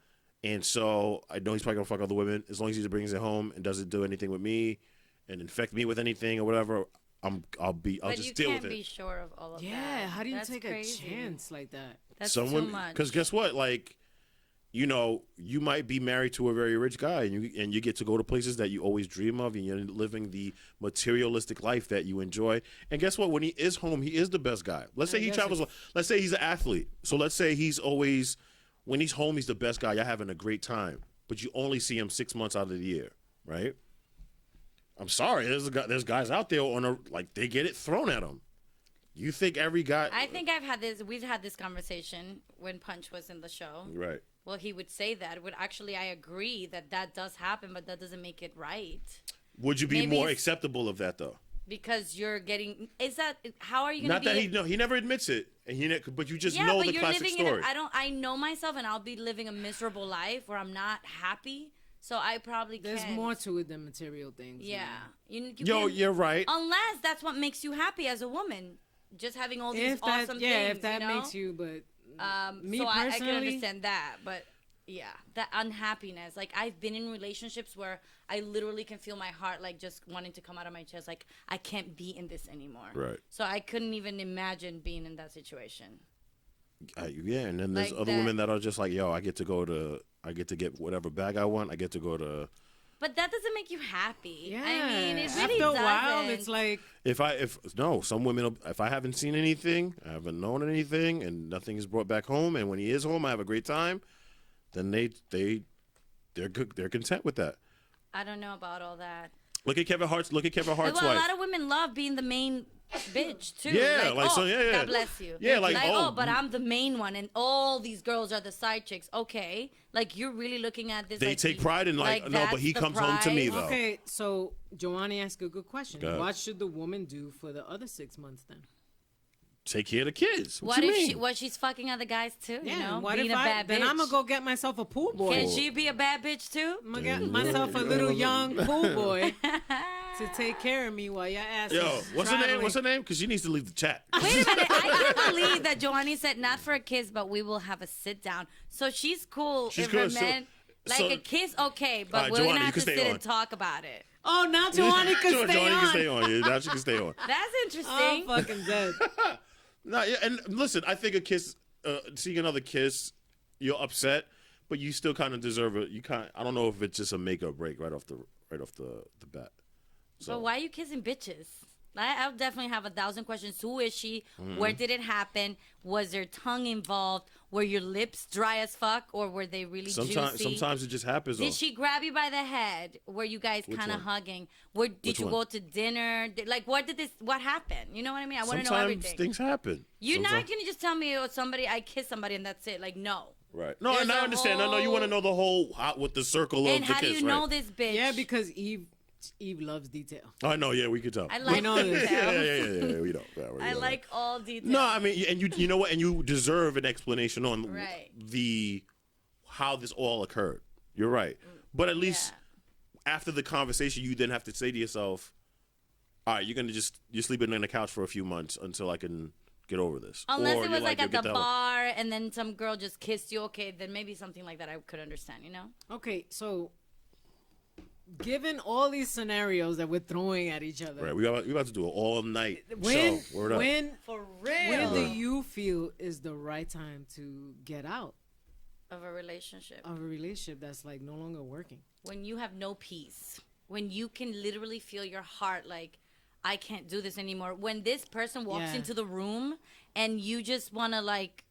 S3: And so I know he's probably going to fuck other women. As long as he brings it home and doesn't do anything with me and infect me with anything or whatever, I'll
S1: But
S3: just
S1: you
S3: deal
S1: can't
S3: with
S1: be
S3: it.
S1: sure of all of that.
S2: Yeah, how do you
S1: That's
S2: take
S1: crazy.
S2: a chance like that?
S1: That's
S3: Some
S1: too
S3: women,
S1: much.
S3: because guess what? Like, you know, you might be married to a very rich guy, and you get to go to places that you always dream of, and you're living the materialistic life that you enjoy. And guess what? When he is home, he is the best guy. Let's say he
S2: guess
S3: travels. Let's say he's an athlete. So let's say he's always, when he's home, he's the best guy. You're having a great time, but you only see him 6 months out of the year, right? I'm sorry, there's guys out there like they get it thrown at them. You think every guy?
S1: I think we've had this conversation when Punch was in the show.
S3: Right.
S1: Well, he would say that. I agree that does happen, but that doesn't make it right.
S3: Would you be
S1: Maybe
S3: more
S1: it's-
S3: acceptable of that though?
S1: Because you're getting, how are you going
S3: Not
S1: to be?
S3: that he never admits it, and but you just
S1: yeah,
S3: know
S1: but
S3: the
S1: you're
S3: classic
S1: living
S3: story.
S1: I know myself, and I'll be living a miserable life where I'm not happy. So I probably can't.
S2: There's more to it than material things.
S1: Yeah.
S2: man.
S1: You
S3: Yo,
S1: can't-
S3: you're right.
S1: Unless that's what makes you happy as a woman. Just having all these
S2: If that,
S1: awesome
S2: yeah,
S1: things.
S2: if that
S1: you know?
S2: makes you, but me
S1: so I can
S2: personally,
S1: understand that, but yeah, that unhappiness. Like, I've been in relationships where I literally can feel my heart like just wanting to come out of my chest. Like, I can't be in this anymore.
S3: Right.
S1: So I couldn't even imagine being in that situation.
S3: Yeah, and then there's
S1: Like
S3: other
S1: that-
S3: women that are just like, yo, I get to get whatever bag I want. I get to go to.
S1: But that doesn't make you happy.
S2: yeah.
S1: I mean, it really
S2: After a
S1: doesn't.
S2: while, it's like
S3: Some women, if I haven't seen anything, I haven't known anything, and nothing is brought back home, and when he is home, I have a great time. Then they're good. They're content with that.
S1: I don't know about all that.
S3: Look at Kevin Hart's
S1: Well,
S3: wife.
S1: a lot of women love being the main bitch too.
S3: Yeah, like,
S1: oh,
S3: so, yeah.
S1: God bless you.
S3: Yeah, like, oh,
S1: but I'm the main one, and all these girls are the side chicks. Okay, like, you're really looking at this.
S3: They
S1: like,
S3: take pride in, like, no, but
S1: that's
S3: he
S1: the
S3: comes home to me,
S1: prize?
S3: though.
S2: okay. So Joanny asked a good question.
S3: Go ahead.
S2: What should the woman do for the other 6 months then?
S3: Take care of the kids. What
S1: What
S3: you
S1: if
S3: mean?
S1: she's fucking other guys too?
S2: Yeah.
S1: You know,
S2: what
S1: being
S2: if
S1: a
S2: I?
S1: bad
S2: Then
S1: bitch.
S2: I'm gonna go get myself a pool boy.
S1: Can she be a bad bitch too?
S2: I'm gonna get myself a little young pool boy to take care of me while your ass.
S3: Yo,
S2: is
S3: what's her name?
S2: traveling.
S3: What's her name? Because she needs to leave the chat.
S1: Wait a minute. I can't believe that Joanny said not for a kiss, but we will have a sit down. So she's cool
S3: She's
S1: if her
S3: good. So-
S1: man, like
S3: so-
S1: a kiss, okay, but
S3: All right,
S1: we're
S3: Joanny,
S1: gonna
S3: you
S1: have
S3: can
S1: to
S3: stay
S1: sit
S3: on.
S1: and talk about it.
S2: Oh, now Joanny can stay
S3: Joanny
S2: on.
S3: can stay on. Yeah, now she can stay on.
S1: That's
S2: I'm
S1: interesting.
S2: fucking dead.
S3: No, yeah, and listen, I think a kiss, seeing another kiss, you're upset, but you still kind of deserve it. I don't know if it's just a make or break right off the bat. So,
S1: But why are you kissing bitches? I'll definitely have 1,000 questions. Who is she?
S3: Mm-hmm.
S1: Where did it happen? Was there tongue involved? Were your lips dry as fuck, or were they really juicy?
S3: sometimes it just happens.
S1: Did
S3: though.
S1: she grab you by the head? Were you guys
S3: Which
S1: kind of
S3: one?
S1: hugging? Did
S3: Which
S1: you
S3: one?
S1: go to dinner? What happened? You know what I mean? I want to know
S3: Sometimes
S1: everything.
S3: things happen.
S1: You're not
S3: Sometimes-
S1: gonna just tell me, I kissed somebody and that's it. Like, no.
S3: right. No,
S1: There's
S3: and I
S1: a
S3: understand. No, you want to know the whole with the circle
S1: And
S3: of the
S1: how
S3: kiss,
S1: do you know
S3: right?
S1: this bitch?
S2: Yeah, because Eve loves detail.
S3: I know. Yeah, we could tell.
S1: I like
S2: know this.
S1: details.
S3: yeah. We know. Yeah, we
S1: I
S3: know.
S1: like all details.
S3: No, I mean, and you know what? And you deserve an explanation on
S1: Right.
S3: how this all occurred. You're right. But at least after the conversation, you then have to say to yourself, "All right, you're sleeping on the couch for a few months until I can get over this."
S1: Unless
S3: Or
S1: it
S3: you're
S1: was like
S3: "Yo,
S1: at
S3: get
S1: the
S3: hell-"
S1: bar and then some girl just kissed you, okay, then maybe something like that I could understand, you know?
S2: Okay, so given all these scenarios that we're throwing at each other,
S3: Right, we about to do an all night
S2: when
S3: show. Word up.
S1: For real.
S2: when do you feel is the right time to get out
S1: Of a relationship.
S2: of a relationship that's like no longer working?
S1: When you have no peace. When you can literally feel your heart like, I can't do this anymore. When this person walks
S2: Yeah.
S1: into the room and you just want to like,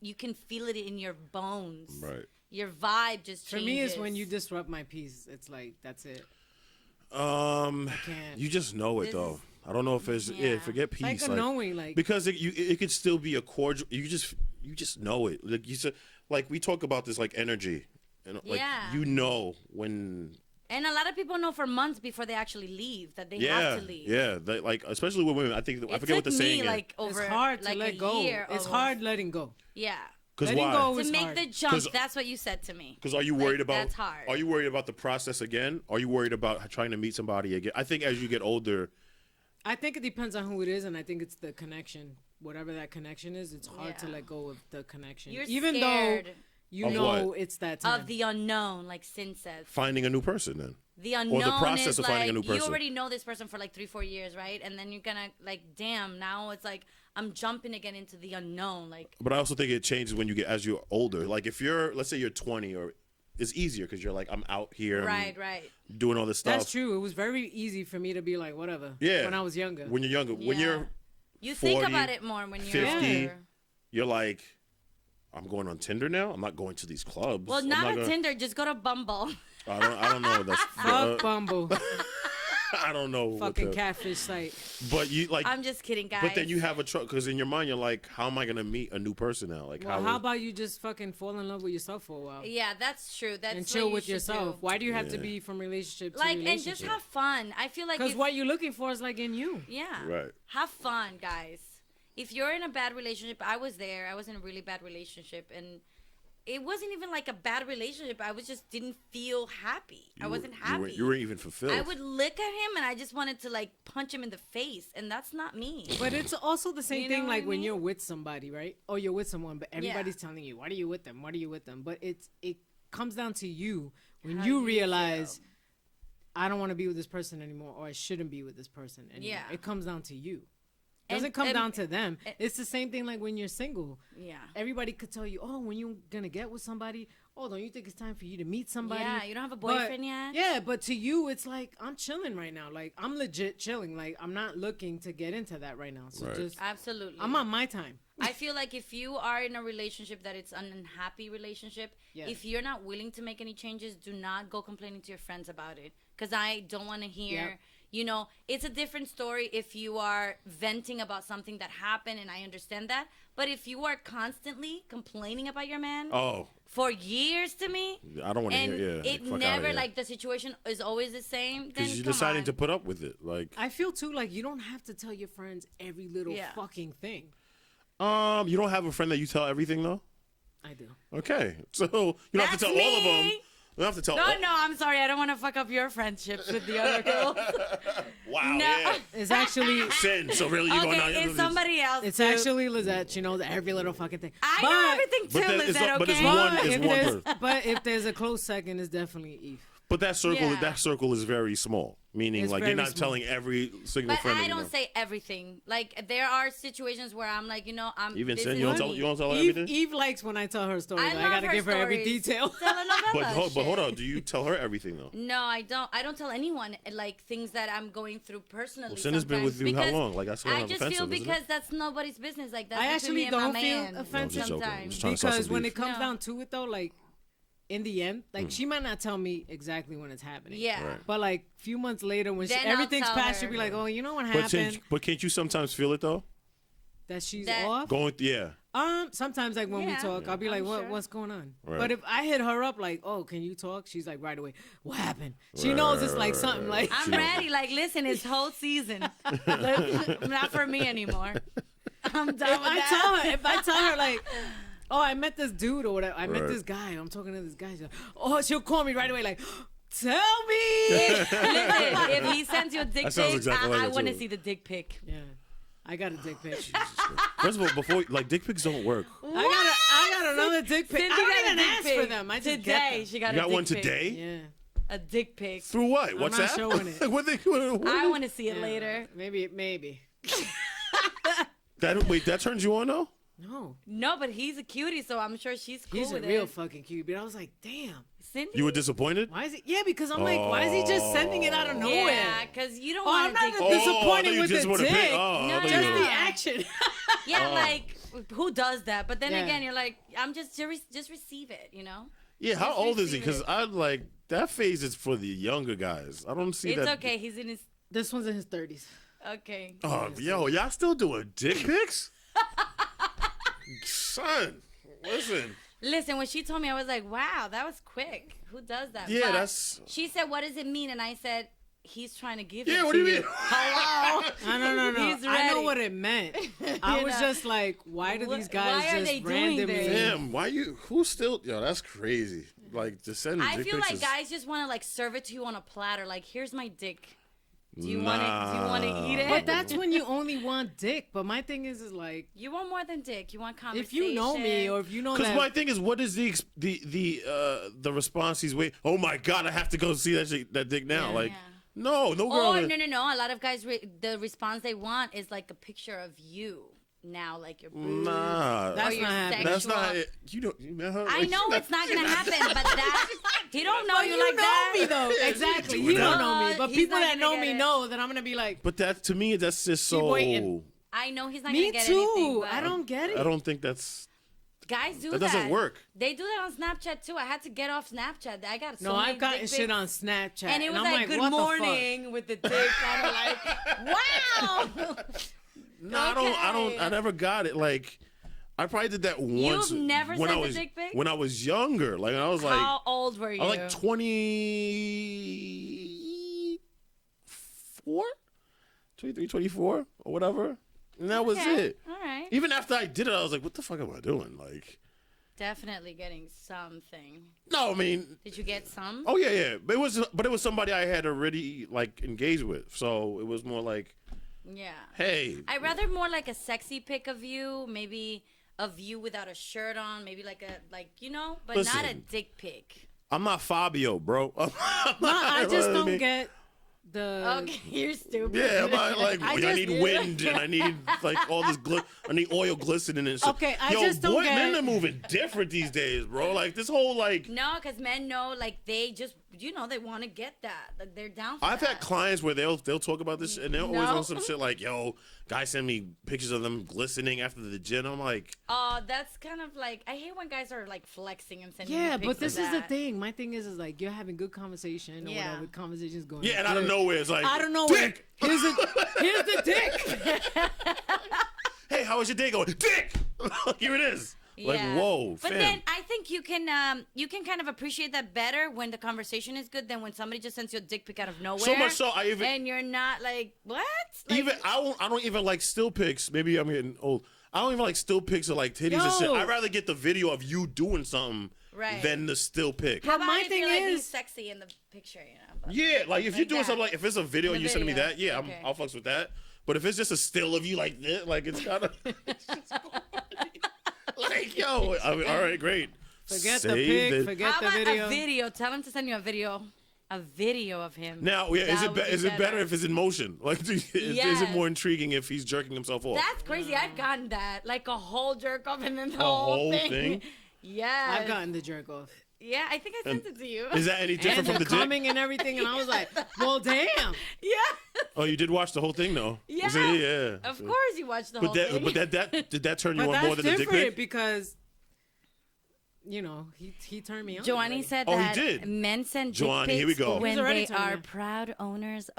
S1: you can feel it in your bones.
S3: Right.
S1: Your vibe just
S2: For
S1: changes.
S2: me, it's when you disrupt my peace. It's like that's it.
S3: Um,
S2: can't.
S3: you just know it
S1: This
S3: though.
S1: is-
S3: I don't know if it's
S1: Yeah.
S3: forget peace.
S2: Like a knowing, like
S3: because it could still be a cordial. you just know it. Like you said, like we talk about this like energy, and like
S1: Yeah.
S3: you know when.
S1: And a lot of people know for months before they actually leave that they
S3: Yeah,
S1: have to leave.
S3: yeah. They, like especially with women, I think I
S1: It
S3: forget what
S1: took
S3: the saying
S1: me
S3: is.
S1: like over
S2: It's hard
S1: like
S2: to let
S1: a
S2: go.
S1: year.
S2: It's
S1: almost.
S2: hard letting go.
S1: Yeah.
S3: Because
S2: Letting
S3: why?
S2: go
S1: To
S2: is
S1: make
S2: hard.
S1: the jump,
S3: 'Cause-
S1: that's what you said to me.
S3: Because are you worried about?
S1: That's hard.
S3: Are you worried about the process again? Are you worried about trying to meet somebody again? I think as you get older,
S2: I think it depends on who it is, and I think it's the connection. Whatever that connection is, it's hard to
S1: Yeah.
S2: let go of the connection.
S1: You're
S2: Even
S1: scared
S2: though you
S3: Of
S2: know
S3: what?
S2: it's that time.
S1: of the unknown, like Sin says.
S3: finding a new person then.
S1: The unknown
S3: process
S1: is
S3: of
S1: like
S3: finding a new
S1: you
S3: person.
S1: already know this person for like 3-4 years, right? And then you're gonna like, damn, now it's like I'm jumping again into the unknown. Like,
S3: But I also think it changes when you get as you're older. Like if you're, let's say you're 20, or it's easier because you're like, I'm out here, I'm
S1: right.
S3: doing all this stuff.
S2: That's true. It was very easy for me to be like, whatever.
S3: Yeah.
S2: When I was younger.
S3: When you're younger, when
S1: Yeah.
S3: you're
S1: You think
S3: 40,
S1: about it more when you're
S3: 50,
S1: older.
S3: you're like, I'm going on Tinder now. I'm not going to these clubs.
S1: Well,
S3: I'm
S1: not a
S3: gonna-
S1: Tinder. Just go to Bumble.
S3: I don't know. That's
S2: Fuck Bumble.
S3: I don't know. what
S2: Fucking
S3: the-
S2: catfish site.
S3: But you like.
S1: I'm just kidding, guys.
S3: But then you have a truck because in your mind you're like, how am I gonna meet a new person now? Like
S2: Well, how about you just fucking fall in love with yourself for a while?
S1: Yeah, that's true. That's
S2: And
S1: what
S2: chill
S1: you
S2: with
S1: should
S2: yourself.
S1: do.
S2: Why do you have to
S3: Yeah.
S2: be from relationship to
S1: Like, and
S2: relationship?
S1: just have fun. I feel like
S2: Because
S1: if-
S2: what you're looking for is like in you.
S1: Yeah.
S3: Right.
S1: Have fun, guys. If you're in a bad relationship, I was there. I was in a really bad relationship, and it wasn't even like a bad relationship. I was just didn't feel happy. I wasn't happy.
S3: You weren't even fulfilled.
S1: I would look at him and I just wanted to like punch him in the face, and that's not me.
S2: But it's also the same
S1: You know
S2: thing
S1: what
S2: like
S1: I
S2: when
S1: mean?
S2: you're with somebody, right? Or you're with someone, but everybody's telling you, "Why are you with them? Why are you with them?" But it comes down to you when
S1: How
S2: you
S1: you
S2: realize
S1: feel.
S2: I don't want to be with this person anymore, or I shouldn't be with this person anymore.
S1: Yeah.
S2: It comes down to you. It
S1: And-
S2: doesn't come
S1: and-
S2: down to them. It's the same thing like when you're single.
S1: Yeah.
S2: Everybody could tell you, "Oh, when you gonna get with somebody? Oh, don't you think it's time for you to meet somebody?"
S1: Yeah, you don't have a
S2: But-
S1: boyfriend yet?
S2: Yeah, but to you, it's like I'm chilling right now. Like I'm legit chilling. Like I'm not looking to get into that right now. So
S3: Right.
S2: just
S1: Absolutely.
S2: I'm on my time.
S1: I feel like if you are in a relationship that it's an unhappy relationship,
S2: Yeah.
S1: if you're not willing to make any changes, do not go complaining to your friends about it. Because I don't want to hear,
S2: Yep.
S1: you know, it's a different story if you are venting about something that happened, and I understand that. But if you are constantly complaining about your man
S3: Oh,
S1: for years to me,
S3: I don't want to
S1: and
S3: hear. Yeah,
S1: it never, like, the situation is always the same, then
S3: because you're
S1: come
S3: deciding
S1: on.
S3: to put up with it. Like,
S2: I feel too like you don't have to tell your friends every little
S1: Yeah.
S2: fucking thing.
S3: you don't have a friend that you tell everything though.
S2: I do.
S3: Okay, so you don't have to
S1: That's
S3: tell all of them.
S1: me.
S3: You don't have to tell.
S1: No,
S3: all-
S1: no, I'm sorry. I don't want to fuck up your friendships with the other girls.
S3: Wow.
S1: No.
S3: Yeah.
S2: It's actually
S3: Sin. So really, you going
S1: Okay,
S3: out?
S1: it's somebody else.
S2: it's
S1: too.
S2: actually Lizette. She knows every little fucking thing.
S1: I know everything
S3: But
S1: too,
S3: there- it's
S1: Lizette,
S3: not- but it's
S1: okay?
S3: one-
S2: But
S3: it's
S2: if
S3: one
S2: there's
S3: person.
S2: but if there's a close second, it's definitely Eve.
S3: But that circle,
S1: Yeah.
S3: that circle is very small. Meaning,
S2: It's
S3: like you're
S2: very
S3: not
S2: small.
S3: telling every single
S1: But
S3: friend.
S1: I
S3: that you
S1: don't
S3: know.
S1: say everything. Like, there are situations where I'm like, you know, I'm.
S3: Even
S1: this
S3: Sin,
S1: is
S3: you don't
S1: me.
S3: tell. You don't tell her
S2: Eve,
S3: everything.
S2: Eve likes when I tell her story.
S1: I
S2: Like,
S1: love
S2: I gotta
S1: her
S2: give her every
S1: stories.
S2: detail.
S1: Telenovela
S3: But hold
S1: shit.
S3: on. Do you tell her everything though?
S1: No, I don't. I don't tell anyone like things that I'm going through personally.
S3: Well, Sin has been with
S1: sometimes
S3: you how
S1: because
S3: long? Like, that's kind
S1: I
S3: of
S1: just feel
S3: offensive, isn't it?
S1: because that's nobody's business. Like, that's
S2: I
S1: between
S2: actually
S1: me and my
S2: don't feel
S1: man.
S2: offensive.
S3: No, I'm just joking. I'm
S1: Sometimes.
S3: just trying to start
S2: Because
S3: some
S2: when
S3: beef.
S2: it comes
S1: No.
S2: down to it, though, like in the end, like she might not tell me exactly when it's happening.
S1: Yeah.
S3: Right.
S2: But like a few months later, when
S1: Then I'll
S2: everything's
S1: tell
S2: past,
S1: her.
S2: she'll be like, "Oh, you know what
S3: But,
S2: happened?
S3: can't you sometimes feel it though?
S2: That she's
S1: That-
S2: off."
S3: Going, yeah.
S2: Sometimes like when we
S1: Yeah,
S2: talk, I'll be like,
S1: I'm
S2: "What?
S1: sure.
S2: What's going on?"
S3: Right.
S2: But if I hit her up like, "Oh, can you talk?" She's like, right away, "What happened?" She knows it's like something like.
S1: I'm ready. Like, listen, it's whole season. Not for me anymore. I'm done with that.
S2: If I tell her like, "Oh, I met this dude or whatever. I met
S3: Right.
S2: this guy. I'm talking to this guy." She's like, "Oh," she'll call me right away like, "Tell me."
S1: Listen, if he sends you a dick
S3: That sounds
S1: pic,
S3: exactly like
S1: I
S3: it,
S1: want to
S3: too.
S1: see the dick pic.
S2: Yeah, I got a dick pic.
S3: First of all, before like dick pics don't work.
S2: I got another dick pic.
S1: Cindy
S2: I don't
S1: got a
S2: even
S1: dick
S2: ask
S1: pic
S2: for them. I just
S1: today.
S2: get them.
S1: She got
S3: You
S1: a
S3: got
S1: dick
S3: one
S1: pic.
S3: today?
S2: Yeah,
S1: A dick pic.
S3: Through what?
S2: I'm
S3: WhatsApp?
S2: not showing it.
S3: What they,
S1: I want to see it
S2: yeah.
S1: later.
S2: Maybe.
S3: that turns you on though?
S2: No,
S1: No, but he's a cutie, so I'm sure she's cool
S2: he's a
S1: with
S2: real
S1: it.
S2: fucking cute. But I was like, damn.
S1: Cindy?
S3: You were disappointed?
S2: Why is it? Yeah, because I'm like, why is he just sending it out of nowhere?
S1: Yeah, because you don't
S2: Oh, I'm
S1: want to
S2: not
S1: dick pic.
S2: disappointed
S3: I thought you
S2: with
S3: just
S2: the
S3: wanna
S2: dick.
S3: pick- Oh, I
S1: No,
S3: thought you
S2: Just
S3: were-
S2: the action.
S1: Yeah, like, who does that? But then
S2: Yeah.
S1: again, you're like, I'm just receive it, you know?
S3: Yeah, how
S1: Just
S3: old is he?
S1: receive
S3: Because
S1: it.
S3: I like that phase is for the younger guys. I don't see
S1: It's
S3: that.
S1: okay. He's in his.
S2: This one's in his 30s.
S1: Okay.
S3: Oh, yo, y'all still doing dick pics? Son, listen.
S1: Listen, when she told me, I was like, wow, that was quick. Who does that?
S3: Yeah,
S1: But
S3: that's.
S1: She said, what does it mean? And I said, he's trying to give it
S3: Yeah, what
S1: to
S3: do you mean?
S1: Hello.
S2: No.
S1: He's
S2: I know
S1: ready.
S2: what it meant. I was
S1: know.
S2: just like, why do these guys
S1: Why are
S2: just
S1: they doing
S2: randomly?
S1: this?
S3: Damn, why you? Who still? Yo, that's crazy. Like to send.
S1: I
S3: dick
S1: feel
S3: pics
S1: like
S3: is-
S1: guys just want to like serve it to you on a platter. Like, here's my dick. Do you want it? Do you want to eat it?
S2: But that's when you only want dick. But my thing is like,
S1: you want more than dick. You want
S2: if
S1: conversation.
S2: you know me or if you know
S3: Because
S2: that,
S3: my thing is, what is the response he's waiting? Oh my god, I have to go see that dick now. Like,
S1: Yeah.
S3: no girl.
S1: Or no. A lot of guys, the response they want is like a picture of you now, like your boobs.
S3: Nah,
S2: That's
S1: or your
S2: not happening.
S3: that's not.
S1: sexual-
S3: It. You don't. You met her?
S1: I
S3: Like,
S1: know it's not gonna happen, but that he don't know
S2: but
S1: you
S2: you
S1: like
S2: know
S1: that.
S2: me though. Exactly,
S3: doing
S2: you don't
S3: that.
S2: know me. But
S1: He's
S2: people
S1: not
S2: that
S1: gonna
S2: know me
S1: get it.
S2: know that I'm gonna be like,
S3: But that to me, that's just so.
S2: waiting.
S1: I know he's not
S2: me
S1: gonna get anything.
S2: too.
S1: But
S2: I don't get it.
S3: I don't think that's.
S1: Guys do
S3: That doesn't work.
S1: They do that on Snapchat too. I had to get off Snapchat. I got so
S2: No,
S1: many
S2: I've gotten
S1: dick
S2: shit
S1: pics.
S2: on Snapchat,
S1: And it was
S2: I'm
S1: like, good
S2: what the fuck?"
S1: morning with the dick. I'm like, wow.
S3: No, I don't.
S1: Okay.
S3: I never got it. Like, I probably did that once.
S1: You've never
S3: when
S1: sent
S3: I
S1: a
S3: was
S1: dick pic?
S3: when I was younger. Like I was like.
S1: How old were you?
S3: I was like 24, 23, 24, or whatever. And that was
S1: Okay,
S3: it.
S1: All right.
S3: Even after I did it, I was like, what the fuck am I doing? Like,
S1: Definitely getting something.
S3: no, I mean,
S1: Did you get some?
S3: oh yeah. But it was somebody I had already like engaged with. So it was more like,
S1: Yeah.
S3: hey.
S1: I'd rather more like a sexy pic of you, maybe of you without a shirt on, maybe but not a
S3: Listen.
S1: dick pic.
S3: I'm not Fabio, bro.
S2: No, I just
S3: I
S2: don't
S3: mean,
S2: get the.
S1: Okay, you're stupid.
S3: Yeah, I'm not like
S2: I
S3: I,
S2: just-
S3: need wind and I need like all this I need oil glistening and shit.
S2: Okay, I
S3: Yo,
S2: just don't
S3: boy,
S2: get-
S3: men are moving different these days, bro. Like this whole like
S1: No, because men know, like, they just, they want to get that. Like, they're down for
S3: I've
S1: that.
S3: had clients where they'll talk about this and they're always
S1: No.
S3: on some shit like, yo, guys send me pictures of them glistening after the gym. I'm like,
S1: That's kind of like, I hate when guys are, like, flexing and sending
S2: Yeah,
S1: me
S2: but
S1: pics
S2: this
S1: of
S2: is the
S1: that.
S2: thing. My thing is like you're having good conversation or
S1: Yeah.
S2: whatever conversation's going.
S3: yeah, and out of
S2: good.
S3: nowhere it's like,
S2: I don't know.
S3: dick.
S2: Here's the dick.
S3: Hey, how was your day going? Dick. Here it is. Like,
S1: Yeah.
S3: whoa,
S1: But
S3: fam.
S1: then I think you can kind of appreciate that better when the conversation is good than when somebody just sends you a dick pic out of nowhere.
S3: So much so, I even
S1: and you're not like, what? Like,
S3: even I don't even like still pics. Maybe I'm getting old. I don't even like still pics of like titties and shit.
S2: Yo.
S3: I'd rather get the video of you doing something
S1: Right.
S3: than the still pic.
S1: How
S2: But
S1: about
S2: my
S1: if
S2: thing
S1: you're, like, being
S2: is-
S1: sexy in the picture, But-
S3: Yeah, like if you're
S1: Like
S3: doing
S1: that.
S3: something like if it's a video
S1: The
S3: and you sending me
S1: video.
S3: that, yeah,
S1: Okay.
S3: I'll fucks with that. But if it's just a still of you like this, like it's kind of like yo, I mean, all right, great.
S2: Forget the
S3: Save
S2: pic.
S3: it.
S2: Forget
S1: How
S2: the
S1: about
S2: video.
S1: a video? Tell him to send you a video of him.
S3: Now, yeah,
S1: That would be
S3: is it better if it's in motion? Like, is it
S1: Yes.
S3: more intriguing if he's jerking himself off?
S1: That's crazy. I've gotten that, like a whole jerk off and then the
S3: A whole
S1: thing.
S3: thing?
S1: Yeah.
S2: I've gotten the jerk off.
S1: Yeah, I think I sent it to you.
S3: Is that any different
S2: And
S3: from
S2: the
S3: the dick?
S2: coming and everything, and I was like, well, damn.
S1: Yeah.
S3: Oh, you did watch the whole thing, though.
S1: Yeah.
S3: Yeah.
S1: Of course, you watched the whole
S3: But
S1: thing.
S3: that did that turn you
S2: But
S3: on
S2: that's
S3: more than the dick
S2: different
S3: pic?
S2: because, he turned me on.
S1: Joanny
S2: already.
S1: said
S3: Oh, he
S1: that
S3: did?
S1: men send dick
S3: Joanny,
S1: pics
S3: here we go.
S1: when
S2: He's already
S1: they
S2: telling
S1: are
S2: me.
S1: proud owners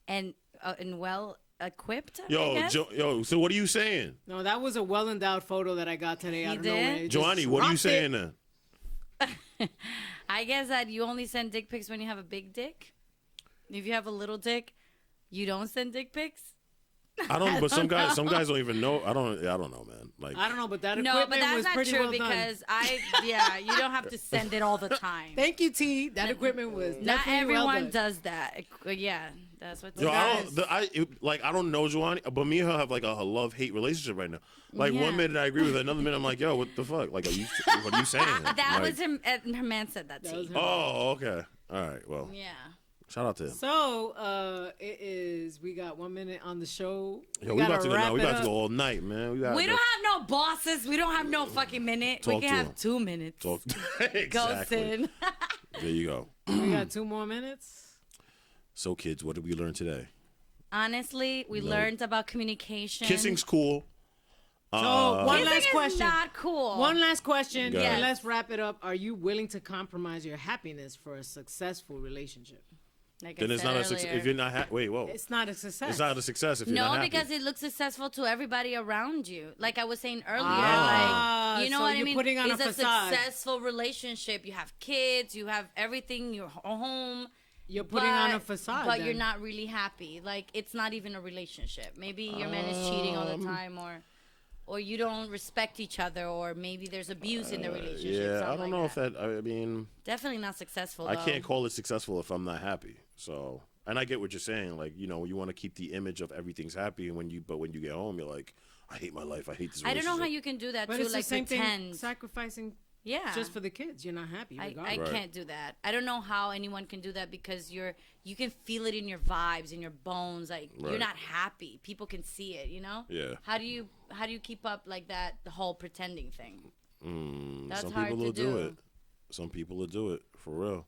S1: and well equipped. I
S3: Yo,
S1: guess.
S3: so what are you saying?
S2: No, that was a well endowed photo that I got today. I
S1: He
S2: don't know where
S1: did?
S2: it just
S3: Joanny, what are you
S2: dropped
S3: saying
S2: it.
S3: then?
S1: I guess that you only send dick pics when you have a big dick. If you have a little dick, you don't send dick pics.
S3: I don't. But some guys don't even know. I don't know, man. Like,
S2: I don't know, but that
S1: No,
S2: equipment
S1: but that's
S2: was
S1: not
S2: pretty
S1: true
S2: well done.
S1: because you don't have to send it all the time.
S2: Thank you, T. That equipment was
S1: Not
S2: definitely
S1: everyone
S2: well done.
S1: does that. Yeah, that's what.
S3: yo, I
S2: guys-
S3: I don't know Joanny, but me and her have like a love hate relationship right now. Like
S1: Yeah.
S3: one minute I agree with her, another minute I'm like, yo, what the fuck? Like, what are you saying?
S1: That
S3: Like,
S1: was him. Her man said that to
S2: That was
S1: you.
S2: her.
S3: Oh, okay. All right. Well,
S1: Yeah.
S3: shout out to him.
S2: So, we got 1 minute on the show.
S3: Yo, we about
S2: gotta
S3: to go now.
S2: wrap
S3: We
S2: it
S3: about to
S2: up.
S3: go all night, man.
S1: We don't have no bosses. We don't have no fucking minute.
S3: Talk
S1: we can
S3: to
S1: have
S3: him.
S1: 2 minutes.
S3: talk.
S1: Go
S3: Exactly.
S1: Sin.
S3: There you go.
S2: We got 2 more minutes.
S3: So, kids, what did we learn today?
S1: Honestly, we
S3: No.
S1: learned about communication.
S3: Kissing's cool.
S2: So, one
S1: Kissing
S2: last
S1: is
S2: question.
S1: not cool.
S2: One last question,
S3: Go
S2: and
S3: ahead.
S2: let's wrap it up. Are you willing to compromise your happiness for a successful relationship?
S1: Like
S3: Then
S1: I
S3: it's
S1: said
S3: not a success.
S1: earlier.
S3: If you're not wait, whoa.
S2: It's not a success.
S3: It's not a success if you're
S1: No,
S3: not happy.
S1: because it looks successful to everybody around you. Like I was saying earlier,
S2: Ah,
S1: like you know
S2: so
S1: what I
S2: you're
S1: mean.
S2: putting on a
S1: It's
S2: facade.
S1: successful relationship. You have kids, you have everything, your home.
S2: You're putting on a facade.
S1: but
S2: then.
S1: you're not really happy. Like it's not even a relationship. Maybe your man is cheating all the time, or you don't respect each other, or maybe there's abuse in the relationship.
S3: Yeah, I
S1: something
S3: don't
S1: like
S3: know if that. I mean,
S1: definitely not successful.
S3: I
S1: though.
S3: can't call it successful if I'm not happy. So, and I get what you're saying. Like, you know, you want to keep the image of everything's happy, and when you get home, you're like, I hate my life. I hate this.
S1: I don't know how
S3: relationship.
S1: you can do that
S2: But
S1: too.
S2: it's
S1: Like
S2: the same
S1: pretend.
S2: thing. Sacrificing
S1: Yeah.
S2: just for the kids. You're not happy.
S1: I
S2: Regardless.
S3: Right.
S1: can't do that. I don't know how anyone can do that because you can feel it in your vibes, in your bones. Like you're
S3: Right.
S1: not happy. People can see it. You know.
S3: Yeah.
S1: How do you keep up like that? The whole pretending thing. That's
S3: Some
S1: hard
S3: people
S1: to
S3: will do
S1: do.
S3: it. Some people will do it for real,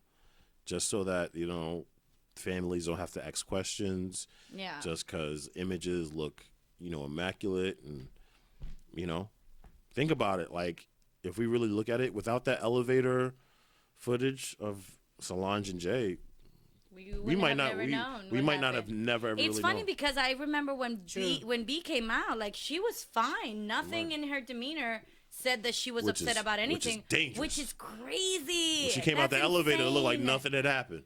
S3: just so that families don't have to ask questions.
S1: Yeah.
S3: Just because images look, immaculate, and think about it. Like, if we really look at it, without that elevator footage of Solange and Jay, we might not have never ever
S1: It's
S3: really
S1: funny
S3: known.
S1: because I remember when B came out, like she was fine. Nothing in her demeanor said that she was
S3: Which
S1: upset
S3: is-
S1: about
S3: which is
S1: anything.
S3: dangerous.
S1: Which is crazy.
S3: When she came out the
S1: That's
S3: elevator, it looked like
S1: insane.
S3: nothing had happened.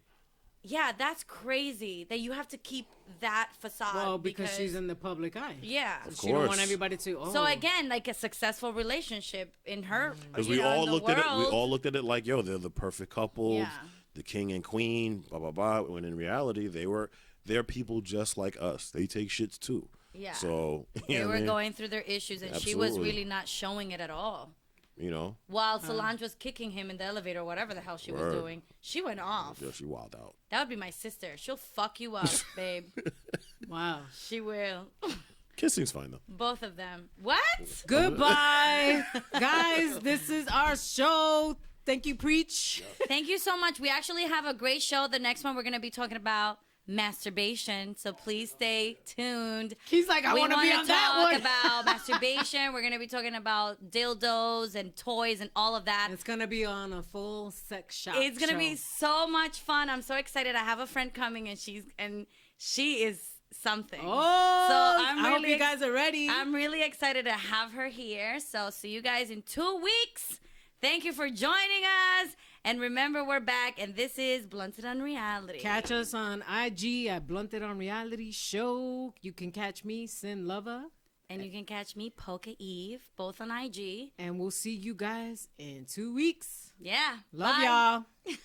S1: Yeah, that's crazy that you have to keep that facade.
S2: Well, because she's in the public eye.
S1: Yeah.
S2: She don't want
S3: course.
S2: everybody to. Oh.
S1: So again, like a successful relationship in her.
S3: Because
S1: you
S3: we
S1: know,
S3: all
S1: in the
S3: looked at it. We
S1: world.
S3: all looked at it like, yo, they're the perfect couple,
S1: Yeah.
S3: the king and queen, blah blah blah. When in reality, they're people just like us. They take shits too.
S1: Yeah.
S3: So
S1: They
S3: what
S1: were
S3: I mean?
S1: going through their issues, and she was
S3: Absolutely.
S1: really not showing it at all.
S3: While
S1: While Solange was kicking him in the elevator, or whatever the hell she was
S3: Word.
S1: doing, she went off.
S3: Yeah, she wild out.
S1: That would be my sister. She'll fuck you up, babe.
S2: Wow.
S1: She will.
S3: Kissing's fine though.
S1: Both of them. What?
S2: Goodbye, guys. This is our show. Thank you, preach.
S1: Thank you so much. We actually have a great show. The next one we're going to be talking about masturbation, so please stay tuned.
S2: He's like, I
S1: We
S2: want to be
S1: wanna
S2: on that one.
S1: talk about masturbation. We're going to be talking about dildos and toys and all of that.
S2: It's gonna be on a full sex shop.
S1: It's gonna
S2: show.
S1: be so much fun. I'm so excited. I have a friend coming, and she is something.
S2: Oh,
S1: So I'm
S2: I hope
S1: really
S2: you guys are ready.
S1: I'm really excited to have her here. So see you guys in 2 weeks. Thank you for joining us. And remember, we're back, and this is Blunted on Reality.
S2: Catch us on IG at Blunted on Reality Show. You can catch me, Sin Lover.
S1: And you can catch me, Polka Eve, both on IG.
S2: And we'll see you guys in 2 weeks.
S1: Yeah.
S2: Love
S1: Bye.
S2: y'all.